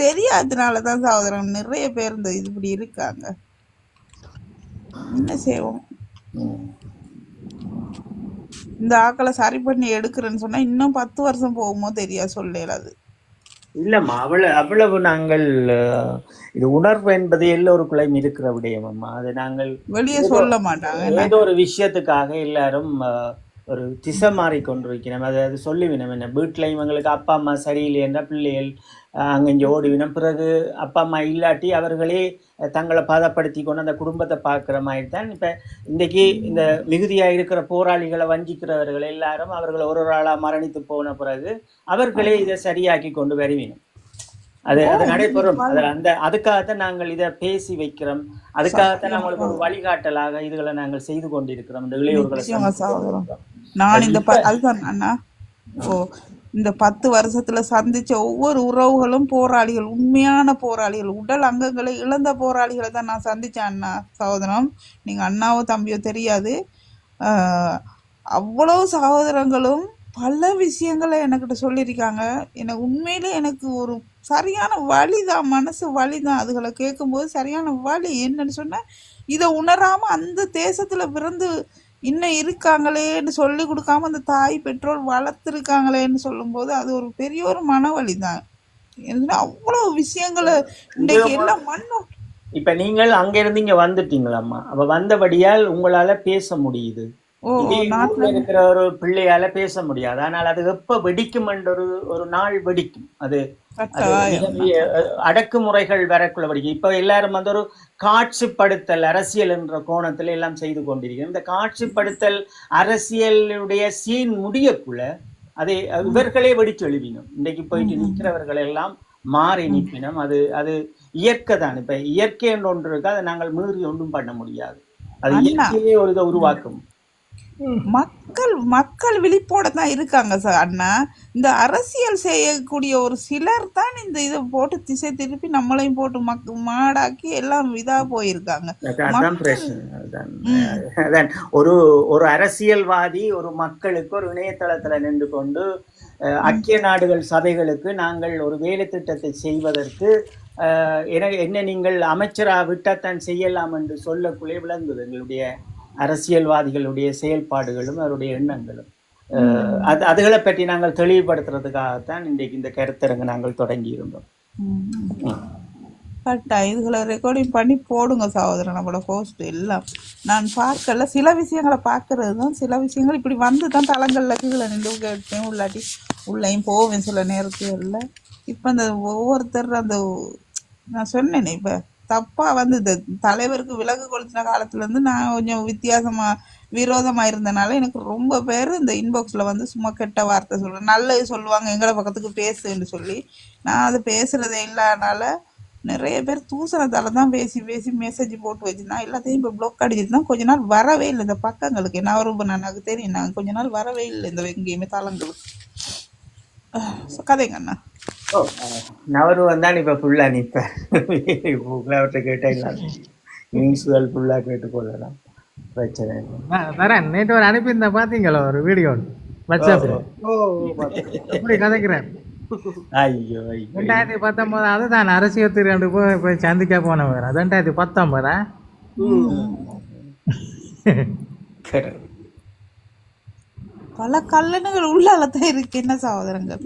Speaker 6: தெரியாததுனாலதான் சகோதரன் நிறைய பேர் இந்த இப்படி இருக்காங்க. என்ன செய்வோம், இந்த ஆக்களை சரி பண்ணி எடுக்கிறேன்னு சொன்னா இன்னும் 10 வருஷம் போகுமோ தெரியா, சொல்லலாது.
Speaker 3: இல்லம்மா, அவ்வளவு நாங்கள் இது உணர்வு என்பது எல்லோருக்குள்ளையும் இருக்கிற விடயம் அம்மா. அது நாங்கள்
Speaker 6: வெளியே
Speaker 3: ஏதோ
Speaker 6: சொல்ல மாட்டாங்க.
Speaker 3: ஏதோ ஒரு விஷயத்துக்காக எல்லாரும் ஒரு திசை மாறி கொண்டிருக்கிறோம். அது சொல்லிவினோம், என்ன வீட்டில் இவங்களுக்கு அப்பா அம்மா சரியில்லை என்ற பிள்ளைகள் அங்கே ஓடிவினோம். பிறகு அப்பா அம்மா இல்லாட்டி அவர்களே தங்களை பதப்படுத்தி கொண்டு அந்த குடும்பத்தை பார்க்குற மாதிரி தான் இப்போ இன்றைக்கி இந்த மிகுதியாக இருக்கிற போராளிகளை வஞ்சிக்கிறவர்கள் எல்லாரும் அவர்கள் ஒரு ஆளாக மரணித்து போன பிறகு அவர்களே இதை சரியாக்கி கொண்டு வருவினோம். அது நடைபெறும். அதுக்காகத்தான் நாங்கள் இதை பேசி வைக்கிறோம். அதுக்காகத்தான் நம்மளுக்கு ஒரு வழிகாட்டலாக இதுகளை நாங்கள் செய்து கொண்டிருக்கிறோம். இந்த இளையோர்களை
Speaker 6: நான் இந்த அதுதான் அண்ணா, இந்த 10 வருஷத்துல சந்திச்ச ஒவ்வொரு உறவுகளும் போராளிகள், உண்மையான போராளிகள், உடல் அங்கங்களை இழந்த போராளிகளை தான் நான் சந்திச்சேன் அண்ணா சகோதரம். நீங்க அண்ணாவோ தம்பியோ தெரியாது. அவ்வளவு சகோதரங்களும் பல விஷயங்களை என்கிட்ட சொல்லியிருக்காங்க. எனக்கு உண்மையிலே எனக்கு ஒரு சரியான வலிதான், மனசு வலிதான். அதுகளை கேட்கும்போது சரியான வலி. என்னன்னு சொன்னா, இதை உணராம அந்த தேசத்துல பிறந்து இன்னும் இருக்காங்களேன்னு சொல்லி கொடுக்காம அந்த தாய் பெற்றோர் வளர்த்துருக்காங்களேன்னு சொல்லும்போது அது ஒரு பெரிய ஒரு மனவலி தான். அவ்வளவு விஷயங்களை இன்றைக்கு எல்லாம் மண்ணும்.
Speaker 3: இப்ப நீங்கள் அங்க இருந்து இங்க வந்துட்டீங்களாம்மா, அப்ப வந்தபடியால் உங்களால பேச முடியுது. இருக்கிற ஒரு பிள்ளையால பேச முடியாது. ஆனால் அது எப்ப வெடிக்கும் என்ற ஒரு நாள் வெடிக்கும். அது அடக்குமுறைகள் வரக்குள்ள வெடிக்கும். இப்ப எல்லாரும் வந்து ஒரு காட்சிப்படுத்தல் அரசியல் என்ற கோணத்துல எல்லாம் செய்து கொண்டிருக்கிறோம். இந்த காட்சிப்படுத்தல் அரசியலுடைய சீன் முடியக்குள்ள அதை இவர்களே வெடிச்சு எழுவினோம். இன்றைக்கு போயிட்டு நிற்கிறவர்கள் எல்லாம் மாறி நிற்பினோம். அது இயற்கை தான். இப்ப இயற்கை என்று ஒன்று இருக்கு, அதை நாங்கள் மீறி ஒன்றும் பண்ண முடியாது. அது இயற்கையே ஒரு இதை உருவாக்கும்.
Speaker 6: மக்கள் விழிப்போட தான் இருக்காங்க சார் அண்ணா. இந்த அரசியல் செய்யக்கூடிய ஒரு சிலர் தான் இந்த இதை போட்டு திசை திருப்பி நம்மளையும் போட்டு மாடாக்கி எல்லாம் இதா போயிருக்காங்க.
Speaker 3: ஒரு அரசியல்வாதி ஒரு மக்களுக்கு ஒரு இணையதளத்துல நின்று கொண்டு ஐக்கிய நாடுகள் சபைகளுக்கு நாங்கள் ஒரு வேலை திட்டத்தை செய்வதற்கு என்ன நீங்கள் அமைச்சரா விட்டாத்தான் செய்யலாம் என்று சொல்லக்குள்ளே விளங்குது எங்களுடைய அரசியல்வாதிகளுடைய செயல்பாடுகளும் அவருடைய எண்ணங்களும். அதுகளை பற்றி நாங்கள் தெளிவுபடுத்துறதுக்காகத்தான் இன்றைக்கு இந்த கருத்தரங்கு நாங்கள் தொடங்கி இருந்தோம்.
Speaker 6: கரெக்டா, இதுகளை ரெக்கார்டிங் பண்ணி போடுங்க சகோதரன், நம்மளோட போஸ்ட் எல்லாம். நான் பார்க்கல, சில விஷயங்களை பார்க்கறது தான். சில விஷயங்கள் இப்படி வந்து தான் தளங்கள்ல கீழே நின்று கேட்பேன், உள்ளாட்டி உள்ளேயும் போவேன் சில நேரத்துல. இப்போ அந்த ஒவ்வொருத்தர் அந்த நான் சொன்னேனே இப்போ தப்பா வந்து இந்த தலைவருக்கு விலகு கொளுத்தின காலத்துல இருந்து நான் கொஞ்சம் வித்தியாசமா விரோதமா இருந்தனால எனக்கு ரொம்ப பேர் இந்த இன்பாக்ஸ்ல வந்து சும்மா கெட்ட வார்த்தை சொல்றேன், நல்லது சொல்லுவாங்க, எங்களை பக்கத்துக்கு பேசுன்னு சொல்லி. நான் அது பேசுறதே இல்லாதனால நிறைய பேர் தூசணத்தால தான் பேசி பேசி மெசேஜ் போட்டு வச்சுருந்தா எல்லாத்தையும் இப்போ பிளாக் அடிச்சுட்டு தான் கொஞ்ச நாள் வரவே இல்லை இந்த பக்கங்களுக்கு. என்ன வரும் எனக்கு தெரியும், நாங்கள் கொஞ்ச நாள் வரவே இல்லை இந்த எங்கேயுமே தளங்களுக்கு. கதைங்க அண்ணா.
Speaker 3: நவரு வந்தான் இப்ப ஃபுல்லா நிற்பேன். அவற்றை கேட்டேன், நியூஸ்கள் ஃபுல்லா கேட்டுக்கொள்ளலாம், பிரச்சனை இல்லை.
Speaker 5: வரேன். நேற்று ஒரு அனுப்பியிருந்தேன், பார்த்தீங்களா ஒரு வீடியோ வாட்ஸ்அப்ல? அப்படி கதைக்கிறேன்.
Speaker 3: ஐயோ
Speaker 5: 2019 அதுதான் அரசியல் ரெண்டு போய் சந்திக்க போனவர். 2019
Speaker 6: பல கல்லணுகள் உள்ளாலதான் இருக்கு. என்ன சகோதரங்கள்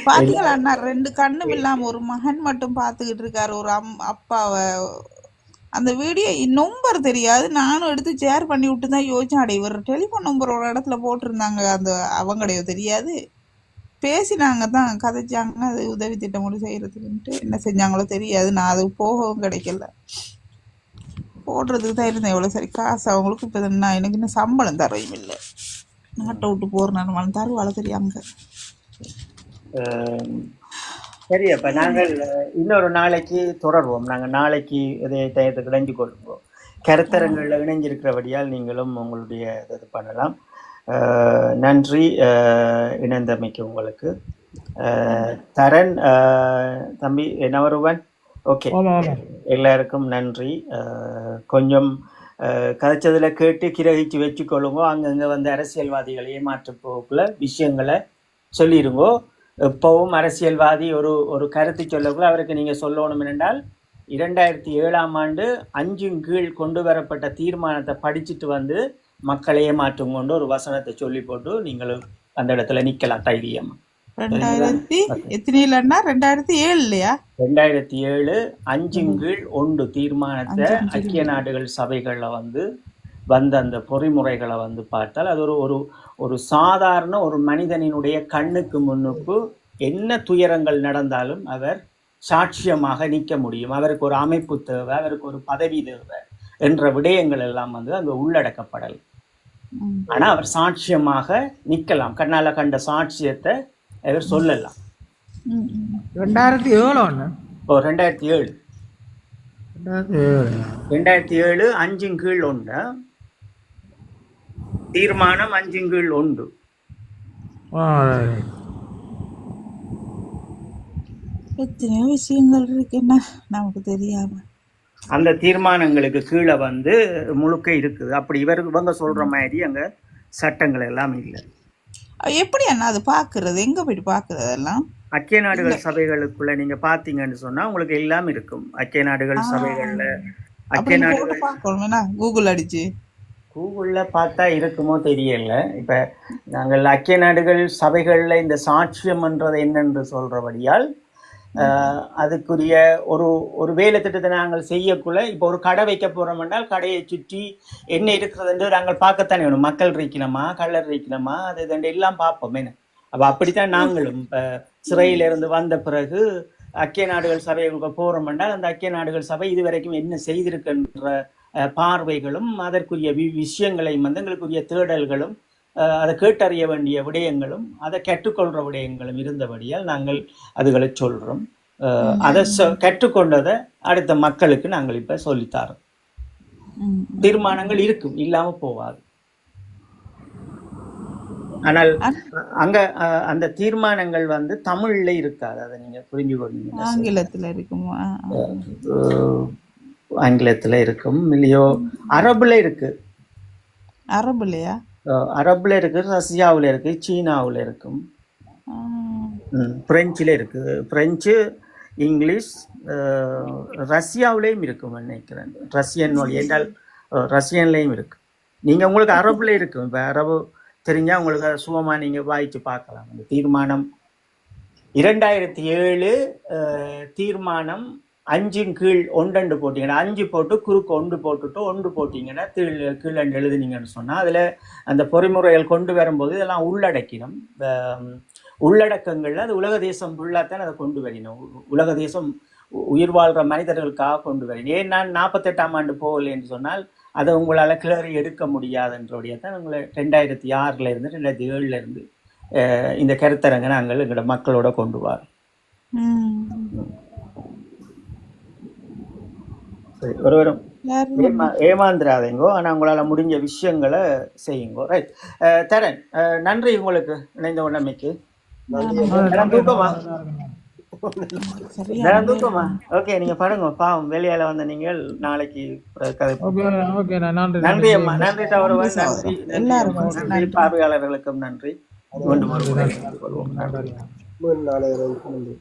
Speaker 6: பாத்தீங்களா அண்ணா, 2 கண்ணும் இல்லாம ஒரு மகன் மட்டும் பாத்துக்கிட்டு இருக்காரு ஒரு அப்பாவை. அந்த வீடியோ நம்பர் தெரியாது, நானும் எடுத்து ஷேர் பண்ணி விட்டு தான் யோசிச்சேன். அடைய ஒரு டெலிஃபோன் நம்பர் ஒரு இடத்துல போட்டிருந்தாங்க, அந்த அவங்கடையோ தெரியாது, பேசினாங்க தான் கதைச்சாங்க. அது உதவி திட்டம் கூட செய்யறதுக்குன்ட்டு என்ன செஞ்சாங்களோ தெரியாது. நான் அது போகவும் கிடைக்கல, போடுறதுக்கு தான் இருந்தேன். எவ்வளோ சரி காசு அவங்களுக்கு. இப்போ என்ன எனக்கு இன்னும் சம்பளம் தரையும் இல்லை, நாட்டை விட்டு போகிறனால தருவாள் தெரியாங்க.
Speaker 3: சரி, அப்போ நாங்கள் இன்னொரு நாளைக்கு தொடர்வோம். நாங்கள் நாளைக்கு இதே டயத்துக்கு இணைஞ்சு கொள்வோம். கருத்தரங்களில் இணைஞ்சிருக்கிறபடியால் நீங்களும் உங்களுடைய இது பண்ணலாம். நன்றி இணைந்தமைக்கு உங்களுக்கு. தரன் தம்பி நவருவன், ஓகே, எல்லாருக்கும் நன்றி. கொஞ்சம் கதைச்சதுல கேட்டு கிரகிச்சு வச்சுக்கொள்ளுங்க. அங்கங்க வந்து அரசியல்வாதிகளை ஏமாற்ற போக்குள்ள விஷயங்களை சொல்லிடுங்கோ. எப்பவும் அரசியல்வாதி ஒரு கருத்து சொல்லக்குள்ள அவருக்கு நீங்க சொல்லணும் என்றால் 2007ஆம் ஆண்டு 5 கீழ் கொண்டு வரப்பட்ட தீர்மானத்தை படிச்சுட்டு வந்து மக்களை ஏமாற்றும் கொண்டு ஒரு வசனத்தை சொல்லி போட்டு நீங்களும் அந்த இடத்துல நிக்கலாம் தைரியமா. 2007 5 கீழ் 1 தீர்மானத்தை ஐக்கிய நாடுகள் சபைகள்ல வந்த அந்த பொறிமுறைகளை பார்த்தால் அது ஒரு சாதாரண ஒரு மனிதனினுடைய கண்ணுக்கு முன்னுக்கு என்ன துயரங்கள் நடந்தாலும் அவர் சாட்சியமாக நிற்க முடியும். அவருக்கு ஒரு அமைப்பு தேவை, அவருக்கு ஒரு பதவி தேவை என்ற விடயங்கள் எல்லாம் அங்க உள்ளடக்கப்படல். ஆனா அவர் சாட்சியமாக நிக்கலாம். கண்ணால கண்ட சாட்சியத்தை அவர் சொல்லலாம். 2007 5 கீழ் 1 தீர்மானம் 5 கீழ் 1.
Speaker 6: எத்தனையோ விஷயங்கள் இருக்கு என்ன நமக்கு தெரியாம.
Speaker 3: அந்த தீர்மானங்களுக்கு கீழே முழுக்க இருக்குது. அப்படி இவங்க சொல்ற மாதிரி அங்க சட்டங்கள் எல்லாம் இல்லை.
Speaker 6: எப்படி அண்ணா அது பாக்குறது? எங்க போயிட்டு பாக்குறது? எல்லாம்
Speaker 3: ஐக்கிய நாடுகள் சபைகளுக்குள்ள நீங்க பாத்தீங்கன்னு சொன்னா உங்களுக்கு எல்லாம் இருக்கும். ஐக்கிய நாடுகள் சபைகள்ல ஐக்கிய நாடுகள் கூகுள்ல பார்த்தா இருக்குமோ தெரியல. இப்ப நாங்கள் ஐக்கிய நாடுகள் சபைகள்ல இந்த சாட்சியம் என்றது என்னென்று சொல்றபடியால் அதுக்குரிய ஒரு வேலை திட்டத்தை நாங்கள் செய்யக்குள்ள இப்போ ஒரு கடை வைக்க போறோம் என்றால் கடையை சுற்றி என்ன இருக்கிறது என்று நாங்கள் பார்க்கத்தானே வேணும். மக்கள் இருக்கணுமா, கள்ளர் இருக்கணுமா, அது எல்லாம் பார்ப்போம். என்ன அப்ப அப்படித்தான் நாங்களும் இப்ப சிறையிலிருந்து வந்த பிறகு ஐக்கிய நாடுகள் சபைகளுக்கு போறோம் என்றால் அந்த ஐக்கிய நாடுகள் சபை இதுவரைக்கும் என்ன செய்திருக்கின்ற பார்வைகளும் அதற்குரிய விஷயங்களையும் எங்களுக்குரிய தேடல்களும் அதை கேட்டறிய வேண்டிய விடயங்களும் அதை கற்றுக்கொள்ற விடயங்களும் இருந்தபடியால் நாங்கள் அதுகளை சொல்றோம். அதை கற்றுக்கொண்டதை அடுத்த மக்களுக்கு நாங்கள் இப்ப சொல்லித்தரோம். தீர்மானங்கள் இருக்கும், இல்லாம போவாது. ஆனால் அங்க அந்த தீர்மானங்கள் தமிழ்ல இருக்காது. அதை நீங்க புரிஞ்சு கொள்ளுங்க. ஆங்கிலத்துல இருக்கும் இல்லையோ, அரபுல இருக்கு. அரபுல இருக்கு, ரஷ்யாவுல இருக்கு, சீனாவுல இருக்கும், பிரெஞ்சுல இருக்கு. பிரெஞ்சு, இங்கிலீஷ், ரஷ்யாவிலையும் இருக்கும் நினைக்கிறேன். ரஷ்யன் மொழி என்றால் ரஷ்யன்லையும் இருக்கு. நீங்க உங்களுக்கு அரபுல இருக்கும். இப்ப அரபு தெரிஞ்சா உங்களுக்கு சுகமா நீங்க வாய்ச்சு பார்க்கலாம். அந்த தீர்மானம் 2007 தீர்மானம் 5 கீழ் 1 போட்டீங்கன்னா 5 போட்டு குறுக்கு 1 போட்டுட்டு 1 போட்டீங்கன்னா கீழே எழுதுனீங்கன்னு சொன்னா அதுல அந்த பொறிமுறைகள் கொண்டு வரும்போது இதெல்லாம் உள்ளடக்கிடும். உள்ளடக்கங்கள்ல அது உலக தேசம் ஃபுல்லாத்தான் அதை கொண்டு வரணும். உலக தேசம் உயிர் வாழ்ற மனிதர்களுக்காக கொண்டு வரணும். ஏன் நான் 48ஆம் ஆண்டு போகலைன்னு சொன்னால் அதை உங்களால் கிளறி எடுக்க முடியாதுன்றபடியாதான் உங்களை 2006 இருந்து 2007 இருந்து இந்த கருத்தரங்க நாங்கள் எங்களோட மக்களோட கொண்டு வரோம். ஒருவரும் ஏமாந்துடாதீங்கோ. ஆனா உங்களால முடிஞ்ச விஷயங்களை செய்யுங்கோ. ரைட் தரன், நன்றி உங்களுக்கு இணைந்த உடமைக்கு. தூக்கமா? ஓகே, நீங்க படுங்க. பாவம் வெளியால வந்த நீங்கள் நாளைக்கு நன்றி அம்மா. நன்றி தவறுவன். நன்றி பார்வையாளர்களுக்கும் நன்றி. நன்றி.